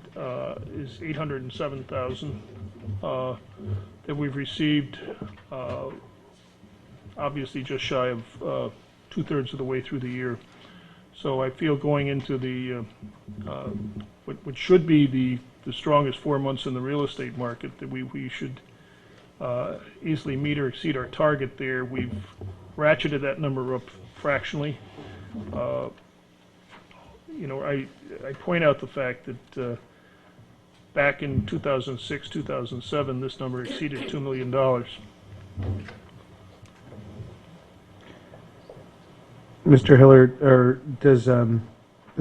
is $807,000 that we've received. Obviously, just shy of 2/3 of the way through the year. So I feel going into the what should be the strongest 4 months in the real estate market, that we should easily meet or exceed our target there. We've ratcheted that number up fractionally. You know, I point out the fact that back in 2006, 2007, this number exceeded $2 million. Mr. Hillard, or does the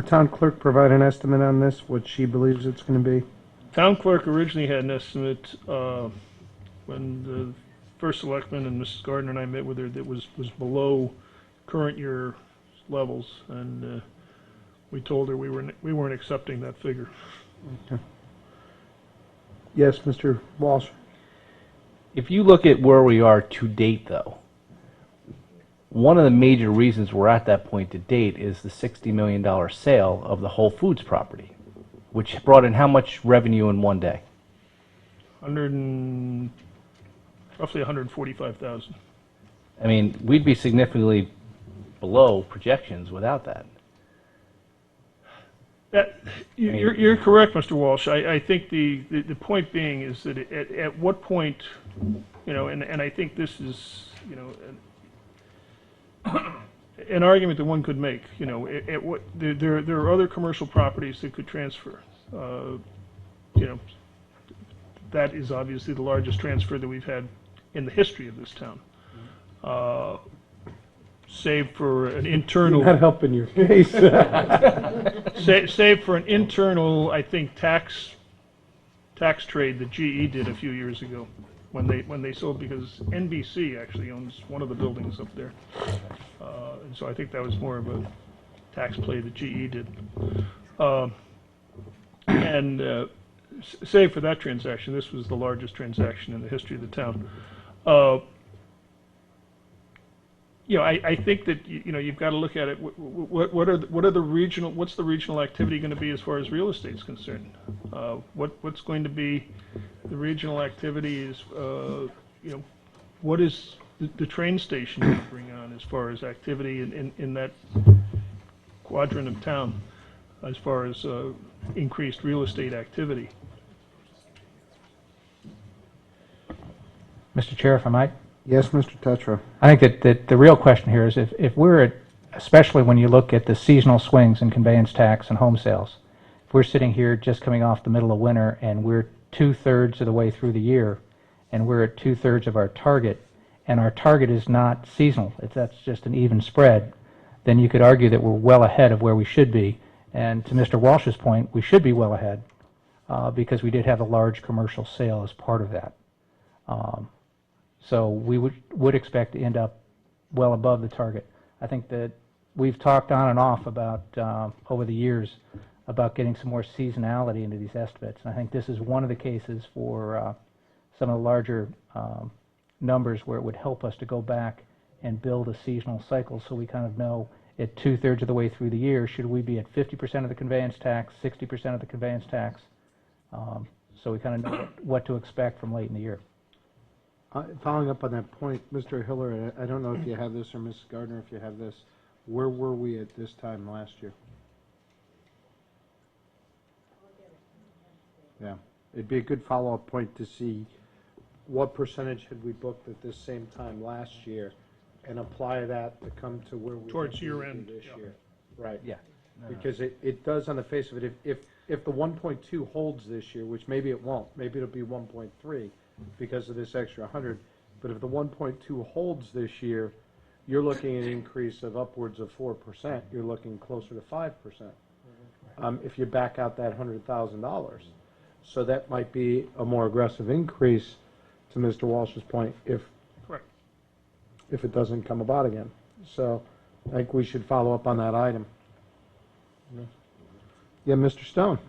town clerk provide an estimate on this, what she believes it's going to be? Town clerk originally had an estimate when the first selectman and Mrs. Gardner and I met with her that was below current year levels, and we told her we weren't accepting that figure. Okay. Yes, Mr. Walsh. If you look at where we are to date, though, one of the major reasons we're at that point to date is the $60 million sale of the Whole Foods property, which brought in how much revenue in one day? Roughly 145,000. I mean, we'd be significantly below projections without that. You're correct, Mr. Walsh. I think the point being is that at what point, you know, and I think this is, you know, an argument that one could make, you know, at what there are other commercial properties that could transfer. You know, that is obviously the largest transfer that we've had in the history of this town. Save for an internal... You're not helping your case. Save for an internal, I think, tax trade that GE did a few years ago when they sold, because NBC actually owns one of the buildings up there. And so I think that was more of a tax play that GE did. Save for that transaction, this was the largest transaction in the history of the town. You know, I think that, you know, you've got to look at it. What's the regional activity going to be as far as real estate is concerned? What's going to be the regional activity is, you know, what is the train station going to bring on as far as activity in that quadrant of town, as far as increased real estate activity? Mr. Chair, if I might? Yes, Mr. Tetreau. I think that the real question here is if we're at, especially when you look at the seasonal swings in conveyance tax and home sales, if we're sitting here just coming off the middle of winter and we're 2/3 of the way through the year and we're at 2/3 of our target, and our target is not seasonal, that's just an even spread, then you could argue that we're well ahead of where we should be. And to Mr. Walsh's point, we should be well ahead because we did have a large commercial sale as part of that. So we would expect to end up well above the target. I think that we've talked on and off about, over the years, about getting some more seasonality into these estimates. And I think this is one of the cases for some of the larger numbers where it would help us to go back and build a seasonal cycle so we kind of know at 2/3 of the way through the year, should we be at 50% of the conveyance tax, 60% of the conveyance tax? So we kind of know what to expect from late in the year. Following up on that point, Mr. Hiller, I don't know if you have this, or Mrs. Gardner, if you have this. Where were we at this time last year? Yeah, it'd be a good follow-up point to see what percentage had we booked at this same time last year, and apply that to come to where we towards year end this yeah. year. Right. Yeah. Because it does on the face of it. If the 1.2 holds this year, which maybe it won't, maybe it'll be 1.3. Because of this extra 100, but if the 1.2 holds this year, you're looking at an increase of upwards of 4%. You're looking closer to 5%. If you back out that $100,000, so that might be a more aggressive increase. To Mr. Walsh's point, if it doesn't come about again, so I think we should follow up on that item. Yeah, Mr. Stone.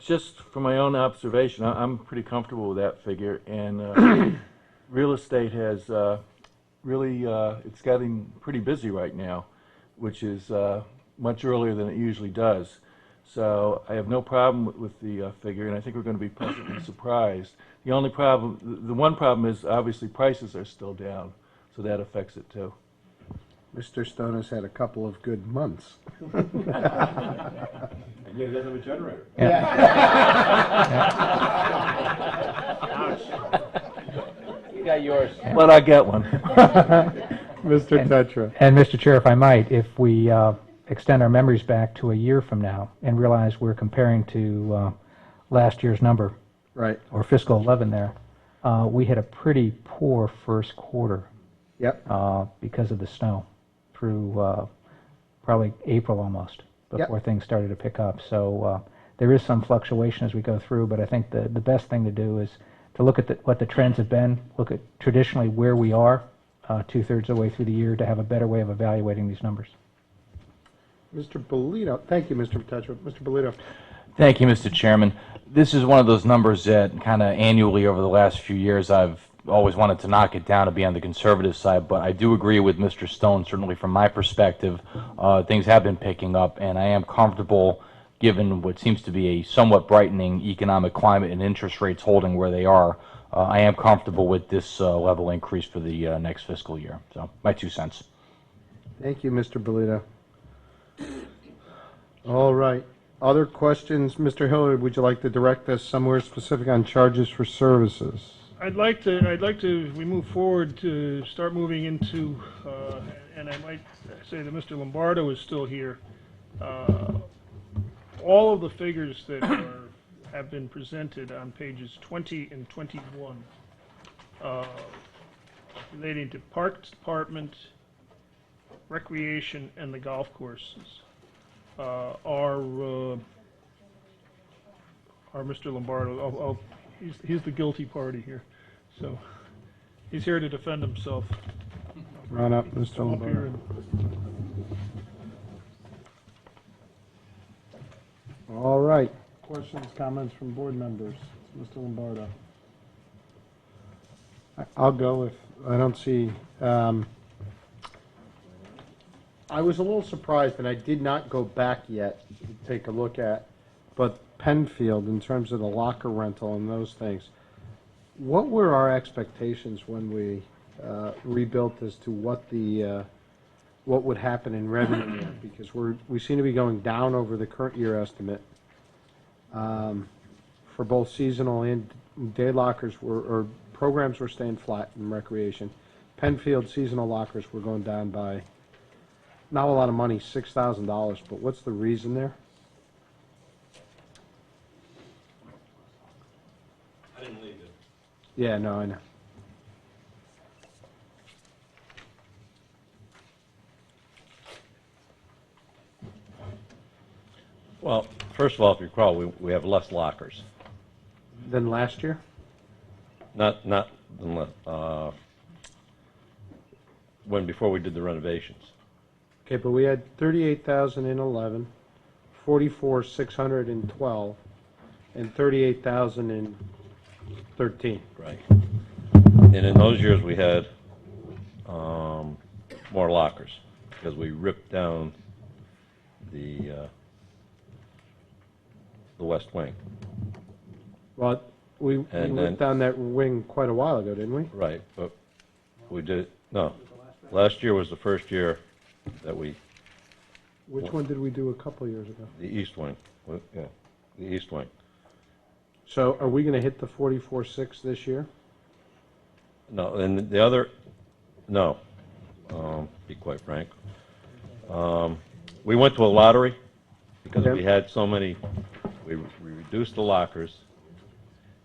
Just from my own observation, I'm pretty comfortable with that figure, and real estate has really, it's getting pretty busy right now, which is much earlier than it usually does. So I have no problem with the figure, and I think we're going to be pleasantly surprised. The only problem, the one problem is obviously prices are still down, so that affects it too. Mr. Stone has had a couple of good months. And yet he doesn't have a generator. Yeah. You got yours. But I get one. Mr. Tetreau. And Mr. Chair, if I might, if we extend our memories back to a year from now and realize we're comparing to last year's number, Right. or fiscal 11 there, we had a pretty poor first quarter. Yep. Because of the snow through probably April almost, before things started to pick up. So there is some fluctuation as we go through, but I think the best thing to do is to look at what the trends have been, look at traditionally where we are two-thirds of the way through the year to have a better way of evaluating these numbers. Mr. Bolito. Thank you, Mr. Tetreau. Mr. Bolito. Thank you, Mr. Chairman. This is one of those numbers that kind of annually over the last few years I've always wanted to knock it down to be on the conservative side, but I do agree with Mr. Stone. Certainly from my perspective, things have been picking up, and I am comfortable, given what seems to be a somewhat brightening economic climate and interest rates holding where they are. I am comfortable with this level increase for the next fiscal year. So, my 2 cents. Thank you, Mr. Bolito. All right. Other questions? Mr. Hillard, would you like to direct us somewhere specific on charges for services? I'd like to, we move forward to start moving into, and I might say that Mr. Lombardo is still here. All of the figures that have been presented on pages 20 and 21 relating to Parks Department, Recreation, and the golf courses are Mr. Lombardo. He's the guilty party here, so he's here to defend himself. Run up, Mr. Come up here Lombardo. All right. Questions, comments from board members? Mr. Lombardo. I'll go if I don't see. I was a little surprised, and I did not go back yet to take a look at, but Penfield, in terms of the locker rental and those things, what were our expectations when we rebuilt as to what the what would happen in revenue there? Because we seem to be going down over the current year estimate for both seasonal and day lockers or programs were staying flat in recreation. Penfield seasonal lockers were going down by not a lot of money, $6,000, but what's the reason there? I didn't leave it. Yeah, no, I know. Well, first of all, if you recall, we have less lockers. Than last year? Not when before we did the renovations. Okay, but we had 38,000 in 11, 44,600 in 12, and 38,000 in 13. Right. And in those years we had more lockers because we ripped down the west wing. Well, we went down that wing quite a while ago, didn't we? Right, but we did, no. Last year was the first year that we... Which one did we do a couple years ago? The east wing, yeah, the east wing. So are we going to hit the 44.6 this year? No, and the other, no, be quite frank. We went to a lottery because we had so many, we reduced the lockers,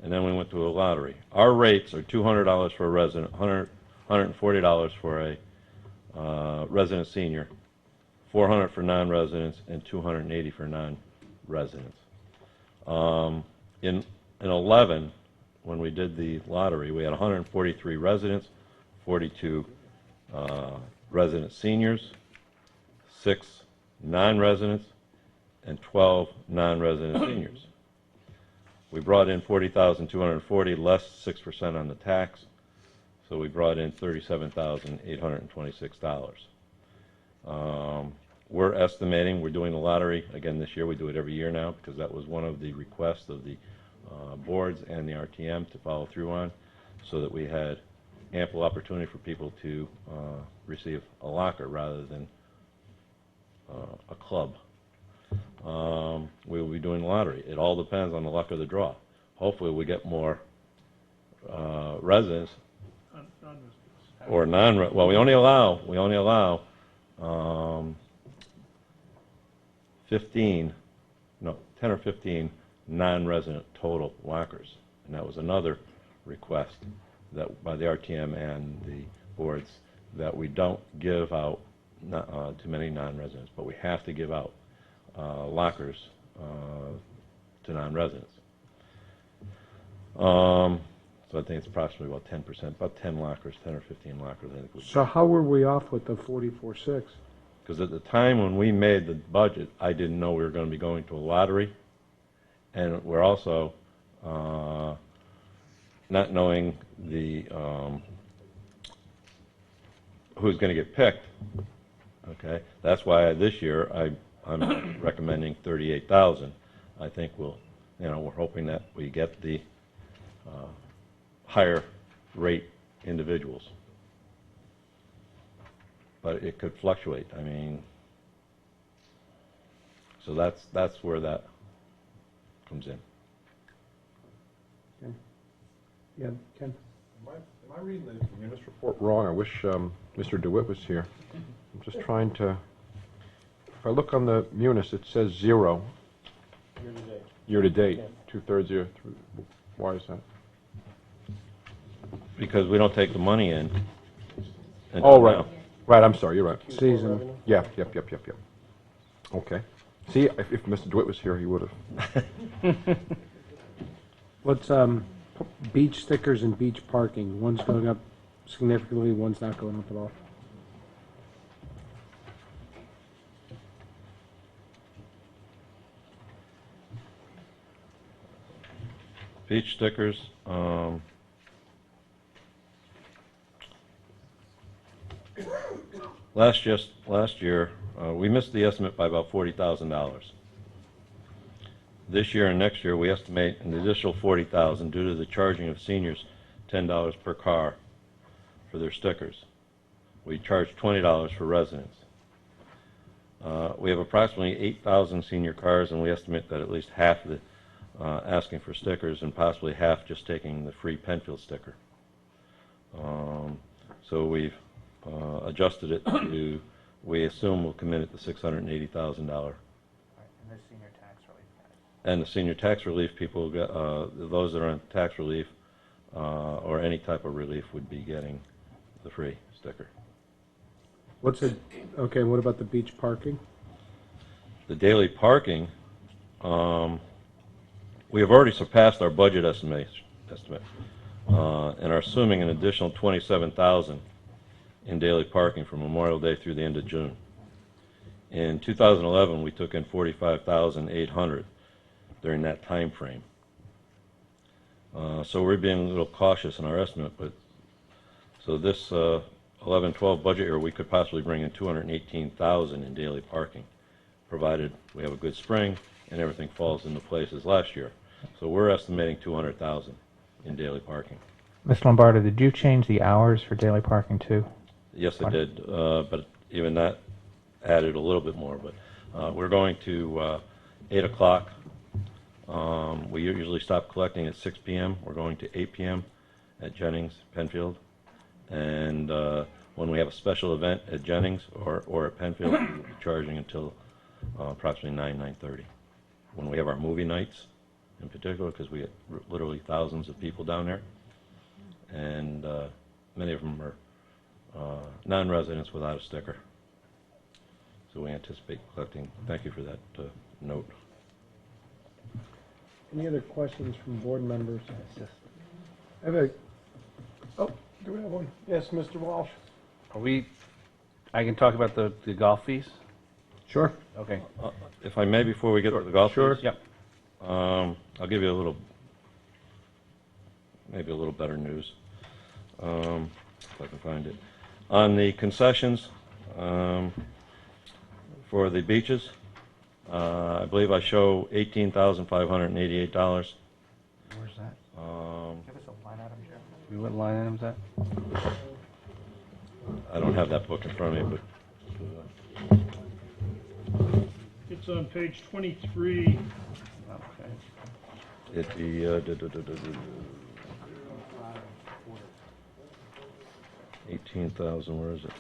and then we went to a lottery. Our rates are $200 for a resident, $140 for a resident senior, $400 for non-residents, and $280 for non-residents. In 11, when we did the lottery, we had 143 residents, 42 resident seniors, 6 non-residents, and 12 non-resident seniors. We brought in 40,240, less 6% on the tax, so we brought in $37,826. We're estimating, we're doing the lottery again this year. We do it every year now because that was one of the requests of the boards and the RTM to follow through on, so that we had ample opportunity for people to receive a locker rather than a club. We will be doing the lottery. It all depends on the luck of the draw. Hopefully we get more residents or well, we only allow 10 or 15 non-resident total lockers. And that was another request that by the RTM and the boards, that we don't give out too many non-residents, but we have to give out lockers to non-residents. So I think it's approximately about 10%, about 10 lockers, 10 or 15 lockers, I think. So how were we off with the 44.6? Because at the time when we made the budget, I didn't know we were going to be going to a lottery, and we're also not knowing the who's going to get picked. Okay, that's why this year I'm recommending 38,000. I think we're hoping that we get the higher rate individuals. But it could fluctuate. I mean, so that's where that comes in. Okay. Yeah, Ken? Am I reading the munis report wrong? I wish Mr. DeWitt was here. I'm just trying to, if I look on the munis, it says 0. Year-to-date. Year-to-date, Yeah. 2/3 year. Why is that? Because we don't take the money in. Oh, right. Now. Right, I'm sorry, you're right. Season. Yeah, yep. Okay. See, if Mr. DeWitt was here, he would have. What's beach stickers and beach parking? One's going up significantly, one's not going up at all. Beach stickers. Last year, we missed the estimate by about $40,000. This year and next year, we estimate an additional $40,000 due to the charging of seniors $10 per car for their stickers. We charge $20 for residents. We have approximately 8,000 senior cars, and we estimate that at least half of the asking for stickers and possibly half just taking the free Penfield sticker. So we've adjusted it to, we assume we'll come in at the $680,000. And the senior tax relief. And the senior tax relief people, those that are on tax relief or any type of relief would be getting the free sticker. Okay, what about the beach parking? The daily parking, we have already surpassed our budget estimate, and are assuming an additional $27,000 in daily parking from Memorial Day through the end of June. In 2011, we took in $45,800 during that time frame. So we're being a little cautious in our estimate, but so this 11-12 budget year, we could possibly bring in $218,000 in daily parking, provided we have a good spring and everything falls into place as last year. So we're estimating $200,000 in daily parking. Mr. Lombardo, did you change the hours for daily parking too? Yes, I did, but even that added a little bit more. But we're going to 8 o'clock. We usually stop collecting at 6 p.m. We're going to 8 p.m. at Jennings, Penfield. And when we have a special event at Jennings or at Penfield, we'll be charging until approximately 9:30. When we have our movie nights, in particular, because we get literally thousands of people down there, and many of them are non-residents without a sticker. So we anticipate collecting. Thank you for that note. Any other questions from board members? I have do we have one? Yes, Mr. Walsh. I can talk about the golf fees? Sure. Okay. If I may, before we get to the golf Sure. fees, Yep. I'll give you maybe a little better news, if I can find it. On the concessions for the beaches, I believe I show $18,588. Where's that? Give us a line item, Joe. What line item is that? I don't have that book in front of me, but It's on page 23. Okay. it'd be 18,000, where is it?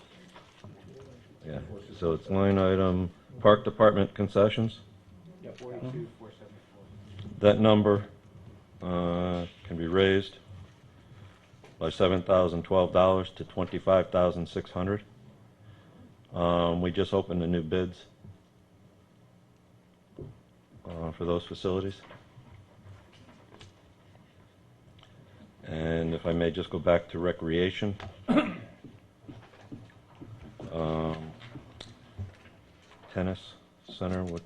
Yeah, so it's line item, Park Department concessions. Yeah, 42,474. That number can be raised by $7,012 to $25,600. We just opened the new bids for those facilities. And if I may just go back to recreation. Tennis center, what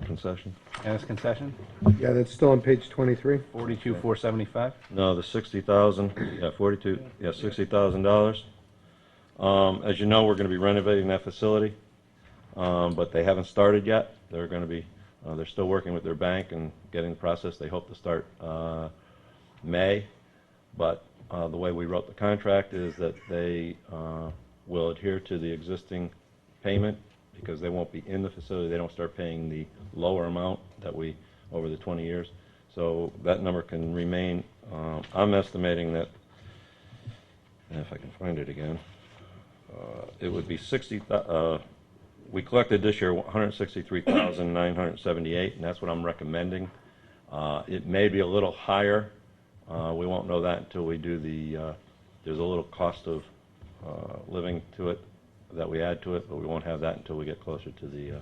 concession? Tennis concession? Yeah, that's still on page 23. 42,475. No, the 60,000. Yeah, 42. Yeah, $60,000. As you know, we're going to be renovating that facility, but they haven't started yet. They're going to be. They're still working with their bank and getting the process. They hope to start May, but the way we wrote the contract is that they will adhere to the existing payment because they won't be in the facility. They don't start paying the lower amount that we over the 20 years. So that number can remain. I'm estimating that, and if I can find it again, it would be 60. We collected this year 163,978, and that's what I'm recommending. It may be a little higher. We won't know that until we do the. There's a little cost of living to it that we add to it, but we won't have that until we get closer to the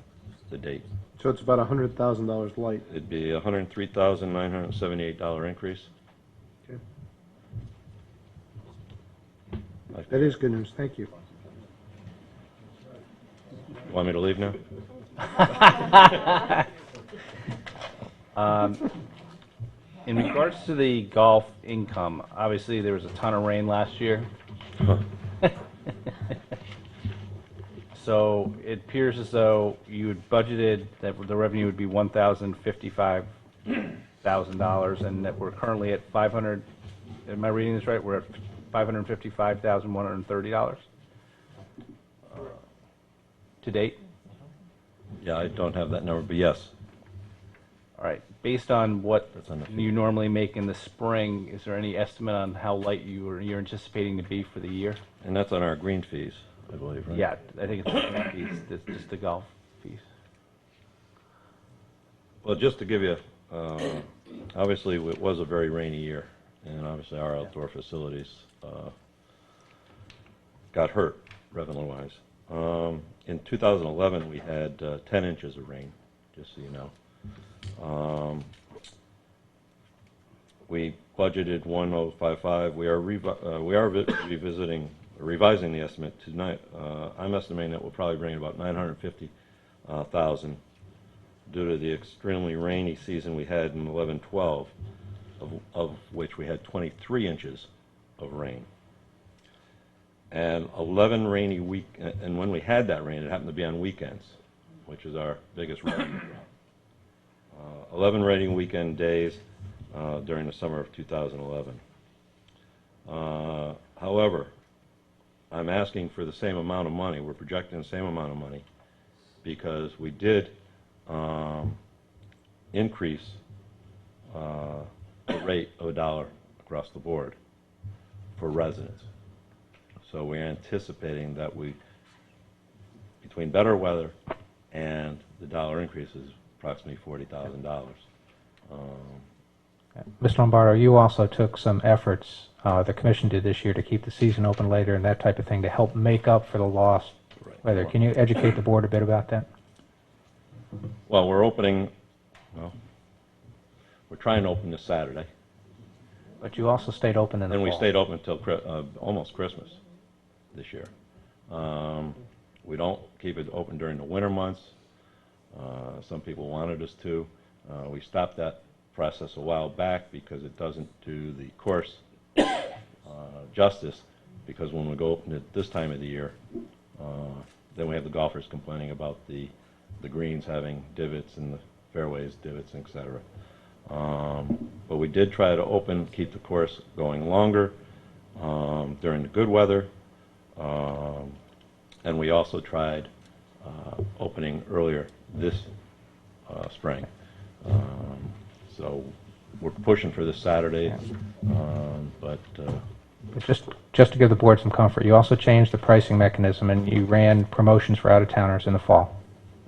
date. So it's about $100,000 light. It'd be a $103,978 increase. Okay. That is good news. Thank you. You want me to leave now? In regards to the golf income, obviously there was a ton of rain last year. So it appears as though you had budgeted that the revenue would be $1,055,000 and that we're currently at 500. Am I reading this right? We're at $555,130 to date? Yeah, I don't have that number, but yes. All right. Based on what you normally make in the spring, is there any estimate on how light you're anticipating to be for the year? And that's on our green fees, I believe, right? Yeah, I think it's the green fees, just the golf fees. Well, just to give you, obviously it was a very rainy year, and obviously our outdoor facilities got hurt revenue-wise. In 2011, we had 10 inches of rain, just so you know. We budgeted 1,055. We are revising the estimate tonight. I'm estimating that we'll probably bring in about 950,000 due to the extremely rainy season we had in 11-12, of which we had 23 inches of rain. And 11 rainy week, and when we had that rain, it happened to be on weekends, which is our biggest revenue drop. 11 rainy weekend days during the summer of 2011. However, I'm asking for the same amount of money. We're projecting the same amount of money because we did increase the rate of $1 across the board for residents. So we're anticipating that between better weather and the dollar increases, approximately $40,000. Mr. Lombardo, you also took some efforts, the commission did this year, to keep the season open later and that type of thing to help make up for the lost weather. Can you educate the board a bit about that? Well, we're trying to open this Saturday. But you also stayed open in the fall. And we stayed open until almost Christmas this year. We don't keep it open during the winter months. Some people wanted us to. We stopped that process a while back because it doesn't do the course justice, because when we go open it this time of the year, then we have the golfers complaining about the greens having divots and the fairways divots, etc. But we did try to keep the course going longer during the good weather, and we also tried opening earlier this spring. So we're pushing for this Saturday, but But just to give the board some comfort, you also changed the pricing mechanism and you ran promotions for out-of-towners in the fall.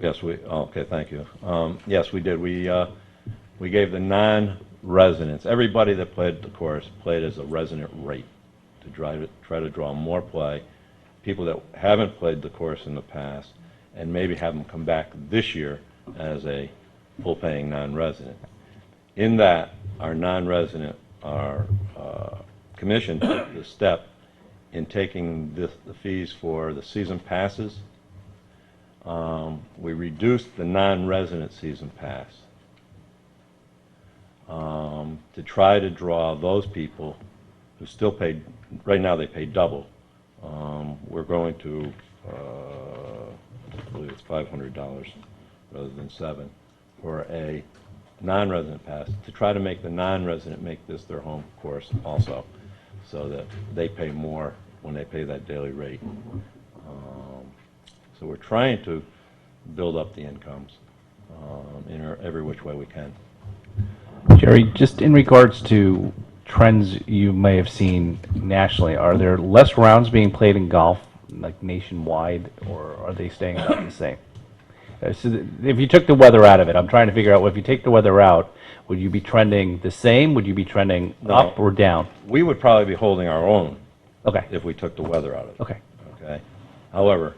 Yes, okay, thank you. Yes, we did. We gave the non-residents, everybody that played the course played as a resident rate to try to draw more play. People that haven't played the course in the past, and maybe have them come back this year as a full-paying non-resident. In that, our non-resident are commissioned the step in taking the fees for the season passes. We reduced the non-resident season pass to try to draw those people who still paid, right now they pay double. We're going to, I believe it's $500 rather than $7 for a non-resident pass, to try to make the non-resident make this their home course also, so that they pay more when they pay that daily rate. So we're trying to build up the incomes in every which way we can. Jerry, just in regards to trends you may have seen nationally, are there less rounds being played in golf, like nationwide, or are they staying about the same? So if you took the weather out of it, I'm trying to figure out, well, if you take the weather out, would you be trending the same? Would you be trending up or down? We would probably be holding our own. Okay. If we took the weather out of it. Okay. Okay. However,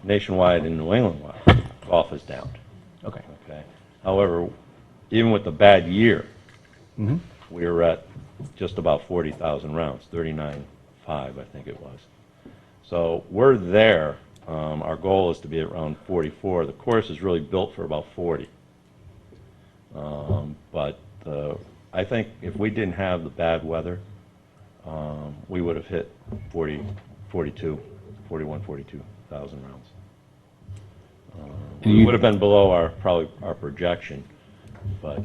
nationwide and New England-wide, golf is down. Okay. Okay. However, even with the bad year, we were at just about 40,000 rounds, 39.5, I think it was. So we're there. Our goal is to be around 44. The course is really built for about 40. But I think if we didn't have the bad weather, we would have hit 41, 42,000 rounds. We would have been below probably our projection, but.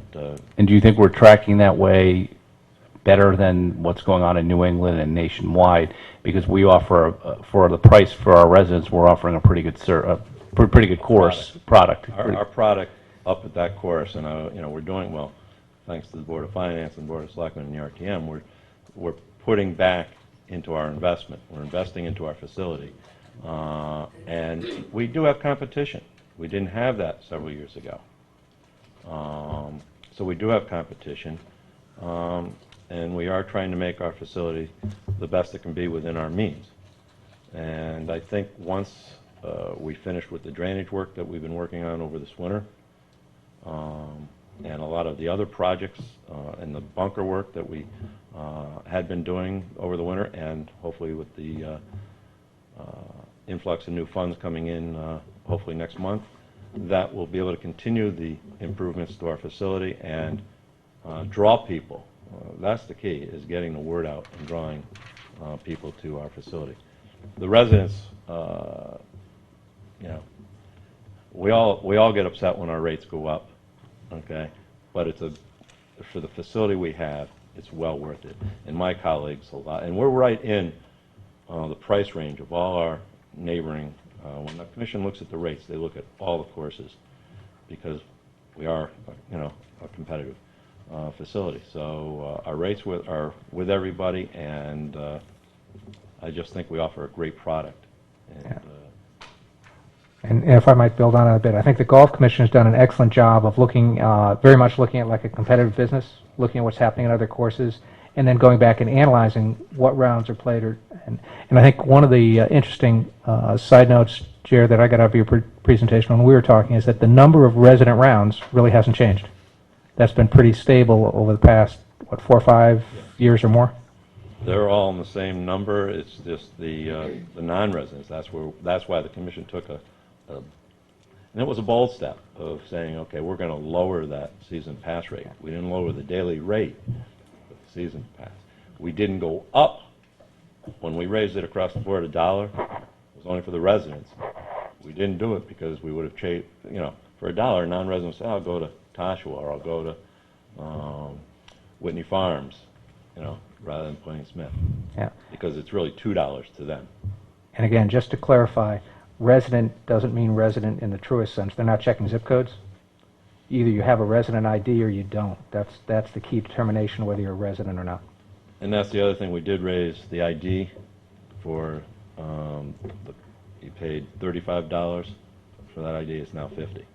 And do you think we're tracking that way better than what's going on in New England and nationwide? Because we offer, for the price for our residents, we're offering a pretty good course product. Our product up at that course, and we're doing well, thanks to the Board of Finance and Board of Selectmen and the RTM. We're putting back into our investment. We're investing into our facility, and we do have competition. We didn't have that several years ago, so we do have competition. And we are trying to make our facility the best it can be within our means. And I think once we finish with the drainage work that we've been working on over this winter, and a lot of the other projects and the bunker work that we had been doing over the winter, and hopefully with the influx of new funds coming in hopefully next month, that we'll be able to continue the improvements to our facility and draw people. That's the key, is getting the word out and drawing people to our facility. The residents, we all get upset when our rates go up, okay? But it's for the facility we have, it's well worth it. And my colleagues a lot, and we're right in the price range of all our neighboring. When the commission looks at the rates, they look at all the courses, because we are, a competitive facility. So our rates are with everybody, and I just think we offer a great product. And if I might build on it a bit, I think the Golf Commission has done an excellent job of looking, very much looking at like a competitive business, looking at what's happening in other courses, and then going back and analyzing what rounds are played. And I think one of the interesting side notes, Jared, that I got out of your presentation when we were talking is that the number of resident rounds really hasn't changed. That's been pretty stable over the past, 4 or 5 years or more? They're all in the same number. It's just the non-residents. That's why the commission took and it was a bold step of saying, okay, we're going to lower that season pass rate. We didn't lower the daily rate, but the season pass. We didn't go up. When we raised it across the board $1, it was only for the residents. We didn't do it because we would have changed, for $1, non-residents say, I'll go to Tashawa, or I'll go to Whitney Farms, rather than Plain Smith. Yeah. Because it's really $2 to them. And again, just to clarify, resident doesn't mean resident in the truest sense. They're not checking zip codes. Either you have a resident ID or you don't. That's the key determination whether you're a resident or not. And that's the other thing, we did raise the ID for, you paid $35 for that ID, it's now 50.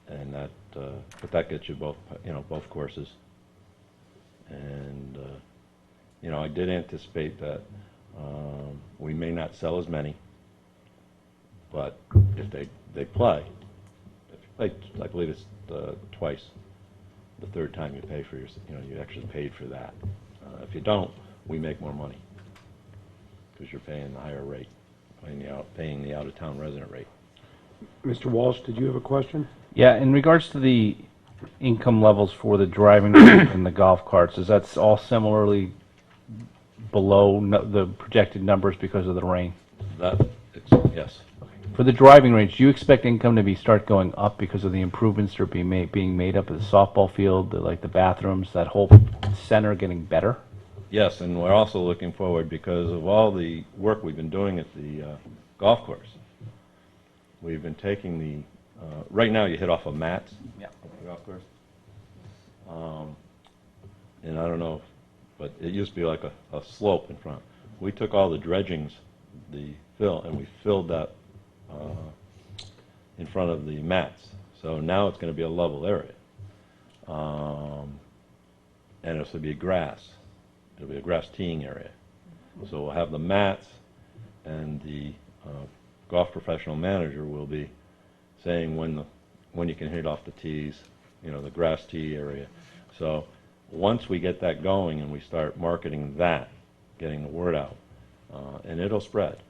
And that, but that gets you both, both courses. And, I did anticipate that we may not sell as many, but if they play, I believe it's twice. The third time you pay for your, you actually paid for that. If you don't, we make more money because you're paying the higher rate, paying the out-of-town resident rate. Mr. Walsh, did you have a question? Yeah, in regards to the income levels for the driving range and the golf carts, is that all similarly below the projected numbers because of the rain? Yes. For the driving range, do you expect income to start going up because of the improvements that are being made up at the softball field, like the bathrooms, that whole center getting better? Yes, and we're also looking forward because of all the work we've been doing at the golf course. We've been taking the, right now you hit off of mats at the golf course. And I don't know, but it used to be like a slope in front. We took all the dredgings, the fill, and we filled that in front of the mats. So now it's going to be a level area. And it's going to be grass. It'll be a grass teeing area. So we'll have the mats, and the golf professional manager will be saying when you can hit off the tees, the grass tee area. So once we get that going and we start marketing that, getting the word out, and it'll spread.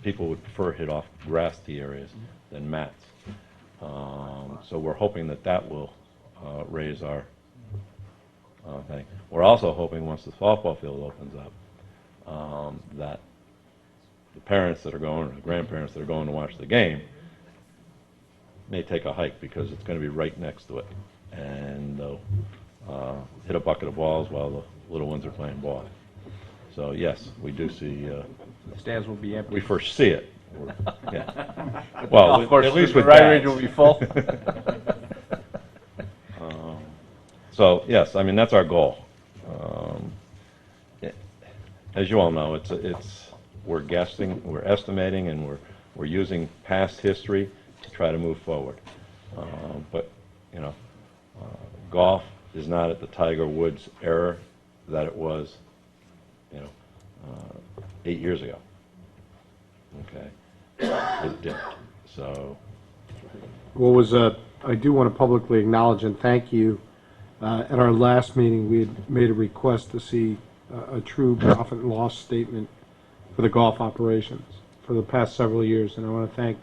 People would prefer hit off grass tee areas than mats. So we're hoping that will raise our thing. We're also hoping once the softball field opens up, that the parents that are going, or the grandparents that are going to watch the game, may take a hike because it's going to be right next to it. And they'll hit a bucket of balls while the little ones are playing ball. So yes, we do see. The stands will be empty. We foresee it. Yeah. Well, of course, at least the with driving range dads. will be full. So yes, I mean that's our goal. As you all know, we're guessing, we're estimating, and we're using past history to try to move forward. But golf is not at the Tiger Woods era that it was, 8 years ago. Okay, it dipped. So, I do want to publicly acknowledge and thank you. At our last meeting, we had made a request to see a true profit and loss statement for the golf operations for the past several years, and I want to thank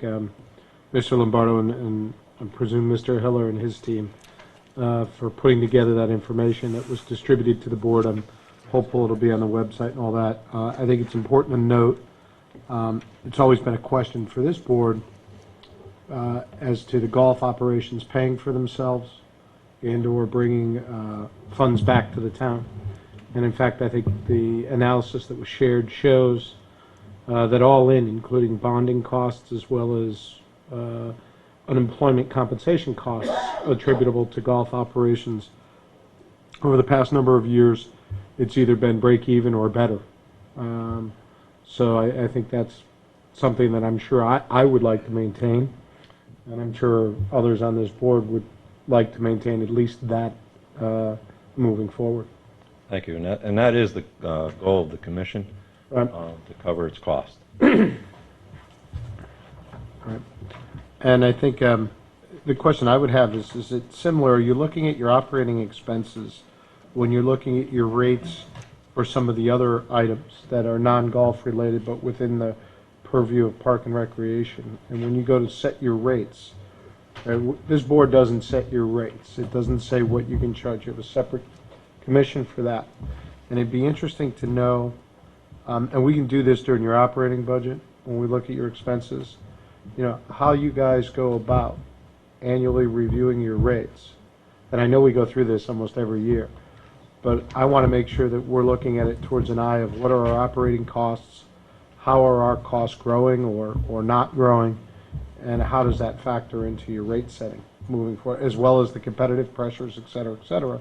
Mr. Lombardo and I presume Mr. Hiller and his team for putting together that information that was distributed to the board. I'm hopeful it'll be on the website and all that. I think it's important to note, it's always been a question for this board as to the golf operations paying for themselves and or bringing funds back to the town. And in fact, I think the analysis that was shared shows that all in, including bonding costs as well as unemployment compensation costs attributable to golf operations, over the past number of years, it's either been break even or better. So I think that's something that I'm sure I would like to maintain, and I'm sure others on this board would like to maintain at least that moving forward. thank you. And that is the goal of the commission, Right. to cover its cost. Right. And I think the question I would have is it similar? Are you looking at your operating expenses when you're looking at your rates for some of the other items that are non-golf related but within the purview of park and recreation? And when you go to set your rates, this board doesn't set your rates. It doesn't say what you can charge. You have a separate commission for that. And it'd be interesting to know, and we can do this during your operating budget when we look at your expenses, how you guys go about annually reviewing your rates. And I know we go through this almost every year, but I want to make sure that we're looking at it towards an eye of what are our operating costs, how are our costs growing or not growing, and how does that factor into your rate setting? moving forward, as well as the competitive pressures, et cetera, et cetera.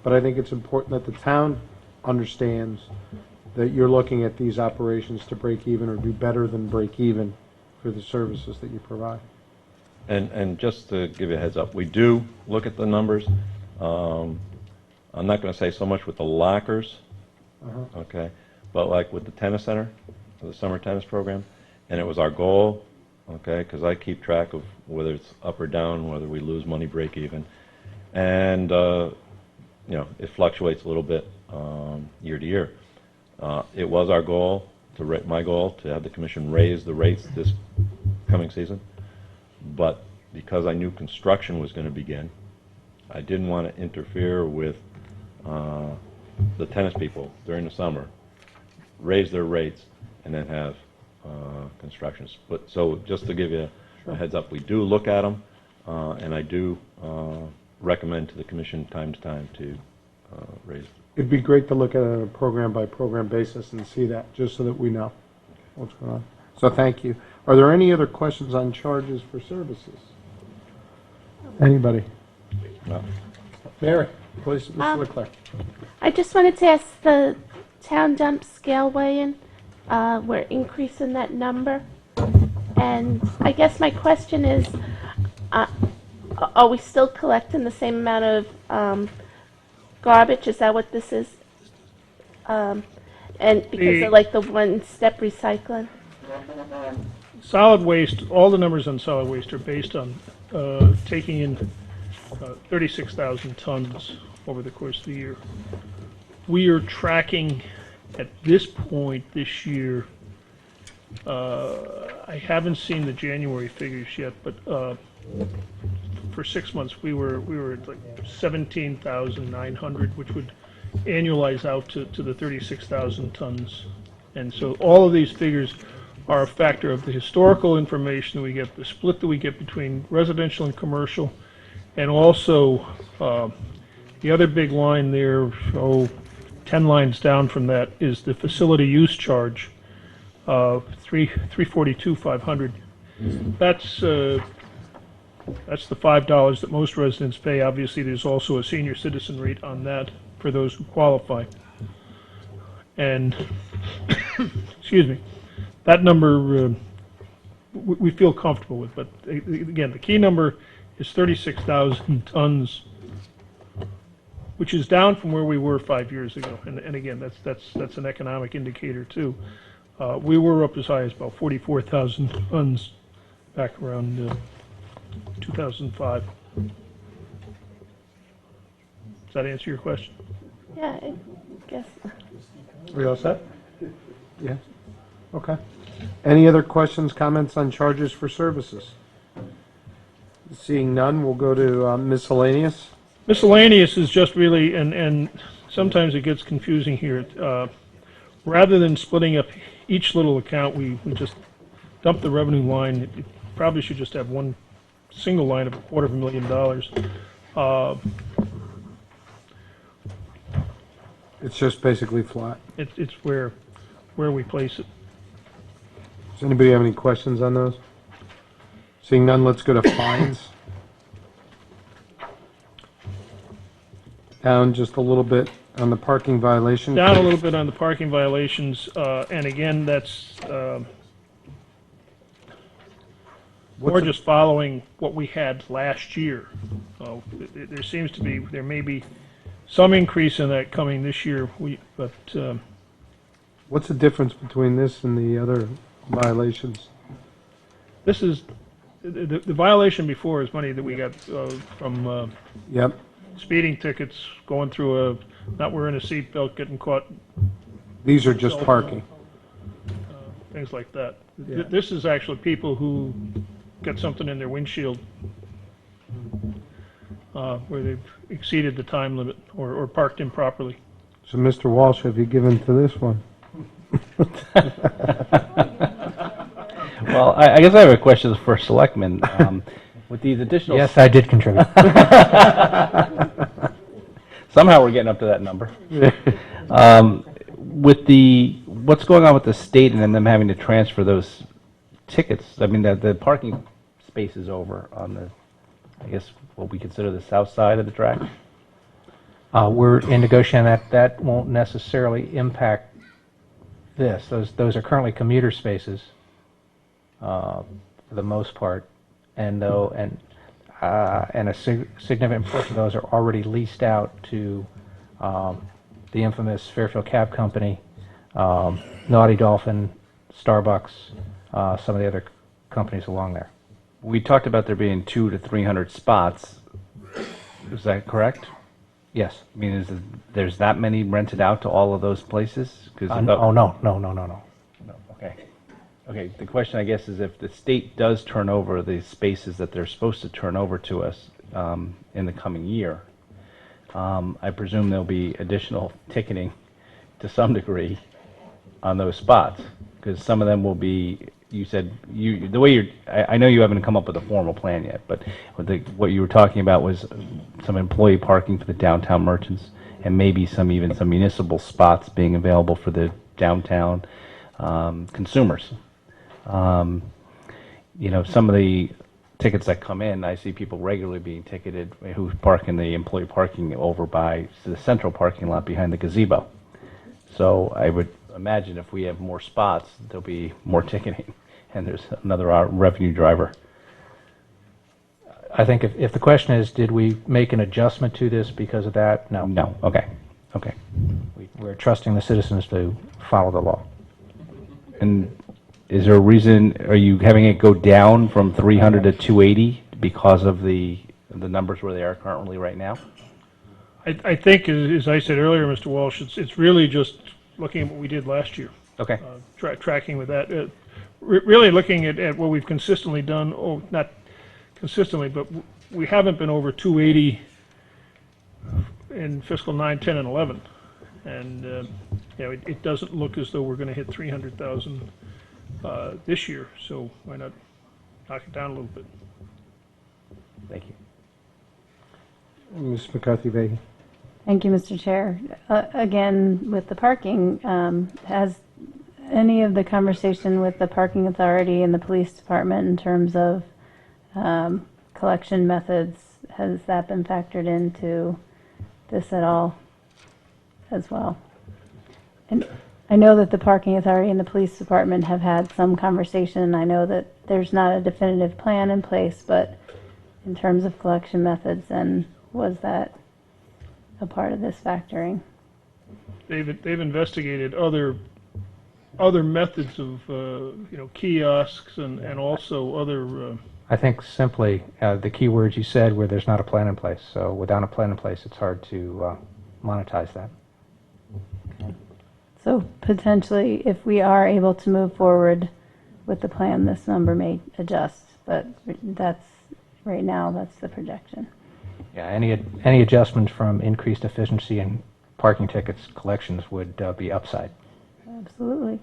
But I think it's important that the town understands that you're looking at these operations to break even or do better than break even for the services that you provide. And just to give you a heads up, we do look at the numbers. I'm not going to say so much with the lockers, okay, but like with the tennis center, the summer tennis program, and it was our goal, okay, because I keep track of whether it's up or down, whether we lose money, break even, and you know, it fluctuates a little bit year to year. It was our goal, my goal, to have the commission raise the rates this coming season, but because I knew construction was going to begin, I didn't want to interfere with the tennis people during the summer, raise their rates, and then have constructions. But so just to give you a heads up, we do look at them, and I do recommend to the commission time to time to raise. It'd be great to look at it on a program-by-program basis and see that, just so that we know what's going on. So thank you. Are there any other questions on charges for services? Anybody? No. Mary, please, Mr. Leclerc. I just wanted to ask the town dump scale weigh-in. We're increasing that number. And I guess my question is, are we still collecting the same amount of garbage? Is that what this is? And because of like the one-step recycling? Solid waste, all the numbers on solid waste are based on taking in 36,000 tons over the course of the year. We are tracking at this point this year, I haven't seen the January figures yet, but for 6 months we were at like 17,900, which would annualize out to the 36,000 tons. And so all of these figures are a factor of the historical information that we get, the split that we get between residential and commercial, and also the other big line there, 10 lines down from that, is the facility use charge of $342,500. That's the $5 that most residents pay. Obviously, there's also a senior citizen rate on that for those who qualify. And excuse me, that number we feel comfortable with. But again, the key number is 36,000 tons, which is down from where we were 5 years ago. And again, that's an economic indicator too. We were up as high as about 44,000 tons back around 2005. Does that answer your question? Yeah, I guess. We all set? Yeah. Okay. Any other questions, comments on charges for services? Seeing none, we'll go to miscellaneous. Miscellaneous is just really, and sometimes it gets confusing here. Rather than splitting up each little account, we just dump the revenue line. It probably should just have one single line of $250,000. It's just basically flat. It's where we place it. Does anybody have any questions on those? Seeing none, let's go to fines. Down just a little bit on the parking violation. Down a little bit on the parking violations, and again, that's we're just following what we had last year. There may be some increase in that coming this year. What's the difference between this and the other violations? This is the violation before is money that we got from Yep. speeding tickets, going through not wearing a seatbelt, getting caught. These are just parking. Things like that. Yeah. This is actually people who get something in their windshield where they've exceeded the time limit or parked improperly. So, Mr. Walsh, have you given to this one? Well, I guess I have a question for Selectman. With these additional... Yes, I did contribute. Somehow we're getting up to that number. With what's going on with the state and then them having to transfer those tickets, I mean, the parking spaces over on the I guess, what we consider the south side of the track? We're in negotiation that won't necessarily impact this. Those are currently commuter spaces for the most part, and a significant portion of those are already leased out to the infamous Fairfield Cab Company, Naughty Dolphin, Starbucks, some of the other companies along there. We talked about there being 200 to 300 spots. Is that correct? Yes. I mean, there's that many rented out to all of those places? No. Okay. Okay, the question, I guess, is if the state does turn over the spaces that they're supposed to turn over to us in the coming year, I presume there'll be additional ticketing to some degree on those spots, because some of them will be, you said, the way you're, I know you haven't come up with a formal plan yet, but what you were talking about was some employee parking for the downtown merchants, and maybe some municipal spots being available for the downtown consumers. Some of the tickets that come in, I see people regularly being ticketed who park in the employee parking over by the central parking lot behind the gazebo. So I would imagine if we have more spots, there'll be more ticketing, and there's another revenue driver. I think if the question is, did we make an adjustment to this because of that? No. No. Okay. Okay. We're trusting the citizens to follow the law. And is there a reason, are you having it go down from 300 to 280 because of the numbers where they are currently right now? I think, as I said earlier, Mr. Walsh, it's really just looking at what we did last year. Okay. Tracking with that. Really looking at what we've consistently done, not consistently, but we haven't been over 280 in fiscal 9, 10, and 11. And it doesn't look as though we're going to hit 300,000 this year, so why not knock it down a little bit? Thank you. Ms. McCarthy Vahey. Thank you, Mr. Chair. Again, with the parking, has any of the conversation with the parking authority and the police department in terms of collection methods, has that been factored into this at all as well? And I know that the parking authority and the police department have had some conversation. I know that there's not a definitive plan in place, but in terms of collection methods, and was that a part of this factoring? They've investigated other methods of kiosks and also other. I think simply the key words you said were there's not a plan in place. So without a plan in place, it's hard to monetize that. So potentially, if we are able to move forward with the plan, this number may adjust, but that's right now, that's the projection. Yeah, any adjustment from increased efficiency in parking tickets collections would be upside. Absolutely.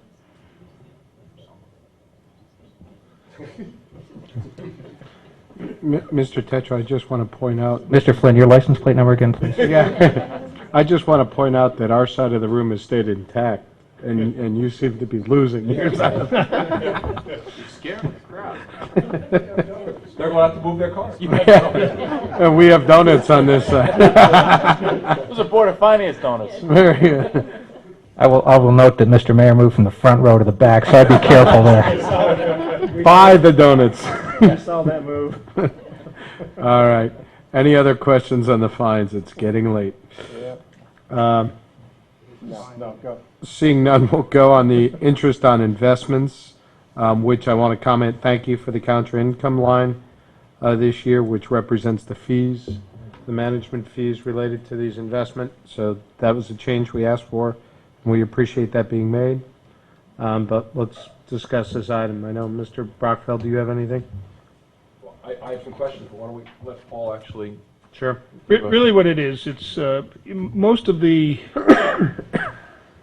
Mr. Tetreau, I just want to point out... Mr. Flynn, your license plate number again, please. Yeah. I just want to point out that our side of the room has stayed intact, and you seem to be losing your side. You're scaring the crowd. They're going to have to move their cars. And we have donuts on this side. Those are Board of Finance donuts. Very good. I will note that Mr. Mayor moved from the front row to the back, so I'd be careful there. Buy the donuts. I saw that move. All right. Any other questions on the fines? It's getting late. No, go. Seeing none, we'll go on the interest on investments, which I want to comment. Thank you for the counter income line this year, which represents the fees, the management fees related to these investments. So that was a change we asked for, and we appreciate that being made. But let's discuss this item. I know, Mr. Brachfeld, do you have anything? Well, I have some questions, but why don't we let Paul actually... Sure. Really what it is, it's most of the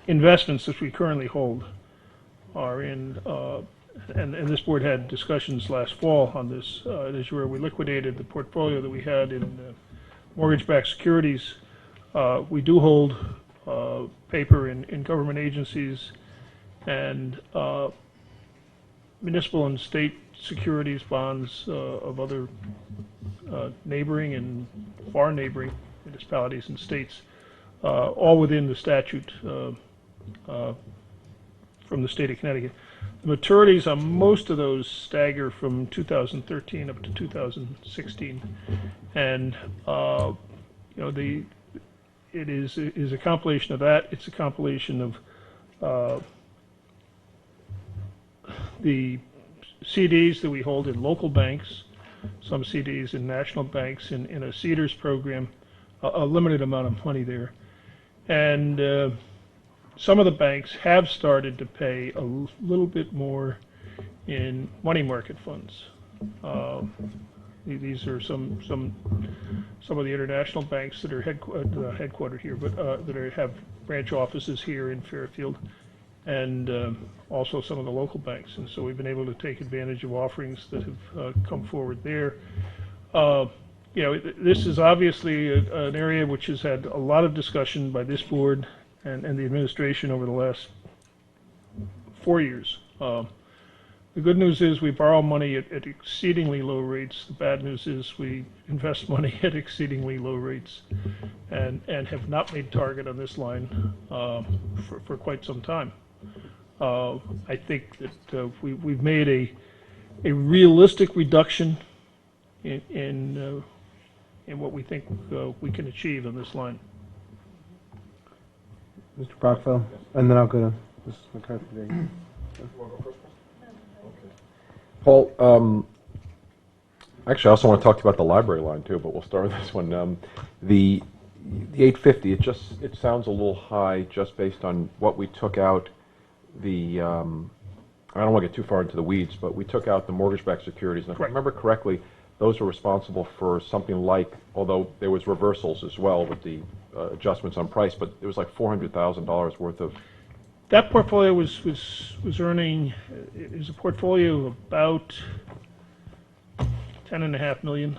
investments that we currently hold are in, and this board had discussions last fall on this, is where we liquidated the portfolio that we had in mortgage-backed securities. We do hold paper in government agencies and municipal and state securities, bonds of other neighboring and far neighboring municipalities and states, all within the statute from the state of Connecticut. The maturities on most of those stagger from 2013 up to 2016, and it is a compilation of that. It's a compilation of the CDs that we hold in local banks, some CDs in national banks, in a CEDARS program, a limited amount of money there. And some of the banks have started to pay a little bit more in money market funds. These are some of the international banks that are headquartered here, but that have branch offices here in Fairfield, and also some of the local banks. And so we've been able to take advantage of offerings that have come forward there. This is obviously an area which has had a lot of discussion by this board and the administration over the last 4 years. The good news is we borrow money at exceedingly low rates. The bad news is we invest money at exceedingly low rates, and have not made target on this line for quite some time. I think that we've made a realistic reduction in what we think we can achieve on this line. Mr. Brachfeld, and then I'll go to Mrs. McCarthy. Paul, actually, I also want to talk to you about the library line too, but we'll start with this one. The 850, it sounds a little high just based on what we took out. I don't want to get too far into the weeds, but we took out the mortgage-backed securities. And if I remember correctly, those were responsible for something like, although there was reversals as well with the adjustments on price, but it was like $400,000 worth of. That portfolio was earning, it was a portfolio of about $10.5 million.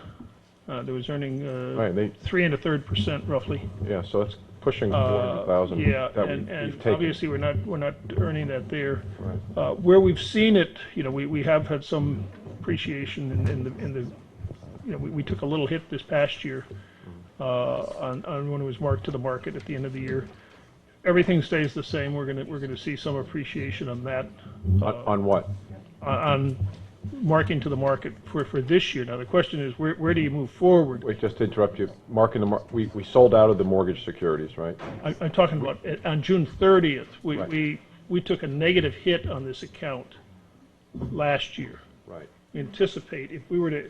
That was earning 3 1/3% roughly. Yeah, so it's pushing 400,000. Yeah, and obviously we're not earning that there. Right. Where we've seen it, we have had some appreciation in the we took a little hit this past year on when it was marked to the market at the end of the year. Everything stays the same. We're gonna see some appreciation on that. On what? On marking to the market for this year. Now the question is, where do you move forward? Wait, just to interrupt you. We sold out of the mortgage securities, right? I'm talking about on June 30th. We took a negative hit on this account last year. Right. We anticipate if we were to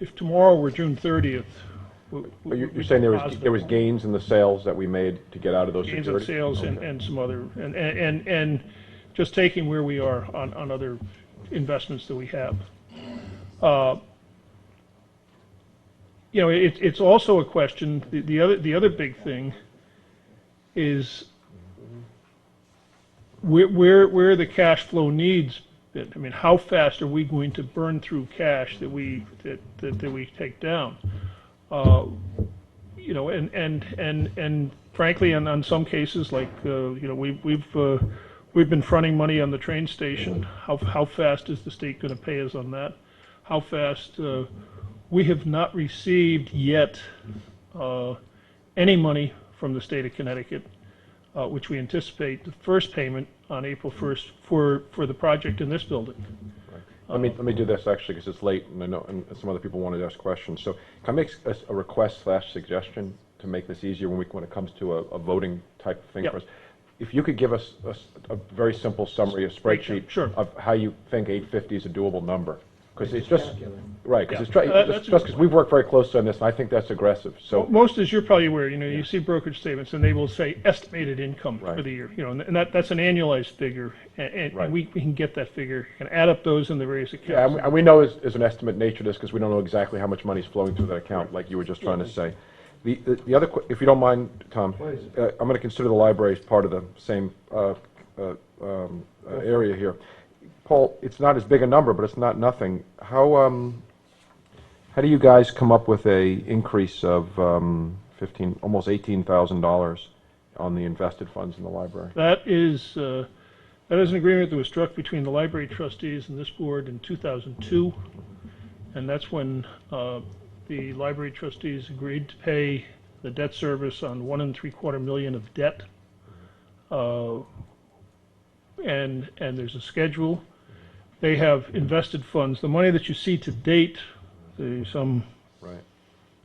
if tomorrow were June 30th. You're saying there was gains in the sales that we made to get out of those gains securities? Gains in sales and some other and just taking where we are on other investments that we have. It's also a question. The other big thing is where the cash flow needs. I mean, how fast are we going to burn through cash that we take down? And frankly, on some cases, like we've been fronting money on the train station. How fast is the state going to pay us on that? How fast? We have not received yet any money from the state of Connecticut, which we anticipate the first payment on April 1st for the project in this building. Let me do this actually because it's late and I know and some other people wanted to ask questions. So can I make a request / suggestion to make this easier when it comes to a voting type thing for us? If you could give us a very simple summary, a spreadsheet of how you think 850 is a doable number. Because it's just right. Because it's just because we've worked very closely on this, and I think that's aggressive. So most, as you're probably aware, you see brokerage statements, and they will say estimated income for the year. And that's an annualized figure, and we can get that figure and add up those in the various accounts. Yeah, and we know is an estimate nature this because we don't know exactly how much money is flowing through that account, like you were just trying to say. The other, if you don't mind, Tom, I'm going to consider the library as part of the same area here. Paul, it's not as big a number, but it's not nothing. How do you guys come up with a increase of almost $18,000 on the invested funds in the library? That is an agreement that was struck between the library trustees and this board in 2002. and that's when the library trustees agreed to pay the debt service on $1.75 million of debt. And there's a schedule. They have invested funds. The money that you see to date, Right.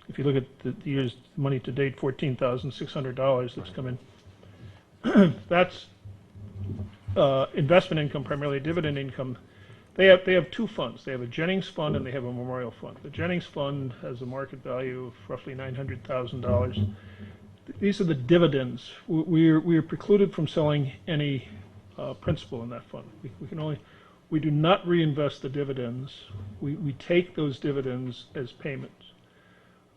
if you look at the year's money to date, $14,600 that's come in. That's investment income, primarily dividend income. They have two funds. They have a Jennings fund and they have a memorial fund. The Jennings fund has a market value of roughly $900,000. These are the dividends. We are precluded from selling any principal in that fund. We do not reinvest the dividends. We take those dividends as payments.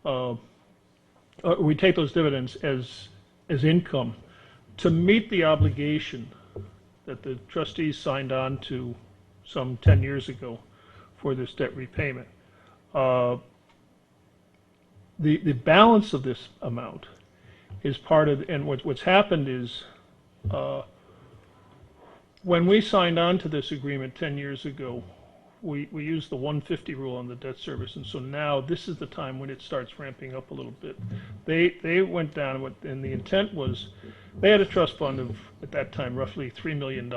We take those dividends as income to meet the obligation that the trustees signed on to some 10 years ago for this debt repayment. The balance of this amount is part of, and what's happened is when we signed on to this agreement 10 years ago, we used the 150 rule on the debt service, and so now this is the time when it starts ramping up a little bit. They went down, and the intent was, they had a trust fund of, at that time, roughly $3 million.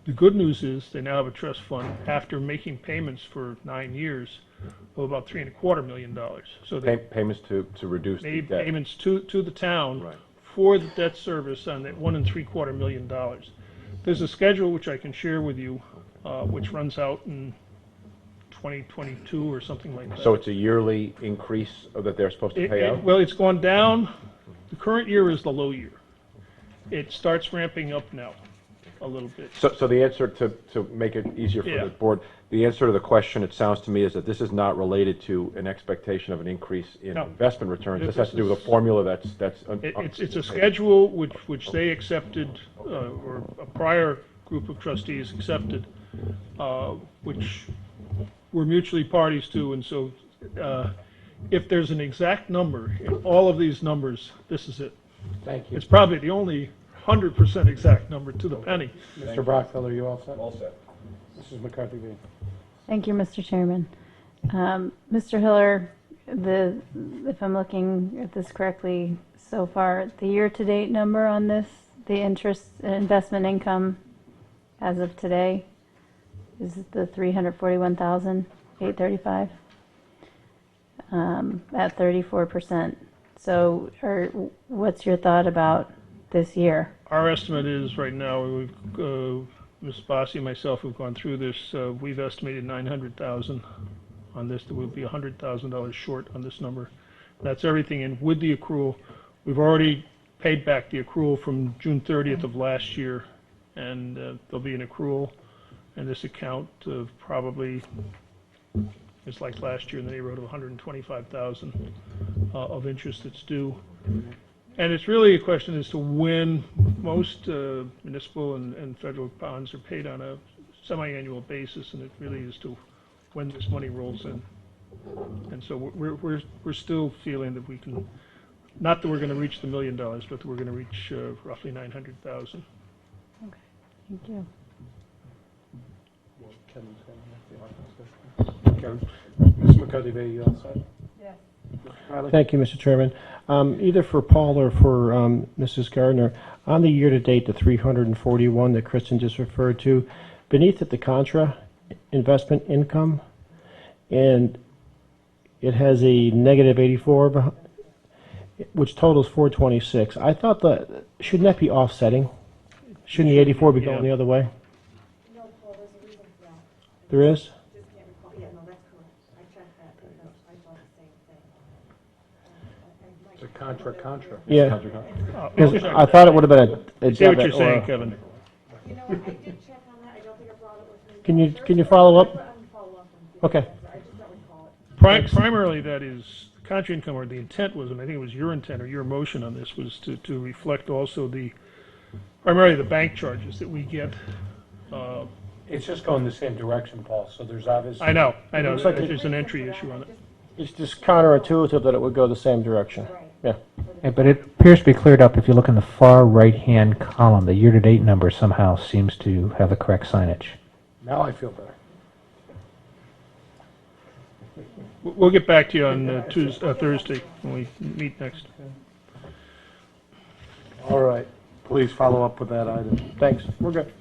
The good news is they now have a trust fund after making payments for 9 years of about $3.25 million. So they Payments to reduce the made debt. payments to the town Right. for the debt service on that $1.75 million. There's a schedule which I can share with you, which runs out in 2022 or something like that. So it's a yearly increase that they're supposed to pay out? Well, it's gone down. The current year is the low year. It starts ramping up now a little bit. So the answer, to make it easier for Yeah. the board, the answer to the question, it sounds to me, is that this is not related to an expectation of an increase in No. investment returns. This This has to do with a is- formula that's. It's a schedule which they accepted, or a prior group of trustees accepted, which we're mutually parties to, and so if there's an exact number in all of these numbers, this is it. Thank you. It's probably the only 100% exact number to the penny. Mr. Brachfeld, are you all set? All set. Mrs. McCarthy. Thank you, Mr. Chairman. Mr. Hiller, if I'm looking at this correctly so far, the year-to-date number on this, the interest and investment income as of today, is the $341,835 at 34%. So, what's your thought about this year? Our estimate is right now, Ms. Bossy and myself have gone through this. We've estimated $900,000 on this. That we'll be $100,000 short on this number. That's everything in with the accrual. We've already paid back the accrual from June 30th of last year, and there'll be an accrual in this account of probably, it's like last year in the neighborhood of $125,000 of interest that's due. And it's really a question as to when most municipal and federal bonds are paid on a semi-annual basis, and it really is to when this money rolls in. And so we're still feeling that we can, not that we're going to reach the $1 million, but that we're going to reach roughly $900,000. Okay, thank you. Ms. McCarthy, are you all set? Yes. Thank you, Mr. Chairman. Either for Paul or for Mrs. Gardner, on the year-to-date, the 341 that Cristin just referred to, beneath it, the contra investment income, and it has a negative 84, which totals 426. I thought that, shouldn't that be offsetting? Shouldn't the 84 be going the other way? No, Paul, there's a reason for that. There is? Just can't recall. Yeah, no, that's correct. I checked that because I thought the same thing. It's a contra. Yeah. I'll 'Cause check I that. thought it would have been a I see what debit you're saying, or- Kevin. You know what, I did check on that. I don't think I brought it with me. Can you follow up? I can follow up and give Okay. you an answer. I just don't recall it. Primarily, that is contra income, or the intent was, and I think it was your intent or your motion on this, was to reflect also primarily the bank charges that we get. It's just going the same direction, Paul, so there's obviously. I know, looks like there's an entry issue on it. It's just counterintuitive that it would go the same direction. Yeah. Okay, but it appears to be cleared up if you look in the far right-hand column. The year-to-date number somehow seems to have the correct signage. Now I feel better. We'll get back to you on Thursday when we meet next. All right, please follow up with that item. Thanks. We're good.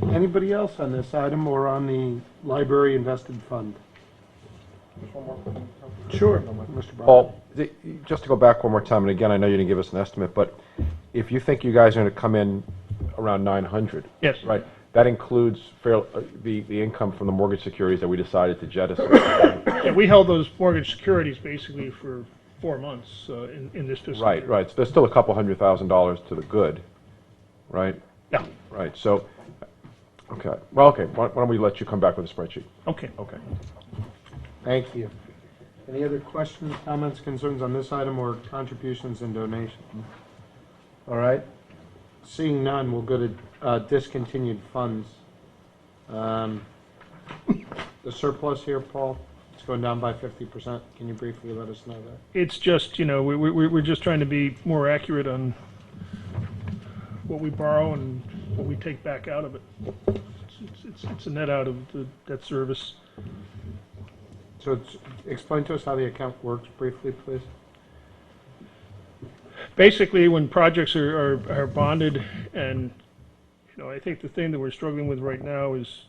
Anybody else on this item or on the library invested fund? Sure, Mr. Brown. Paul, just to go back one more time, and again, I know you didn't give us an estimate, but if you think you guys are going to come in around 900. Yes. Right. That includes the income from the mortgage securities that we decided to jettison. Yeah, we held those mortgage securities basically for 4 months in this fiscal year. Right. So there's still a couple $100,000 to the good, right? Yeah. Right. So, okay. Well, okay. Why don't we let you come back with a spreadsheet? Okay. Okay. Thank you. Any other questions, comments, concerns on this item or contributions and donations? All right. Seeing none, we'll go to discontinued funds. The surplus here, Paul, it's going down by 50%. Can you briefly let us know that? It's just, we're just trying to be more accurate on what we borrow and what we take back out of it. It's a net out of the debt service. So explain to us how the account works briefly, please. Basically, when projects are bonded, and I think the thing that we're struggling with right now is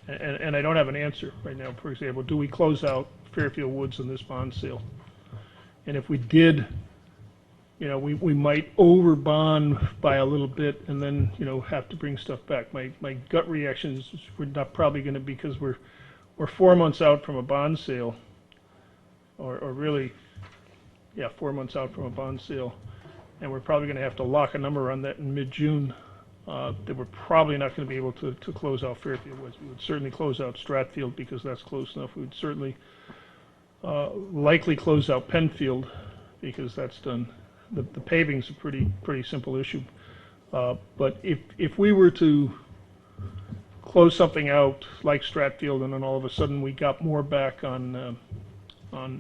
and I don't have an answer right now. For example, do we close out Fairfield Woods in this bond sale? And if we did, we might over bond by a little bit, and then have to bring stuff back. My gut reaction is we're not probably going to, because we're 4 months out from a bond sale. Or really, 4 months out from a bond sale, and we're probably going to have to lock a number on that in mid-June, that we're probably not going to be able to close out Fairfield Woods. We would certainly close out Stratfield because that's close enough. We would certainly likely close out Penfield because that's done. The paving's a pretty simple issue. But if we were to close something out like Stratfield, and then all of a sudden we got more back on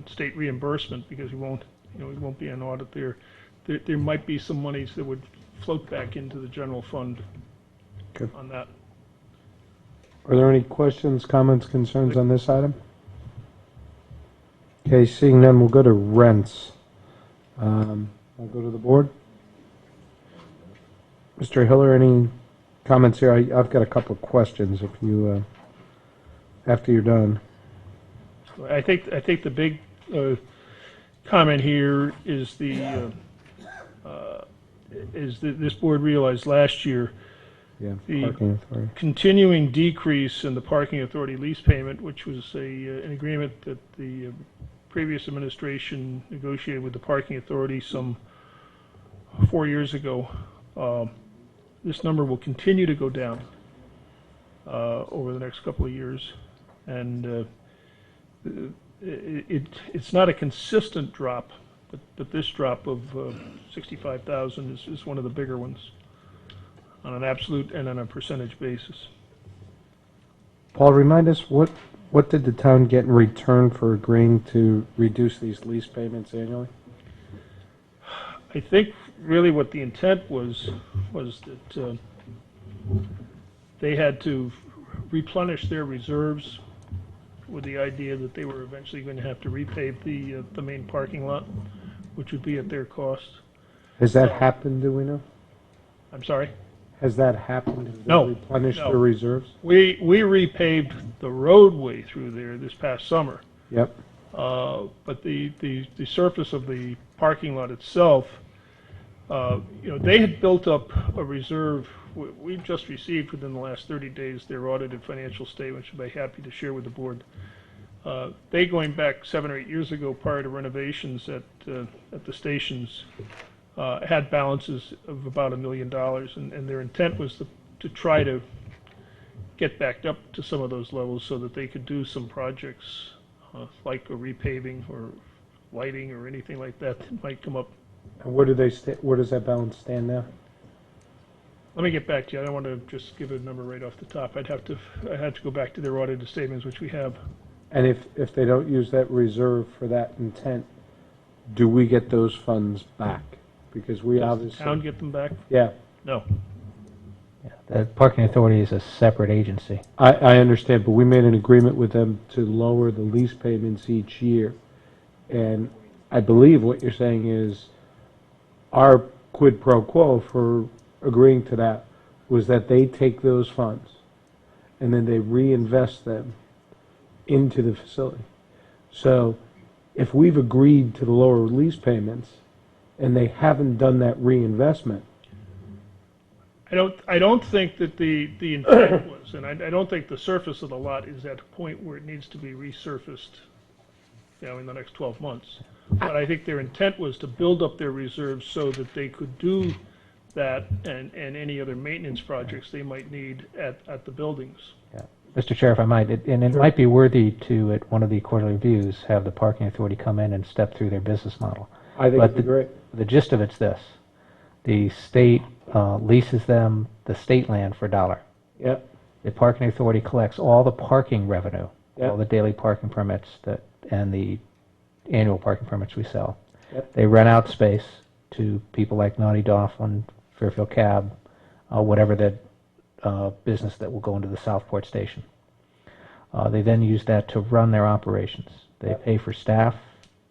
state reimbursement because we won't be an audit there. There might be some monies that would float back into the general fund on that. Are there any questions, comments, concerns on this item? Okay, seeing none, we'll go to rents. I'll go to the board. Mr. Hiller, any comments here? I've got a couple of questions if you, after you're done. I think the big comment here is this board realized last year the continuing decrease in the parking authority lease payment, which was an agreement that the previous administration negotiated with the parking authority some 4 years ago. This number will continue to go down over the next couple of years, and it's not a consistent drop, but this drop of 65,000 is one of the bigger ones on an absolute and on a percentage basis. Paul, remind us, what did the town get in return for agreeing to reduce these lease payments annually? I think really what the intent was that they had to replenish their reserves with the idea that they were eventually going to have to repave the main parking lot, which would be at their cost. Has that happened, do we know? I'm sorry? Has that happened? Have they No. replenished No. their reserves? We repaved the roadway through there this past summer. Yep. But the surface of the parking lot itself, they had built up a reserve. We've just received within the last 30 days their audited financial statement, which I'd be happy to share with the board. They, going back 7 or 8 years ago, prior to renovations at the stations, had balances of about $1 million, and their intent was to try to get back up to some of those levels so that they could do some projects like a repaving or lighting or anything like that might come up. And where does that balance stand now? Let me get back to you. I don't want to just give a number right off the top. I had to go back to their audited statements, which we have. And if they don't use that reserve for that intent, do we get those funds back? Because we Does obviously... the town get them back? Yeah. No. Yeah, The parking authority is a separate agency. I understand, but we made an agreement with them to lower the lease payments each year. And I believe what you're saying is our quid pro quo for agreeing to that was that they take those funds and then they reinvest them into the facility. So if we've agreed to the lower lease payments and they haven't done that reinvestment, I don't think that the intent was, and I don't think the surface of the lot is at a point where it needs to be resurfaced, in the next 12 months. But I think their intent was to build up their reserves so that they could do that and any other maintenance projects they might need at the buildings. Yeah. Mr. Chair, if I might, and it might be worthy to, at one of the quarterly reviews, have the parking authority come in and step through their business model. I think it'd be great. The gist of it's this. The state leases them the state land for $1. Yep. The parking authority collects all the parking revenue, Yep. all the daily parking permits and the annual parking permits we sell. Yep. They rent out space to people like Naughty Dolphin, Fairfield Cab, whatever that business that will go into the Southport station. They then use that to run their operations. They pay for staff,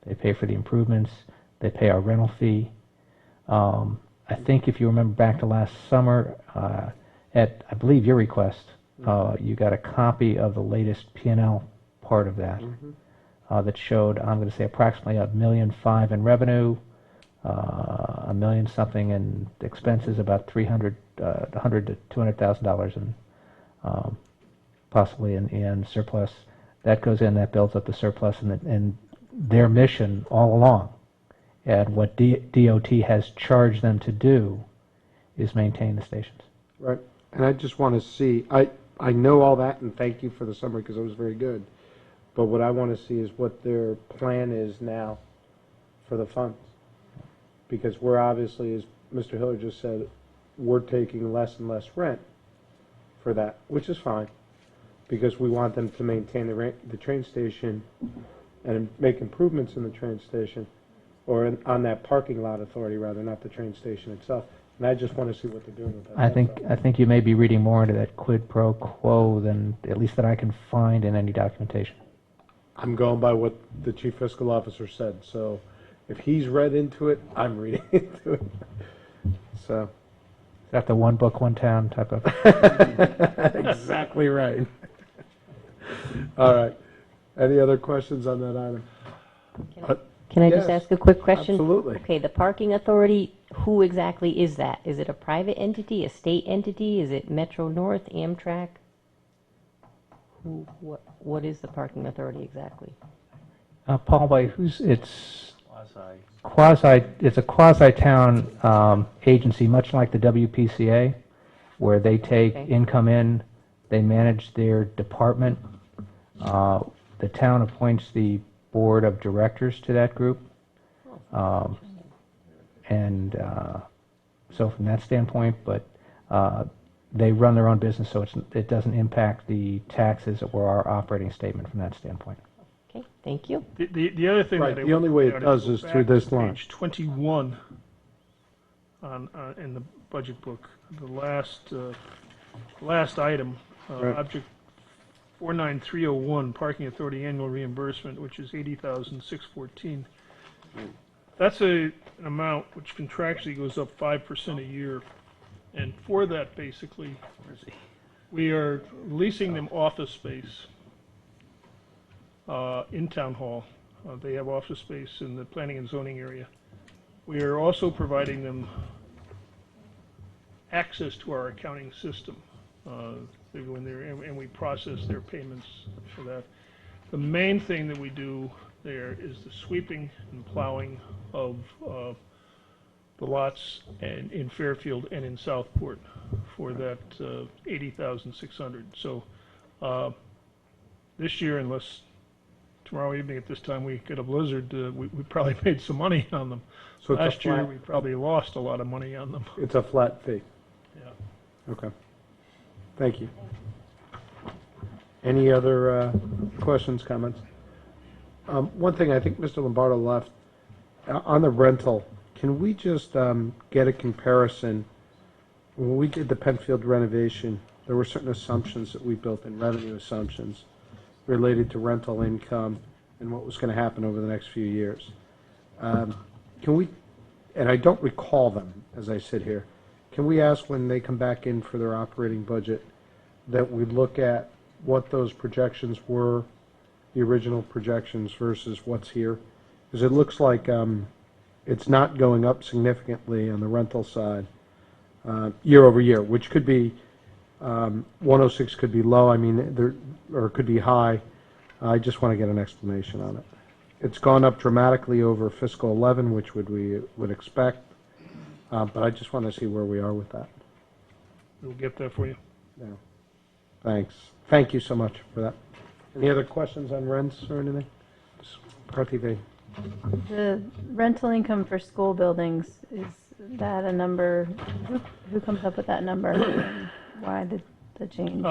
they pay for the improvements, they pay our rental fee. I think if you remember back to last summer, at I believe your request, you got a copy of the latest P&L part of that that showed, I'm going to say, approximately $1.5 million in revenue, $1 million something in expenses, about $100,000 to $200,000 in possibly in surplus. That goes in, that builds up the surplus, and their mission all along, and what DOT has charged them to do, is maintain the stations. Right. And I just want to see, I know all that, and thank you for the summary because it was very good. But what I want to see is what their plan is now for the funds. Because we're obviously, as Mr. Hiller just said, we're taking less and less rent for that, which is fine. Because we want them to maintain the train station and make improvements in the train station, or on that parking lot authority rather, not the train station itself. And I just want to see what they're doing with that. I think you may be reading more into that quid pro quo than, at least that I can find in any documentation. I'm going by what the chief fiscal officer said, so if he's read into it, I'm reading into it. So. Is that the one book, one town type of? Exactly right. All right. Any other questions on that item? Can I just ask a quick question? Absolutely. Okay, the parking authority, who exactly is that? Is it a private entity, a state entity? Is it Metro North, Amtrak? What is the parking authority exactly? Paul, it's a quasi-town agency, much like the WPCA, where they take income in, they manage their department. The town appoints the board of directors to that group. And so from that standpoint, but they run their own business, so it doesn't impact the taxes or our operating statement from that standpoint. Okay, thank you. The other thing Right, that I the only would way point it out does go is back through to this line. Page 21 in the budget book, the last item, Right. object 49301, parking authority annual reimbursement, which is $80,614. That's an amount which contractually goes up 5% a year. And for that, basically, we are leasing them office space in Town Hall. They have office space in the planning and zoning area. We are also providing them access to our accounting system. They go in there and we process their payments for that. The main thing that we do there is the sweeping and plowing of the lots in Fairfield and in Southport for that $80,600. So this year, unless tomorrow evening at this time we get a blizzard, we probably made some money on them. So it's a Last year flat- we probably lost a lot of money on them. It's a flat fee. Yeah. Okay. Thank you. Any other questions, comments? One thing I think Mr. Lombardo left, on the rental, can we just get a comparison when we did the Penfield renovation, there were certain assumptions that we built in, revenue assumptions related to rental income and what was going to happen over the next few years. Can we, and I don't recall them as I sit here, can we ask when they come back in for their operating budget that we look at what those projections were, the original projections versus what's here? Because it looks like it's not going up significantly on the rental side year over year, which could be 106 could be low. I mean, there, or it could be high. I just want to get an explanation on it. It's gone up dramatically over fiscal 11, which we would expect, but I just want to see where we are with that. We'll get that for you. Yeah. Thanks. Thank you so much for that. Any other questions on rents or anything? McCarthy, Vahey. The rental income for school buildings, is that a number? Who comes up with that number? And why the change?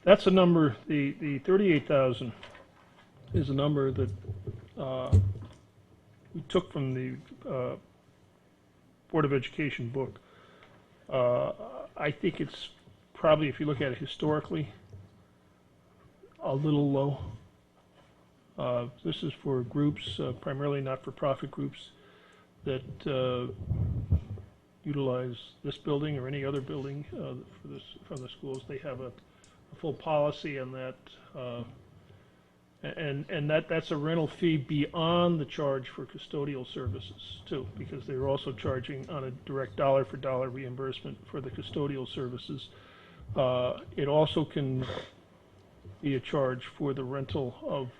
That's a number, the 38,000 is a number that we took from the Board of Education book. I think it's probably, if you look at it historically, a little low. This is for groups, primarily not-for-profit groups, that utilize this building or any other building from the schools. They have a full policy on that, and that's a rental fee beyond the charge for custodial services too, because they're also charging on a direct dollar-for-dollar reimbursement for the custodial services. It also can be a charge for the rental of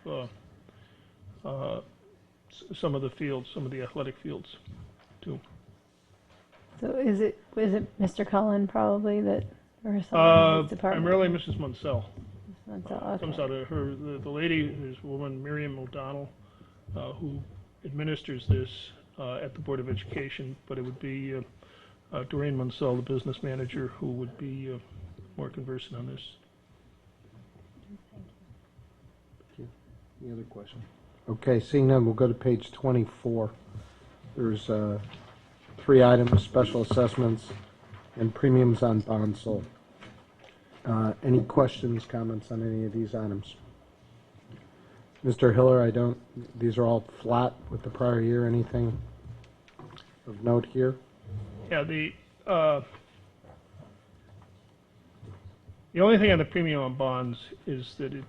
some of the fields, some of the athletic fields too. So is it Mr. Cullen probably that, or someone in his department? Primarily Mrs. Munsell. Okay. Comes out of her, the lady, is a woman, Miriam O'Donnell, who administers this at the Board of Education, but it would be Doreen Munsell, the business manager, who would be more conversant on this. Any other questions? Okay, seeing none, we'll go to page 24. There's 3 items, special assessments and premiums on bonds sold. Any questions, comments on any of these items? Mr. Hiller, these are all flat with the prior year. Anything of note here? Yeah, the only thing on the premium on bonds is that it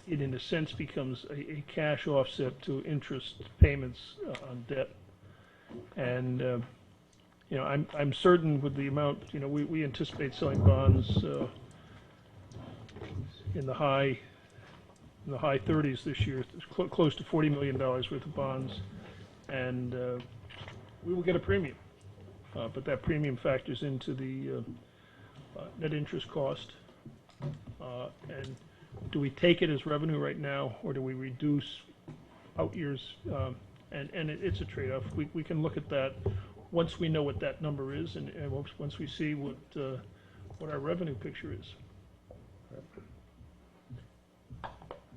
in a sense becomes a cash offset to interest payments on debt. And you know, I'm certain with the amount, you know, we anticipate selling bonds in the high 30s this year, close to $40 million worth of bonds, and we will get a premium. But that premium factors into the net interest cost. And do we take it as revenue right now, or do we reduce out years? And it's a trade-off. We can look at that once we know what that number is, and once we see what our revenue picture is.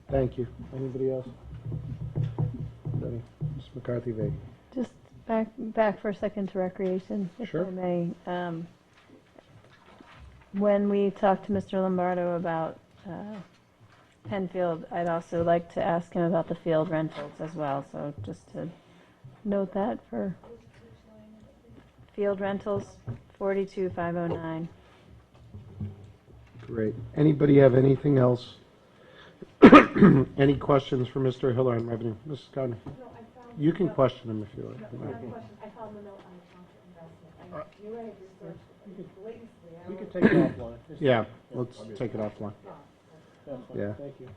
Thank you. Anybody else? Ms. McCarthy, Vahey. Just back for a second to recreation, if Sure. I may. When we talked to Mr. Lombardo about Penfield, I'd also like to ask him about the field rentals as well. So just to note that for field rentals, 42,509. Great. Anybody have anything else? Any questions for Mr. Hiller on revenue? Mrs. Gardner? You can question him if you like. I found the note on the township investment. You're right, We could take it offline. Yeah, let's take it offline. That's fine. Yeah. Thank you.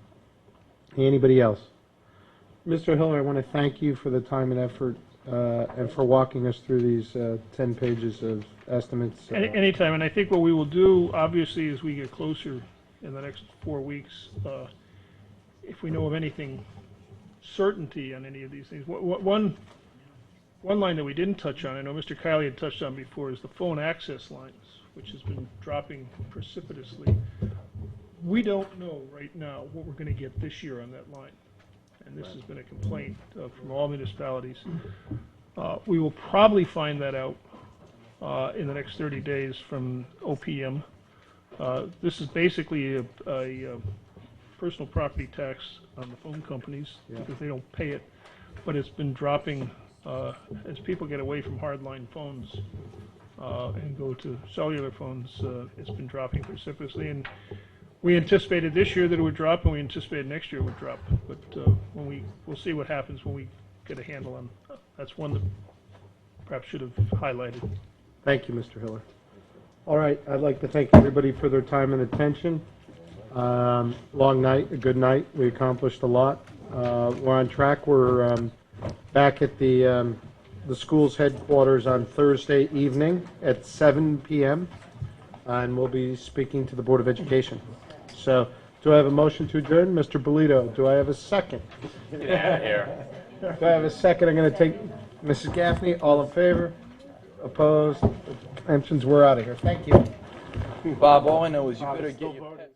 Anybody else? Mr. Hiller, I want to thank you for the time and effort and for walking us through these 10 pages of estimates. Anytime, and I think what we will do, obviously, as we get closer in the next 4 weeks, if we know of anything certainty on any of these things. One line that we didn't touch on, I know Mr. Kiley had touched on before, is the phone access lines, which has been dropping precipitously. We don't know right now what we're going to get this year on that line, and this has been a complaint from all municipalities. We will probably find that out in the next 30 days from OPM. This is basically a personal property tax on the phone companies because they don't pay it, but it's been dropping as people get away from hardline phones and go to cellular phones. It's been dropping precipitously, and we anticipated this year that it would drop, and we anticipated next year it would drop. But we'll see what happens when we get a handle on. That's one that perhaps should have highlighted. Thank you, Mr. Hiller. All right, I'd like to thank everybody for their time and attention. Long night, a good night. We accomplished a lot. We're on track. We're back at the school's headquarters on Thursday evening at 7 p.m. And we'll be speaking to the Board of Education. So, do I have a motion to adjourn? Mr. Bolito, do I have a second? Get out of here. Do I have a second? I'm going to take Mrs. Gaffney. All in favor? Opposed? Abstentions? We're out of here. Thank you. Bob, all I know is you better get your pet.